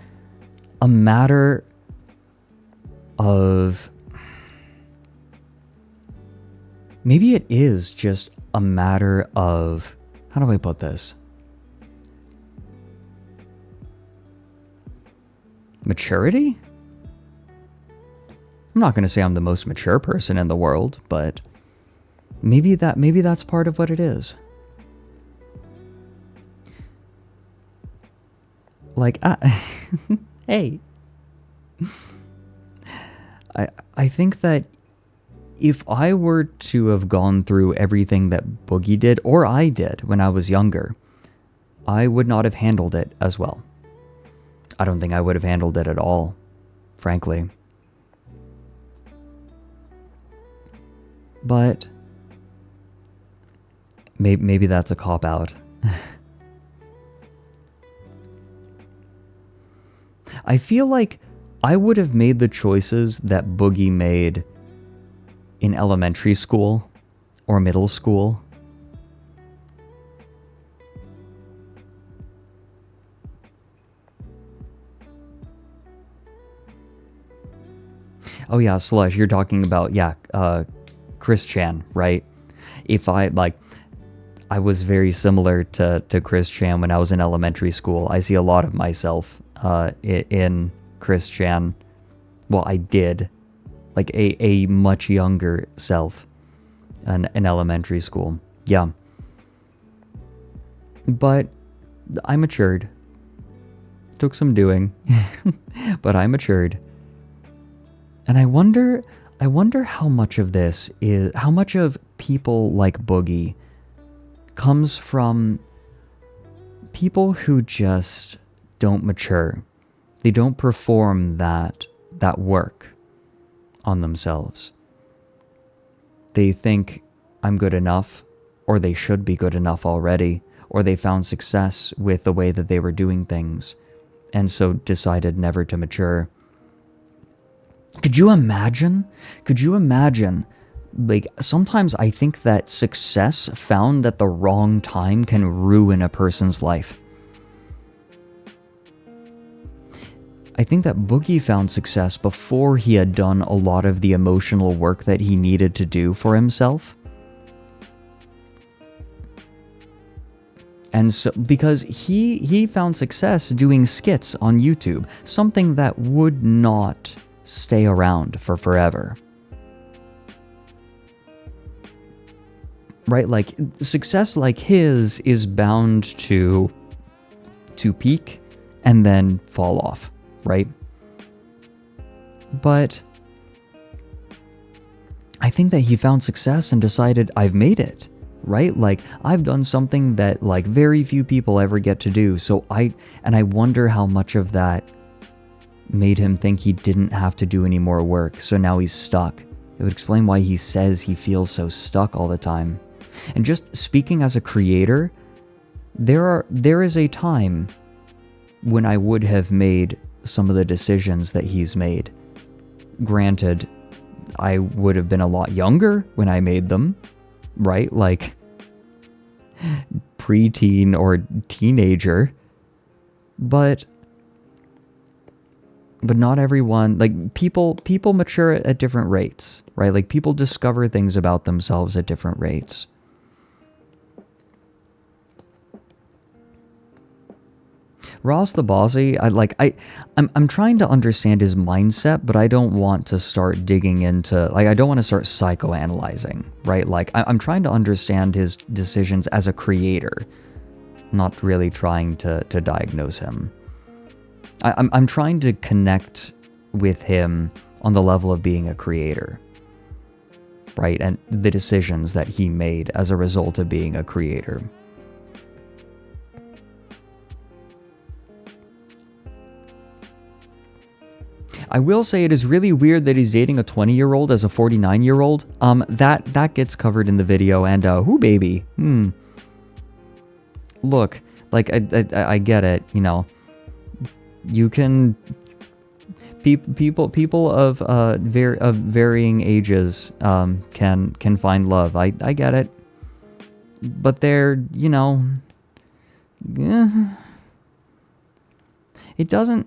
a matter of... Maybe it is just a matter of... How do I put this? Maturity? I'm not going to say I'm the most mature person in the world, but maybe that's part of what it is. Like, hey. I think that if I were to have gone through everything that Boogie did, or I did when I was younger, I would not have handled it as well. I don't think I would have handled it at all, frankly. But maybe that's a cop-out. I feel like I would have made the choices that Boogie made in elementary school or middle school. Oh yeah, Slush, you're talking about, Chris Chan, right? If I was very similar to Chris Chan when I was in elementary school. I see a lot of myself in Chris Chan. Well, I did. Like a much younger self in elementary school. Yeah. But I matured. Took some doing. But I matured. And I wonder how much of this is, how much of people like Boogie comes from people who just don't mature. They don't perform that work on themselves. They think I'm good enough, or they should be good enough already, or they found success with the way that they were doing things, and so decided never to mature. Could you imagine? Like, sometimes I think that success found at the wrong time can ruin a person's life. I think that Boogie found success before he had done a lot of the emotional work that he needed to do for himself. And so, because he found success doing skits on YouTube, something that would not stay around for forever. Right? Like, success like his is bound to peak and then fall off. Right? But I think that he found success and decided, I've made it, right? Like, I've done something that, like, very few people ever get to do. So I wonder how much of that made him think he didn't have to do any more work. So now he's stuck. It would explain why he says he feels so stuck all the time. And just speaking as a creator, there is a time when I would have made some of the decisions that he's made. Granted, I would have been a lot younger when I made them, right? Like, preteen or teenager. But not everyone, like, people mature at different rates, right? Like, people discover things about themselves at different rates. Ross the Bossy, I'm trying to understand his mindset, but I don't want to start digging into, I don't want to start psychoanalyzing, right? I'm trying to understand his decisions as a creator, not really trying to diagnose him. I'm trying to connect with him on the level of being a creator, right? And the decisions that he made as a result of being a creator. I will say it is really weird that he's dating a 20-year-old as a 49-year-old. That gets covered in the video, and who baby? Look, I get it, you know. You can people of varying ages can find love. I get it, but they're, you know, it doesn't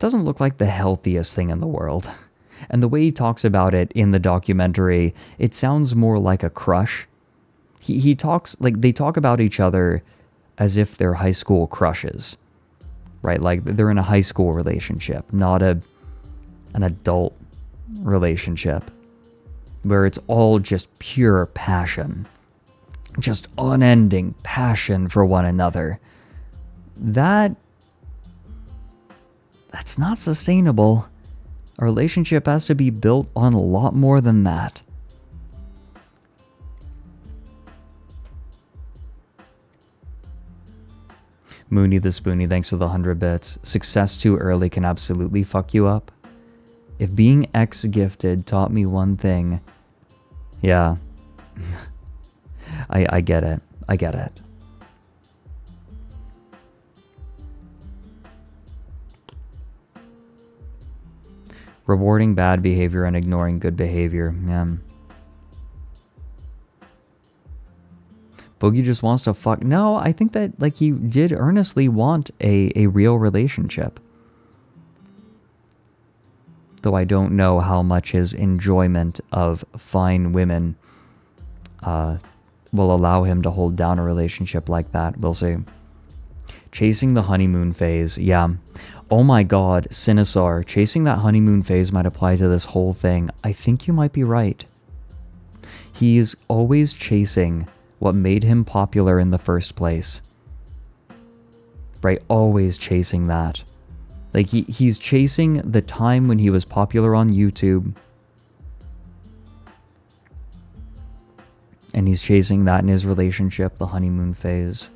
look like the healthiest thing in the world. And the way he talks about it in the documentary, it sounds more like a crush. He talks, like, they talk about each other as if they're high school crushes, right? Like they're in a high school relationship, not an adult relationship where it's all just pure passion, just unending passion for one another. That's not sustainable. A relationship has to be built on a lot more than that. Mooney the Spoonie, thanks for the 100 bits. Success too early can absolutely fuck you up. If being X-gifted taught me one thing... Yeah. I get it. I get it. Rewarding bad behavior and ignoring good behavior. Yeah. Boogie just wants to fuck. No, I think that, like, he did earnestly want a real relationship. Though I don't know how much his enjoyment of fine women will allow him to hold down a relationship like that. We'll see. Chasing the honeymoon phase. Yeah. Oh my god, Cinesar. Chasing that honeymoon phase might apply to this whole thing. I think you might be right. He's always chasing what made him popular in the first place. Right? Always chasing that. Like, he's chasing the time when he was popular on YouTube. And he's chasing that in his relationship, the honeymoon phase.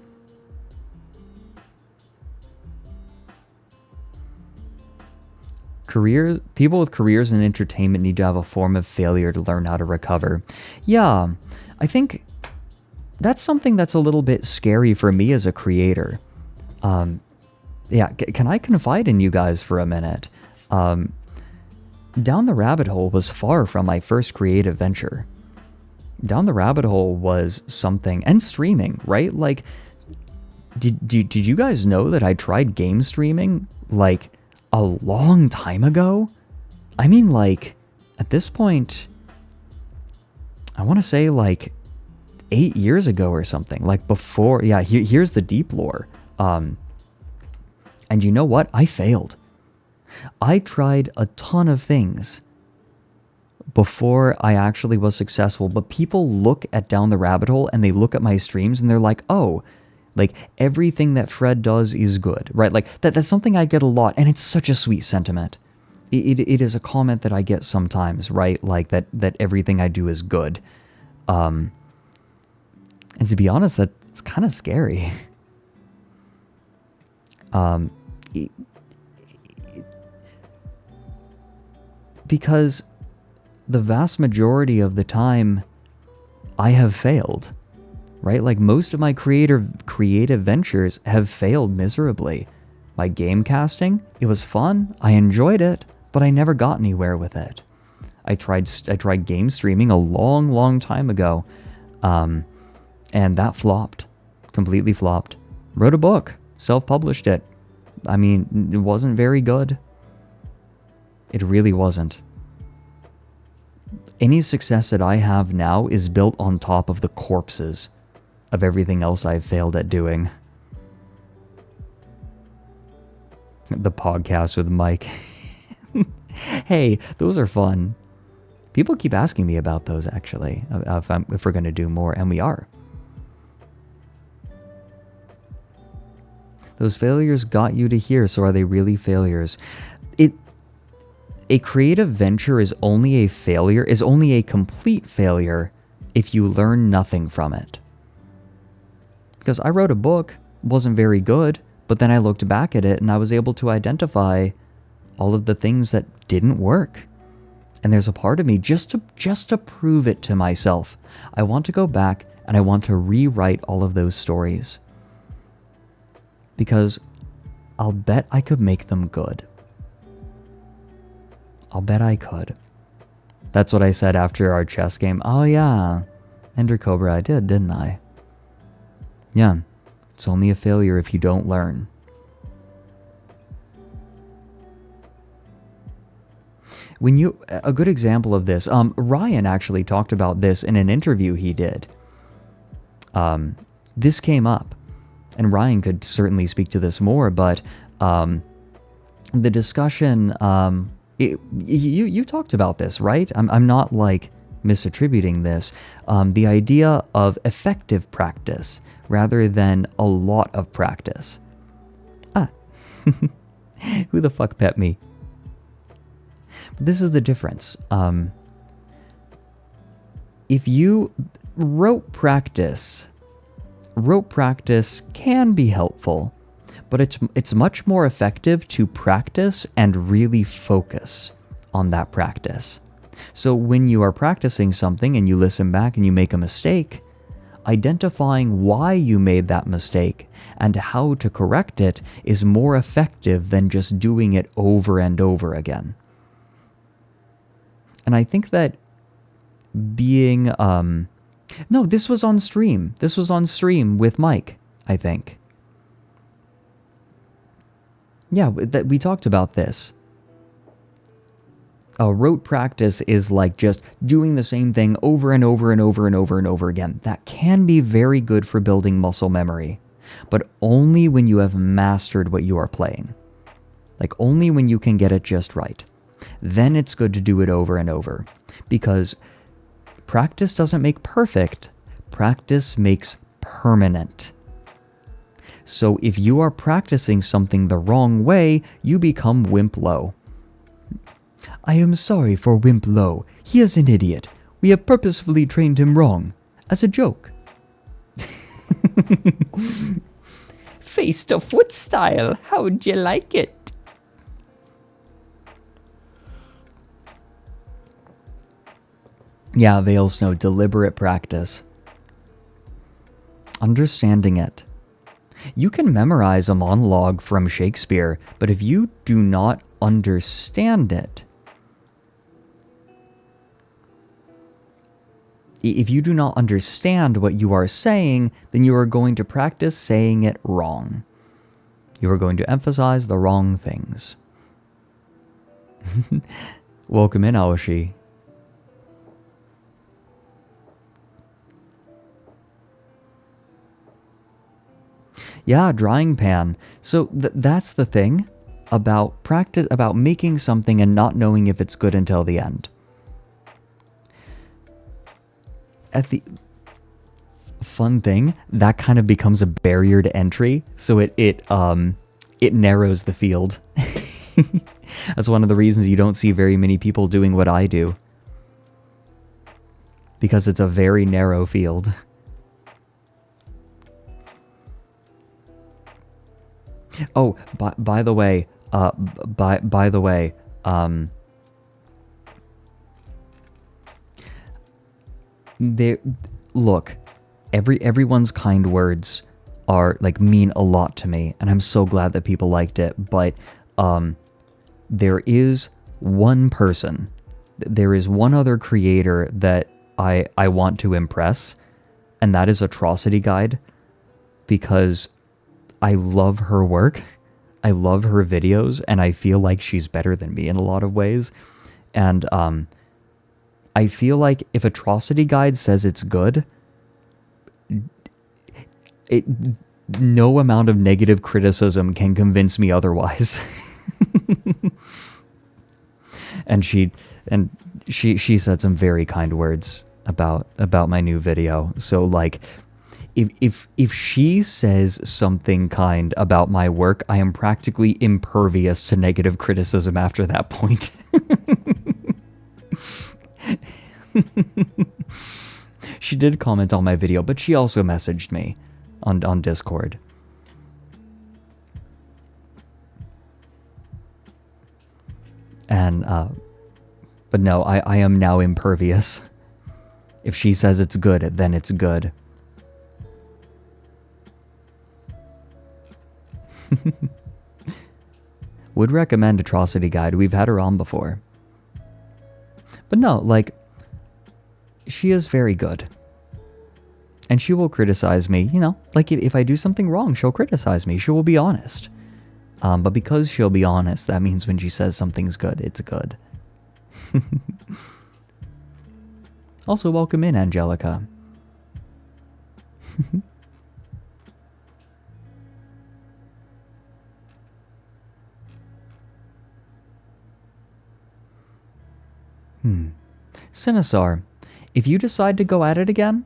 People with careers in entertainment need to have a form of failure to learn how to recover. Yeah, I think that's something that's a little bit scary for me as a creator. Yeah, can I confide in you guys for a minute? Down the Rabbit Hole was far from my first creative venture. Down the Rabbit Hole was something, and streaming, right? Like, did you guys know that I tried game streaming, like, a long time ago? I mean, like, at this point, I want to say, like, 8 years ago or something. Like, before, yeah, here's the deep lore. And you know what? I failed. I tried a ton of things before I actually was successful, but people look at Down the Rabbit Hole and they look at my streams and they're like, oh, like, everything that Fred does is good, right? Like, that's something I get a lot, and it's such a sweet sentiment. It is a comment that I get sometimes, right? Like, that everything I do is good. And to be honest, that's kind of scary. Because the vast majority of the time, I have failed. Right? Like, most of my creative ventures have failed miserably. My game casting, it was fun, I enjoyed it, but I never got anywhere with it. I tried game streaming a long time ago, and that flopped. Completely flopped. Wrote a book, self-published it. I mean, it wasn't very good. It really wasn't. Any success that I have now is built on top of the corpses of everything else I've failed at doing. The podcast with Mike. Hey, those are fun. People keep asking me about those, actually, if we're going to do more, and we are. Those failures got you to here, so are they really failures? A creative venture is only a complete failure if you learn nothing from it. Because I wrote a book, wasn't very good, but then I looked back at it and I was able to identify all of the things that didn't work. And there's a part of me just to prove it to myself. I want to go back and I want to rewrite all of those stories. Because I'll bet I could make them good. I'll bet I could. That's what I said after our chess game. Oh yeah, Ender Cobra, I did, didn't I? Yeah, it's only a failure if you don't learn. A good example of this, Ryan actually talked about this in an interview he did. This came up, and Ryan could certainly speak to this more, but the discussion, you talked about this, right? I'm not like misattributing this. The idea of effective practice rather than a lot of practice. Who the fuck pet me? This is the difference. If you rote practice can be helpful, but it's much more effective to practice and really focus on that practice. So when you are practicing something and you listen back and you make a mistake, identifying why you made that mistake and how to correct it is more effective than just doing it over and over again. And I think that being... No, this was on stream. This was on stream with Mike, I think. Yeah, we talked about this. Rote practice is like just doing the same thing over and over and over and over and over again. That can be very good for building muscle memory, but only when you have mastered what you are playing. Like only when you can get it just right. Then it's good to do it over and over, because practice doesn't make perfect. Practice makes permanent. So if you are practicing something the wrong way, you become Wimp Low. I am sorry for Wimp Low. He is an idiot. We have purposefully trained him wrong. As a joke. Face to foot style. How'd you like it? Yeah, Veil Snow, deliberate practice. Understanding it. You can memorize a monologue from Shakespeare, but if you do not understand it, if you do not understand what you are saying, then you are going to practice saying it wrong. You are going to emphasize the wrong things. Welcome in, Aoshi. Yeah, drying pan. So that's the thing about practice, about making something and not knowing if it's good until the end. At the fun thing, that kind of becomes a barrier to entry, so it narrows the field. That's one of the reasons you don't see very many people doing what I do. Because it's a very narrow field. Oh, by the way, look, everyone's kind words are like mean a lot to me, and I'm so glad that people liked it. But there is one person, there is one other creator that I want to impress, and that is Atrocity Guide, because I love her work, I love her videos, and I feel like she's better than me in a lot of ways. And I feel like if Atrocity Guide says it's good, no amount of negative criticism can convince me otherwise. And she said some very kind words about my new video. So like, if she says something kind about my work, I am practically impervious to negative criticism after that point. She did comment on my video, but she also messaged me on Discord. And, but no, I am now impervious. If she says it's good, then it's good. Would recommend Atrocity Guide. We've had her on before. But no, like, she is very good. And she will criticize me, you know, like if I do something wrong, she'll criticize me. She will be honest. But because she'll be honest, that means when she says something's good, it's good. Also, welcome in, Angelica. Cinesar, if you decide to go at it again,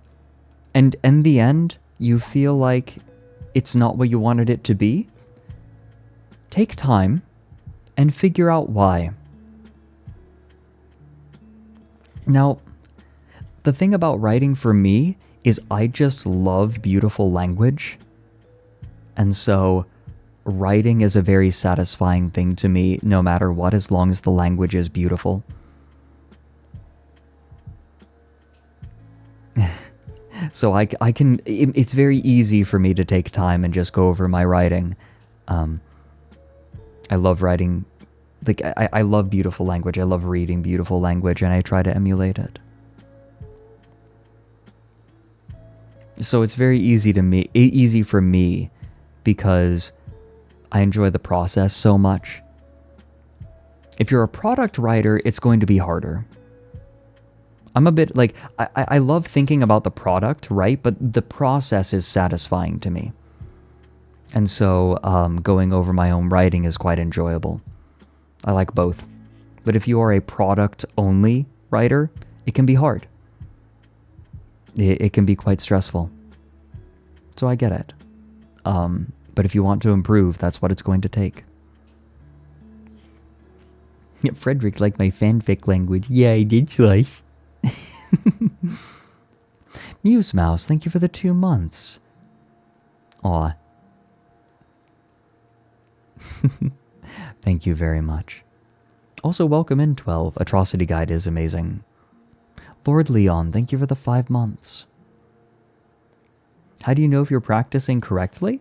and in the end, you feel like it's not what you wanted it to be, take time and figure out why. Now, the thing about writing for me is I just love beautiful language. And so writing is a very satisfying thing to me, no matter what, as long as the language is beautiful. So I can, it's very easy for me to take time and just go over my writing. I love writing, like, I love beautiful language. I love reading beautiful language, and I try to emulate it. So it's very easy for me because I enjoy the process so much. If you're a product writer, it's going to be harder. I'm a bit like, I love thinking about the product, right? But the process is satisfying to me. And so going over my own writing is quite enjoyable. I like both. But if you are a product-only writer, it can be hard. It can be quite stressful. So I get it. But if you want to improve, that's what it's going to take. Fredrik liked my fanfic language. Yeah, I did, Slush. Muse Mouse, thank you for the 2 months. Aw. Thank you very much. Also, welcome in 12. Atrocity Guide is amazing. Lord Leon, thank you for the 5 months. How do you know if you're practicing correctly?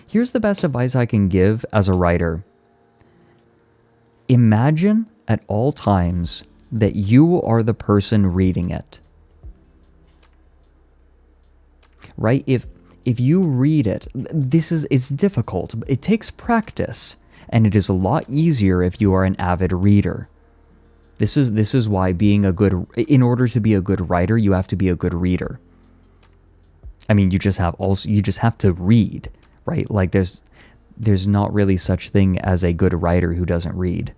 Here's the best advice I can give as a writer. Imagine at all times that you are the person reading it. Right? If you read it, it's difficult. It takes practice, and it is a lot easier if you are an avid reader. This is why in order to be a good writer, you have to be a good reader. I mean, you just have to read, right? Like there's not really such thing as a good writer who doesn't read.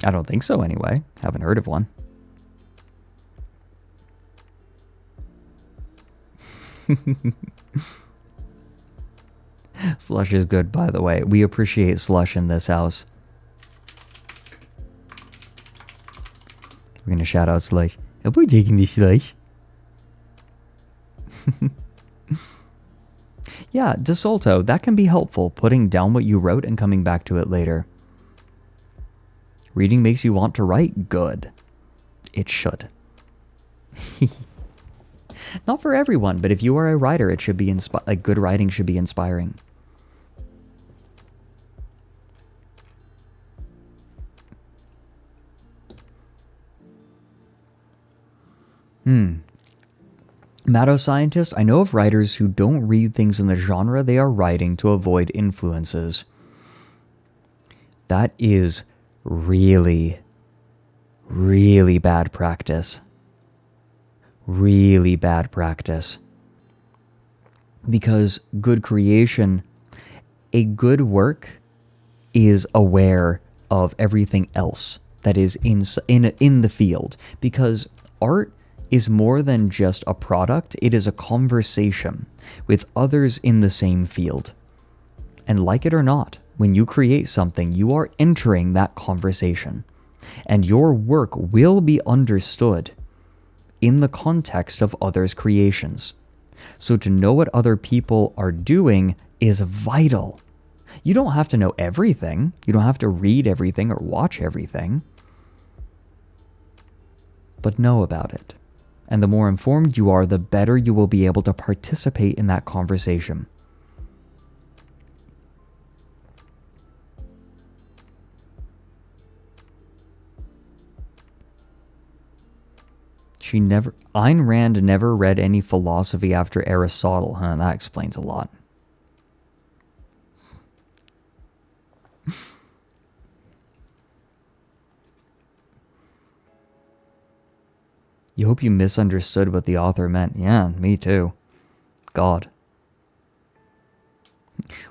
I don't think so anyway. Haven't heard of one. Slush is good, by the way. We appreciate Slush in this house. We're gonna shout out Slush. Are we taking this Slush? Yeah, DeSolto, that can be helpful, putting down what you wrote and coming back to it later. Reading makes you want to write? Good. It should. Not for everyone, but if you are a writer, it should be good writing should be inspiring. Matto Scientist, I know of writers who don't read things in the genre they are writing to avoid influences. That is really, really bad practice. Really bad practice. Because good creation, a good work is aware of everything else that is in the field. Because art is more than just a product, it is a conversation with others in the same field. And like it or not, when you create something, you are entering that conversation. And your work will be understood in the context of others' creations. So to know what other people are doing is vital. You don't have to know everything. You don't have to read everything or watch everything. But know about it. And the more informed you are, the better you will be able to participate in that conversation. Ayn Rand never read any philosophy after Aristotle. Huh, that explains a lot. You hope you misunderstood what the author meant. Yeah, me too. God.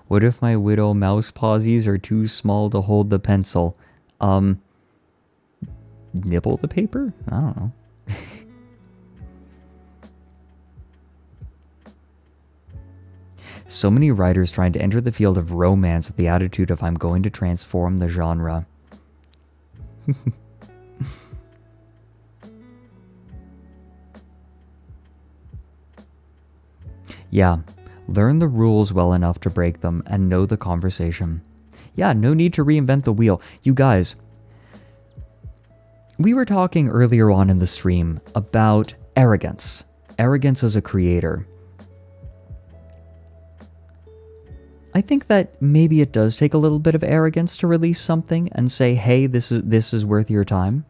What if my widow mouse pauses are too small to hold the pencil? Nibble the paper? I don't know. So many writers trying to enter the field of romance with the attitude of I'm going to transform the genre. Yeah, learn the rules well enough to break them and know the conversation. Yeah, no need to reinvent the wheel. You guys, we were talking earlier on in the stream about arrogance. Arrogance as a creator. I think that maybe it does take a little bit of arrogance to release something and say, hey, this is worth your time.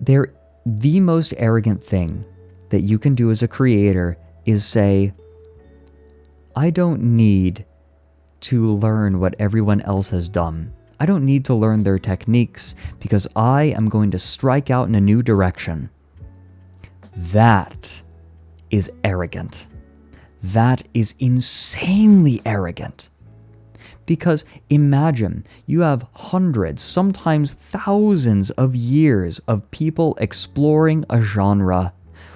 The most arrogant thing that you can do as a creator is say, I don't need to learn what everyone else has done. I don't need to learn their techniques because I am going to strike out in a new direction. That is arrogant. That is insanely arrogant. Because imagine you have hundreds, sometimes thousands of years of people exploring a genre,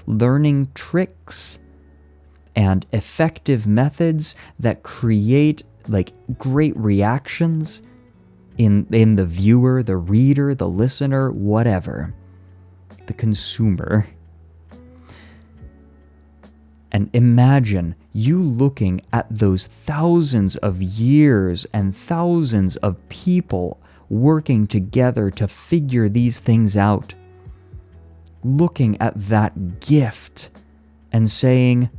learning tricks and effective methods that create like great reactions in the viewer, the reader, the listener, whatever, the consumer. And imagine you looking at those thousands of years and thousands of people working together to figure these things out. Looking at that gift and saying,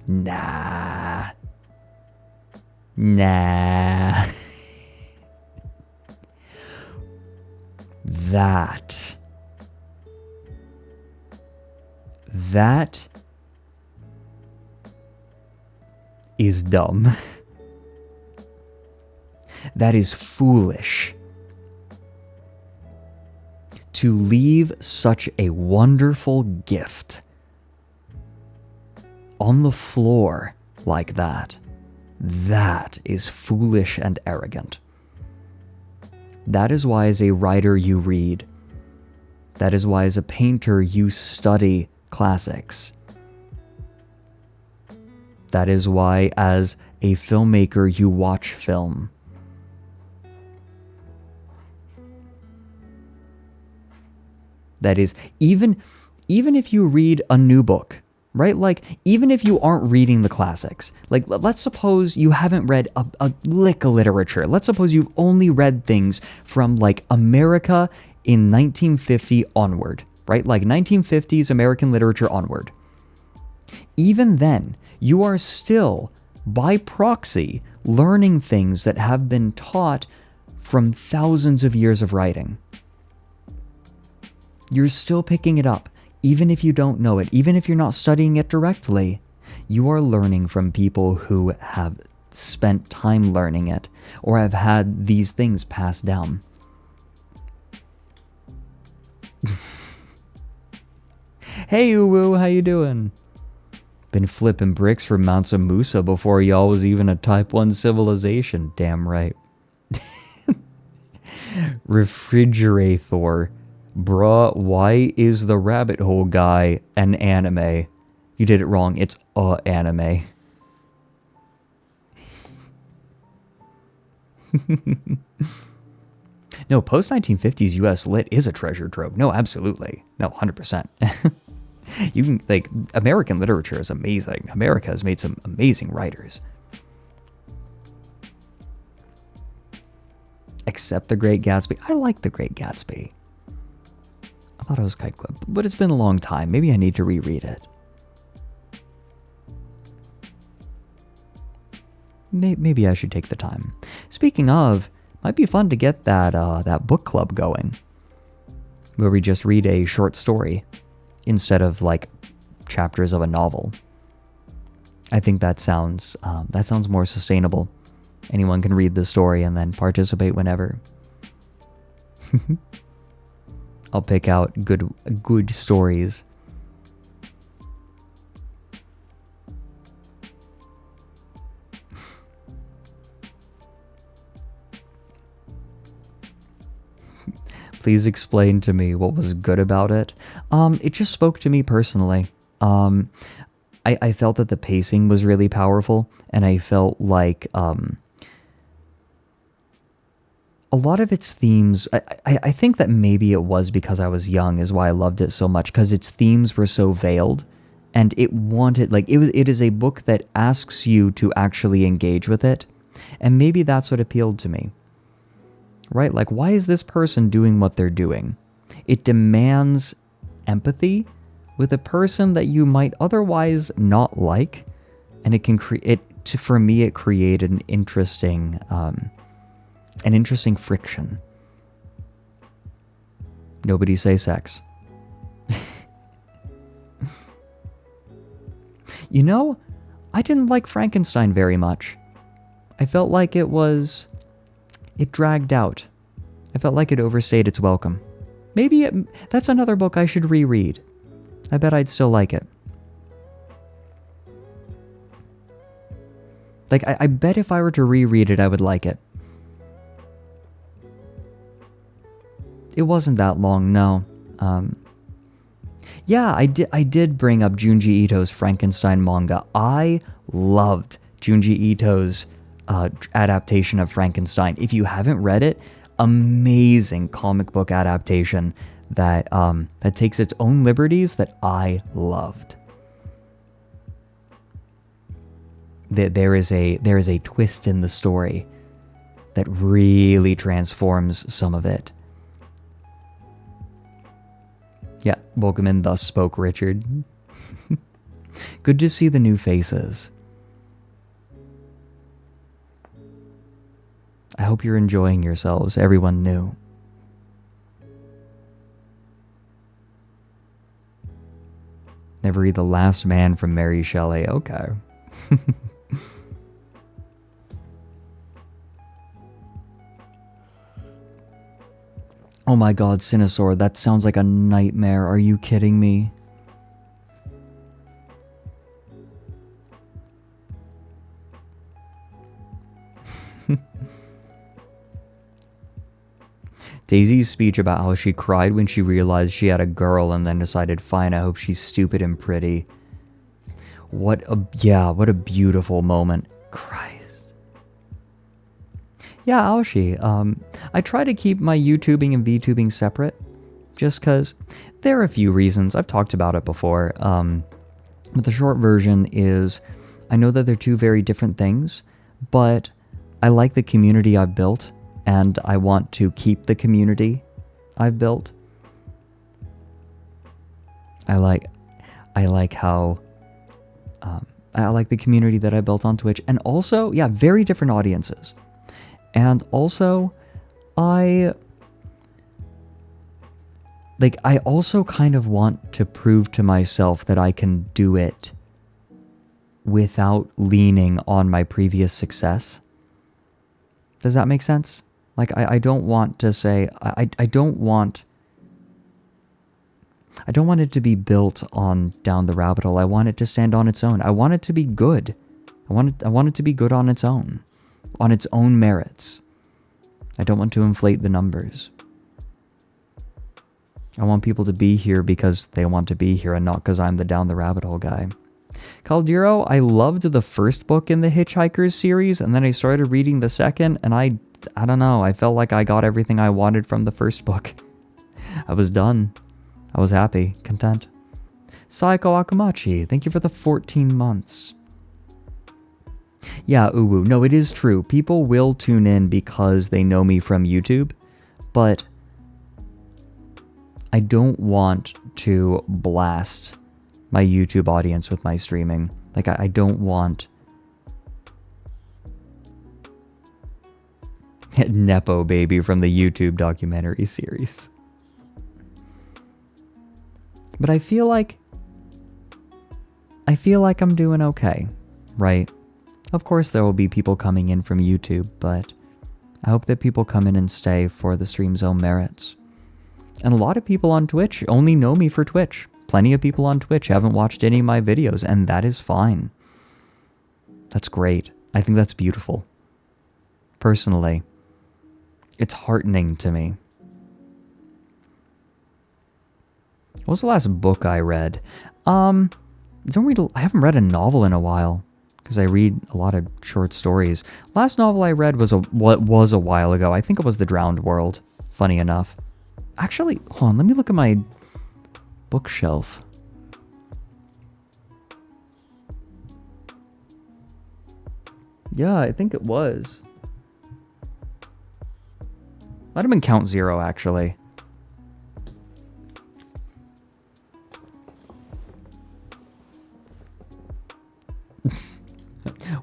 nah. That is dumb. That is foolish. To leave such a wonderful gift on the floor like that is foolish and arrogant. That is why as a writer you read. That is why as a painter you study classics. That is why as a filmmaker you watch film. That is, even if you read a new book, right? Like, even if you aren't reading the classics, like, let's suppose you haven't read a lick of literature. Let's suppose you've only read things from, like, America in 1950 onward, right? Like, 1950s American literature onward. Even then, you are still, by proxy, learning things that have been taught from thousands of years of writing. You're still picking it up, even if you don't know it, even if you're not studying it directly. You are learning from people who have spent time learning it, or have had these things passed down. Hey Uwu, how you doing? Been flipping bricks for Mansa Musa before y'all was even a Type 1 civilization. Damn right. Refrigerator. Bruh, why is the rabbit hole guy an anime? You did it wrong. It's a anime. No, post-1950s US lit is a treasure trove. No, absolutely. No, 100%. You can, like, American literature is amazing. America has made some amazing writers. Except The Great Gatsby. I like The Great Gatsby. I thought it was quite good, but it's been a long time. Maybe I need to reread it. Maybe I should take the time. Speaking of, might be fun to get that book club going, where we just read a short story instead of like chapters of a novel. I think that sounds more sustainable. Anyone can read the story and then participate whenever. I'll pick out good stories. Please explain to me what was good about it. It just spoke to me personally. I felt that the pacing was really powerful, and I felt like a lot of its themes, I think that maybe it was because I was young is why I loved it so much, because its themes were so veiled, and it wanted, like, it is a book that asks you to actually engage with it, and maybe that's what appealed to me. Right? Like, why is this person doing what they're doing? It demands empathy with a person that you might otherwise not like, and it can create, for me, it created an interesting friction. Nobody say sex. You know, I didn't like Frankenstein very much. I felt like it dragged out. I felt like it overstayed its welcome. Maybe that's another book I should reread. I bet I'd still like it. Like, I bet if I were to reread it, I would like it. It wasn't that long, no. Yeah, I did bring up Junji Ito's Frankenstein manga. I loved Junji Ito's adaptation of Frankenstein. If you haven't read it, amazing comic book adaptation that takes its own liberties that I loved. There is a twist in the story that really transforms some of it. Yeah, welcome in, thus spoke Richard. Good to see the new faces. I hope you're enjoying yourselves, everyone new. Never read The Last Man from Mary Shelley. Okay. Oh my god, Sinosaur, that sounds like a nightmare. Are you kidding me? Daisy's speech about how she cried when she realized she had a girl and then decided, fine, I hope she's stupid and pretty. What a beautiful moment. Christ. Yeah, Aoshi, I try to keep my YouTubing and VTubing separate, just because there are a few reasons. I've talked about it before, but the short version is, I know that they're two very different things, but I like the community I've built, and I want to keep the community I've built. I like how I like the community that I built on Twitch, and also, yeah, very different audiences. And also, I also kind of want to prove to myself that I can do it without leaning on my previous success. Does that make sense? Like, I don't want to say, I don't want... I don't want it to be built on down the rabbit hole. I want it to stand on its own. I want it to be good. I want it to be good on its own merits. I don't want to inflate the numbers. I want people to be here because they want to be here and not because I'm the down the rabbit hole guy. Caldero, I loved the first book in the Hitchhikers series, and then I started reading the second, and I don't know, I felt like I got everything I wanted from the first book. I was done. I was happy, content. Saiko Akamachi, thank you for the 14 months. Yeah, Uwu, no, it is true. People will tune in because they know me from YouTube, but I don't want to blast my YouTube audience with my streaming. Like, I don't want Nepo Baby from the YouTube documentary series. But I feel like I'm doing okay, right? Of course there will be people coming in from YouTube, but I hope that people come in and stay for the stream's own merits. And a lot of people on Twitch only know me for Twitch. Plenty of people on Twitch haven't watched any of my videos, and that is fine. That's great. I think that's beautiful. Personally, it's heartening to me. What was the last book I read? I haven't read a novel in a while because I read a lot of short stories. Last novel I read was a while ago. I think it was The Drowned World. Funny enough. Actually, hold on, let me look at my bookshelf. Yeah, I think it was. Might have been Count Zero, actually.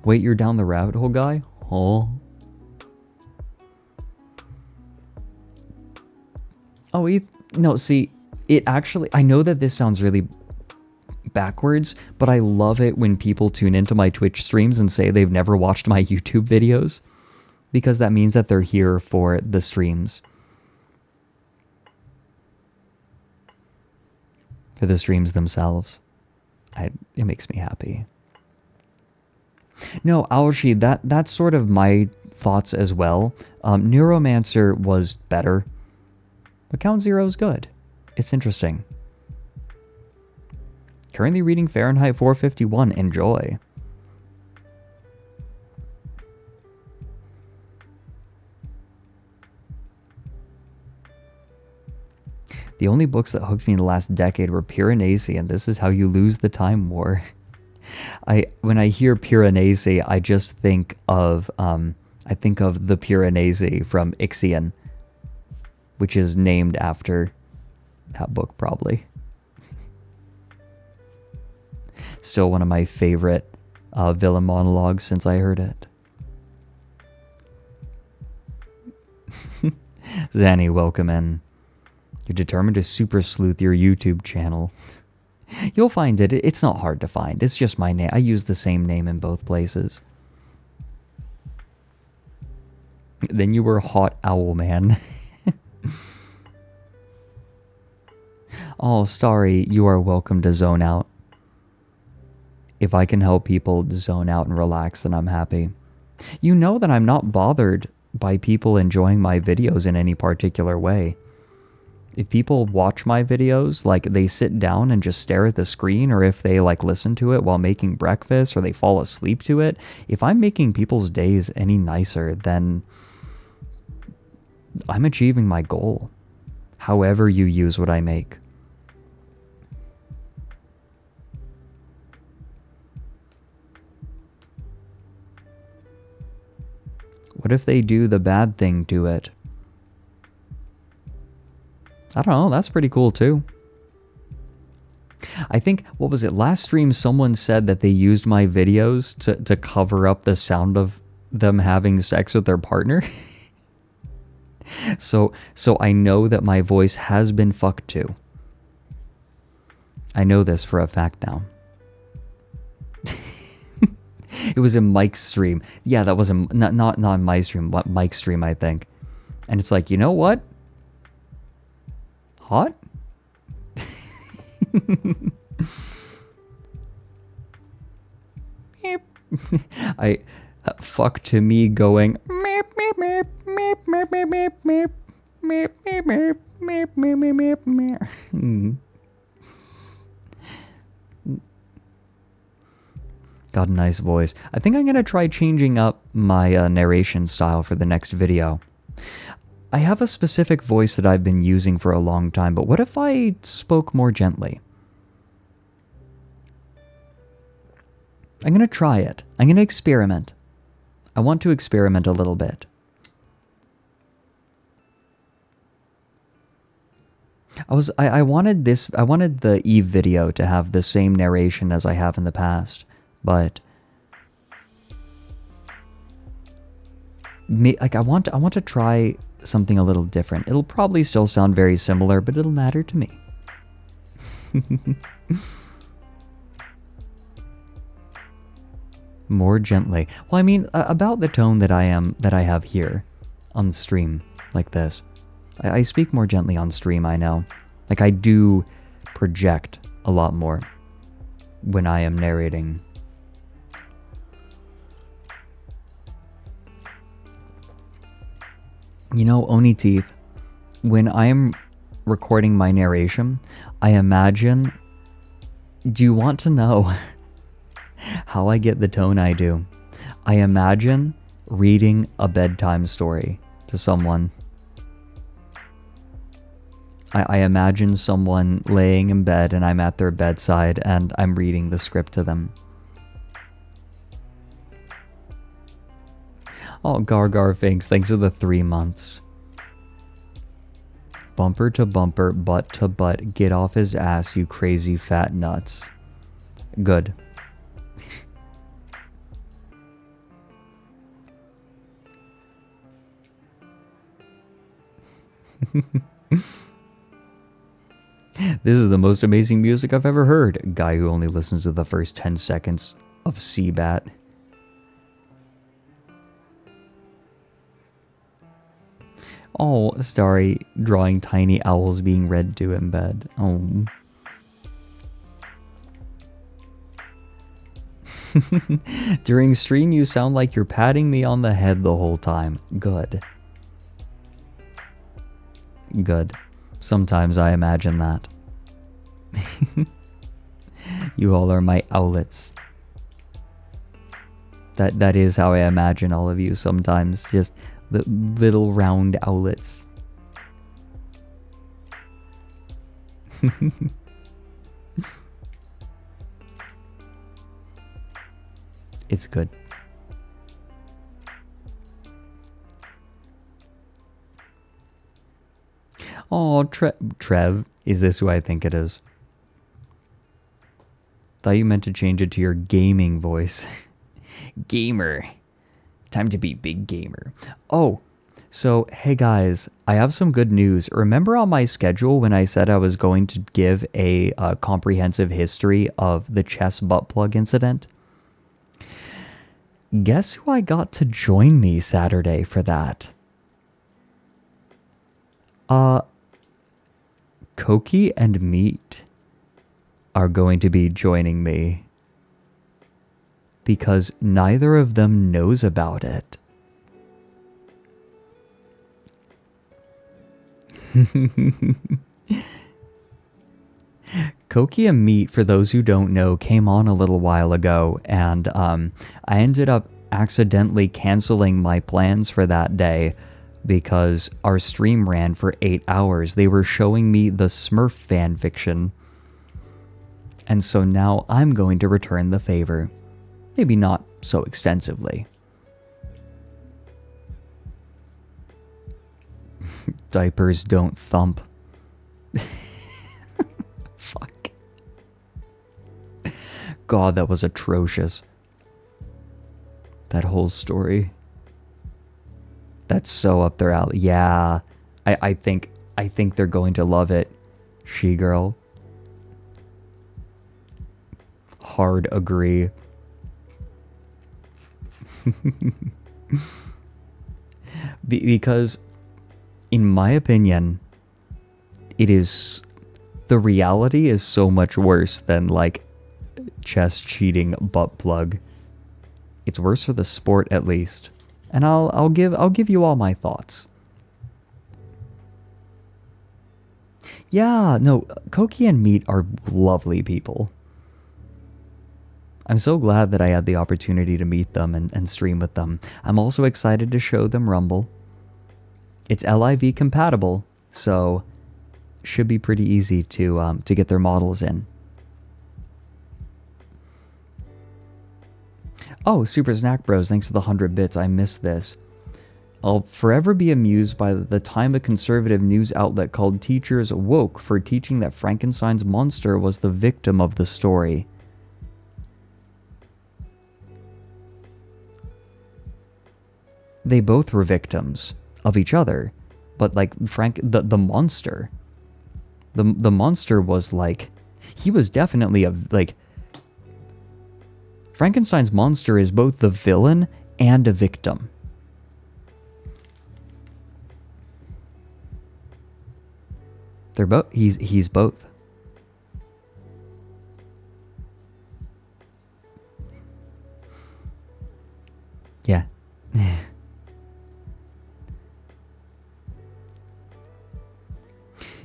Wait, you're down the rabbit hole, guy? Oh. Oh, no, see, it actually, I know that this sounds really backwards, but I love it when people tune into my Twitch streams and say they've never watched my YouTube videos, because that means that they're here for the streams. For the streams themselves. It makes me happy. No, Aoshi, that's sort of my thoughts as well. Neuromancer was better, but Count Zero is good. It's interesting. Currently reading Fahrenheit 451. Enjoy. The only books that hooked me in the last decade were Piranesi and This Is How You Lose the Time War. When I hear Piranesi, I just think of the Piranesi from Ixion, which is named after that book, probably. Still one of my favorite villain monologues since I heard it. Zanny, welcome in. You're determined to super sleuth your YouTube channel. You'll find it. It's not hard to find. It's just my name. I use the same name in both places. Then you were Hot Owl Man. Oh, Starry, you are welcome to zone out. If I can help people zone out and relax, then I'm happy. You know that I'm not bothered by people enjoying my videos in any particular way. If people watch my videos, like they sit down and just stare at the screen, or if they like listen to it while making breakfast, or they fall asleep to it, if I'm making people's days any nicer, then I'm achieving my goal. However you use what I make. What if they do the bad thing to it? I don't know, that's pretty cool too. I think, what was it, last stream someone said that they used my videos to cover up the sound of them having sex with their partner. So I know that my voice has been fucked too. I know this for a fact now. It was in Mike's stream. Yeah, that was not my stream, but Mike's stream, I think. And it's like, you know what? Hot? I fuck to me going meep meep meep meep meep meep meep meep meep meep meep meep meep. Got a nice voice. I think I'm gonna try changing up my narration style for the next video. I have a specific voice that I've been using for a long time, but what if I spoke more gently? I'm gonna try it. I'm gonna experiment. I want to experiment a little bit. I wanted the Eve video to have the same narration as I have in the past, but I want to try something a little different. It'll probably still sound very similar, but it'll matter to me. More gently. Well, I mean, about the tone that I have here on stream, like this. I speak more gently on stream, I know. Like, I do project a lot more when I am narrating. You know, Oni Teeth, when I am recording my narration, I imagine... Do you want to know how I get the tone I do? I imagine reading a bedtime story to someone. I imagine someone laying in bed and I'm at their bedside and I'm reading the script to them. Oh, Garfinks, thanks for the 3 months. Bumper to bumper, butt to butt, get off his ass, you crazy fat nuts. Good. This is the most amazing music I've ever heard. A guy who only listens to the first 10 seconds of Seabat. Oh, Starry drawing tiny owls being read to in bed. Oh. During stream, you sound like you're patting me on the head the whole time. Good. Good. Sometimes I imagine that. You all are my owlets. That is how I imagine all of you sometimes. Just the little round owlets. It's good. Oh, Trev, is this who I think it is? Thought you meant to change it to your gaming voice. Gamer. Time to be big gamer. Oh, so hey guys, I have some good news. Remember on my schedule when I said I was going to give a comprehensive history of the chess butt plug incident? Guess who I got to join me Saturday for that? Koki and Meat are going to be joining me because neither of them knows about it. Koki and Meat, for those who don't know, came on a little while ago, and I ended up accidentally canceling my plans for that day because our stream ran for 8 hours. They were showing me the Smurf fanfiction. And so now I'm going to return the favor. Maybe not so extensively. Diapers don't thump. Fuck. God, that was atrocious. That whole story. That's so up their alley. Yeah, I think they're going to love it. She-girl. Hard agree. Because, in my opinion, it is the reality is so much worse than like chess cheating butt plug. It's worse for the sport, at least. And I'll give you all my thoughts. Yeah, no, Koki and Meat are lovely people. I'm so glad that I had the opportunity to meet them and stream with them. I'm also excited to show them Rumble. It's LIV compatible, so should be pretty easy to get their models in. Oh, Super Snack Bros, thanks for the 100 bits. I missed this. I'll forever be amused by the time a conservative news outlet called teachers woke for teaching that Frankenstein's monster was the victim of the story. They both were victims of each other, but like the monster, the monster was like, he was definitely a, like, Frankenstein's monster is both the villain and a victim. They're both, he's both. Yeah.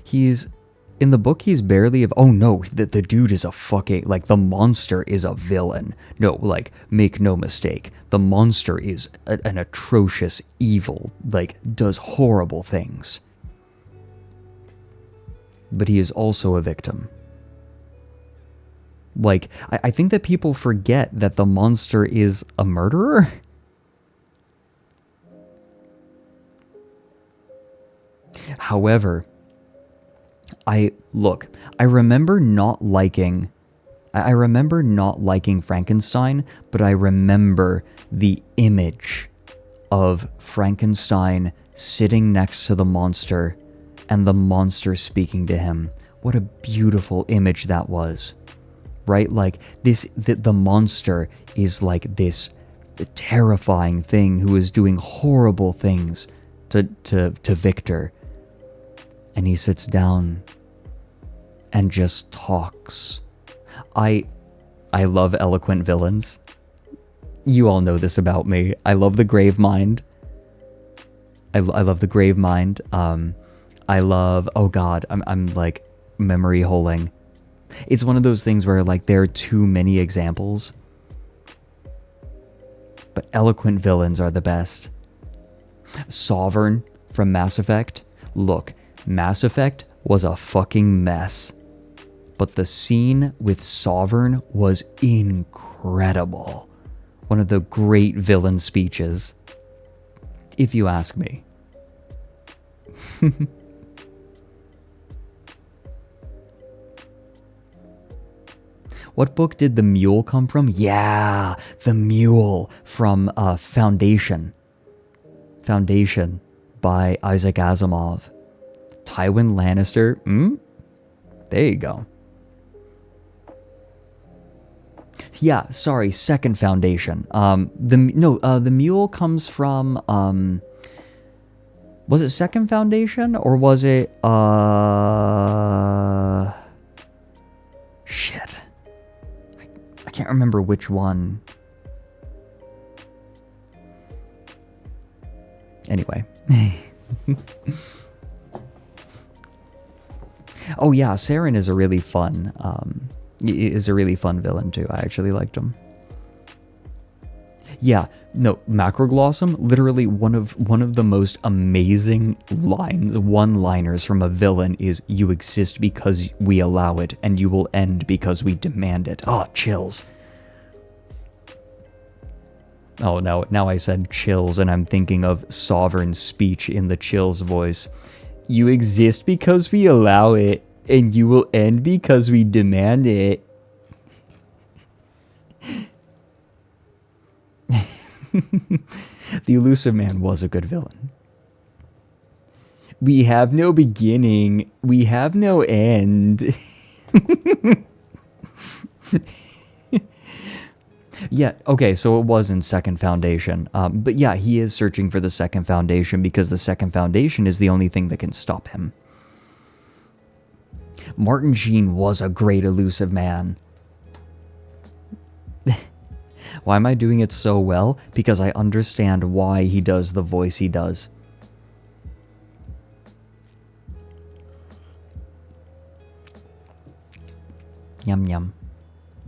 He's, in the book, he's barely of, oh no, the dude is a fucking, like, the monster is a villain. No, like, make no mistake, the monster is an atrocious evil, like, does horrible things. But he is also a victim. Like, I think that people forget that the monster is a murderer. However, I remember not liking Frankenstein, but I remember the image of Frankenstein sitting next to the monster and the monster speaking to him. What a beautiful image that was. Right? Like this, the monster is like this terrifying thing who is doing horrible things to Victor. And he sits down and just talks. I love eloquent villains. You all know this about me. I love the Grave Mind. I love the Grave Mind. I love, oh god, I'm like memory holing. It's one of those things where like there are too many examples. But eloquent villains are the best. Sovereign from Mass Effect. Look, Mass Effect was a fucking mess. But the scene with Sovereign was incredible. One of the great villain speeches, if you ask me. What book did the mule come from? Yeah, the mule from Foundation. Foundation by Isaac Asimov. Tywin Lannister. There you go. Yeah, sorry, Second Foundation. The mule comes from was it Second Foundation or was it shit. I can't remember which one. Anyway. Oh yeah, Saren is a really fun villain too. I actually liked him. Yeah, no, Macroglossum, literally one of the most amazing one-liners from a villain is, "You exist because we allow it, and you will end because we demand it." Oh, chills. Oh, now I said chills, and I'm thinking of Sovereign's speech in the Chills voice. "You exist because we allow it, and you will end because we demand it." The Elusive Man was a good villain. "We have no beginning, we have no end." Yeah, okay, so it was in Second Foundation. But yeah, he is searching for the Second Foundation because the Second Foundation is the only thing that can stop him. Martin Sheen was a great elusive man. Why am I doing it so well? Because I understand why he does the voice he does. Yum yum.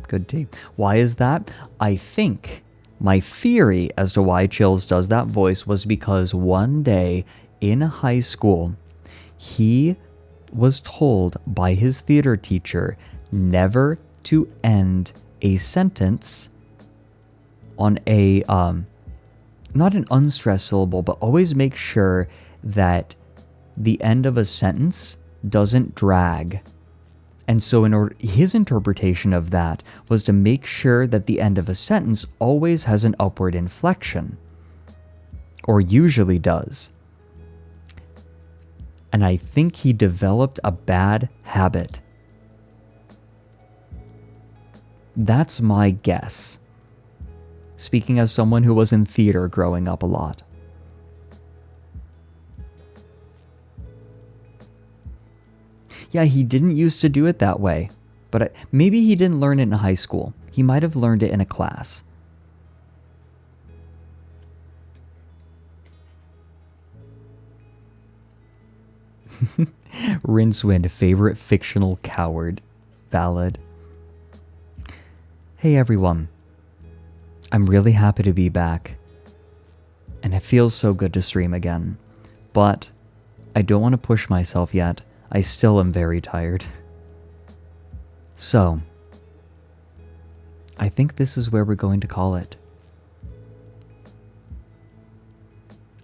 Good tea. Why is that? I think my theory as to why Chills does that voice was because one day in high school, he was told by his theater teacher never to end a sentence on a, not an unstressed syllable, but always make sure that the end of a sentence doesn't drag. And so his interpretation of that was to make sure that the end of a sentence always has an upward inflection, or usually does. And I think he developed a bad habit. That's my guess. Speaking as someone who was in theater growing up a lot. Yeah, he didn't used to do it that way, but maybe he didn't learn it in high school. He might have learned it in a class. Rincewind, favorite fictional coward. Valid. Hey everyone. I'm really happy to be back. And it feels so good to stream again. But I don't want to push myself yet. I still am very tired. So, I think this is where we're going to call it.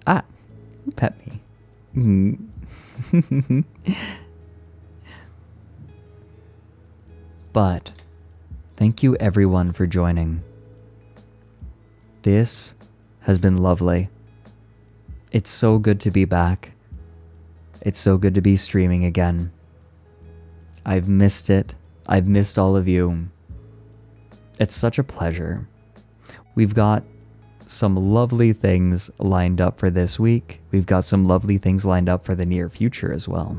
Ah, you pet me. But, thank you everyone for joining. This has been lovely. It's so good to be back. It's so good to be streaming again. I've missed it. I've missed all of you. It's such a pleasure. We've got some lovely things lined up for this week. We've got some lovely things lined up for the near future as well.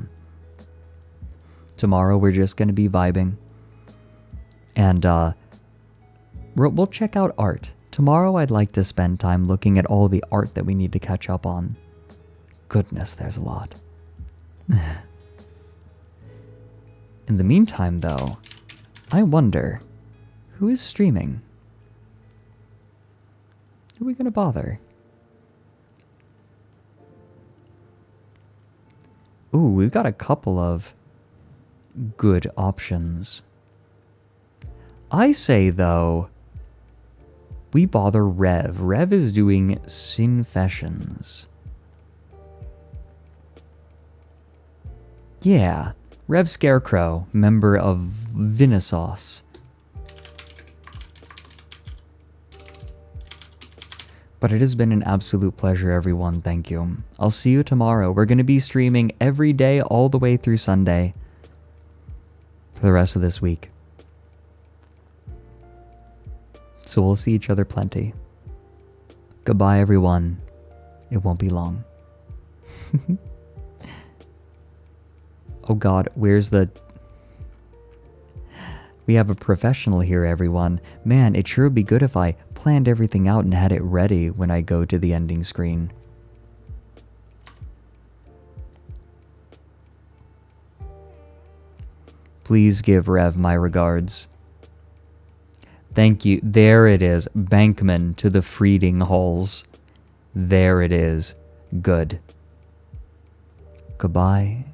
Tomorrow we're just going to be vibing. And we'll check out art. Tomorrow I'd like to spend time looking at all the art that we need to catch up on. Goodness, there's a lot. In the meantime, though, I wonder, who is streaming? Who are we gonna bother? Ooh, we've got a couple of good options. I say, though, we bother Rev. Rev is doing Sinfessions. Yeah, Rev Scarecrow, member of Vinisauce. But it has been an absolute pleasure, everyone. Thank you. I'll see you tomorrow. We're going to be streaming every day all the way through Sunday for the rest of this week. So we'll see each other plenty. Goodbye, everyone. It won't be long. Oh God, where's the... We have a professional here, everyone. Man, it sure would be good if I planned everything out and had it ready when I go to the ending screen. Please give Rev my regards. Thank you. There it is. Bankman to the Freeding Halls. There it is. Good. Goodbye.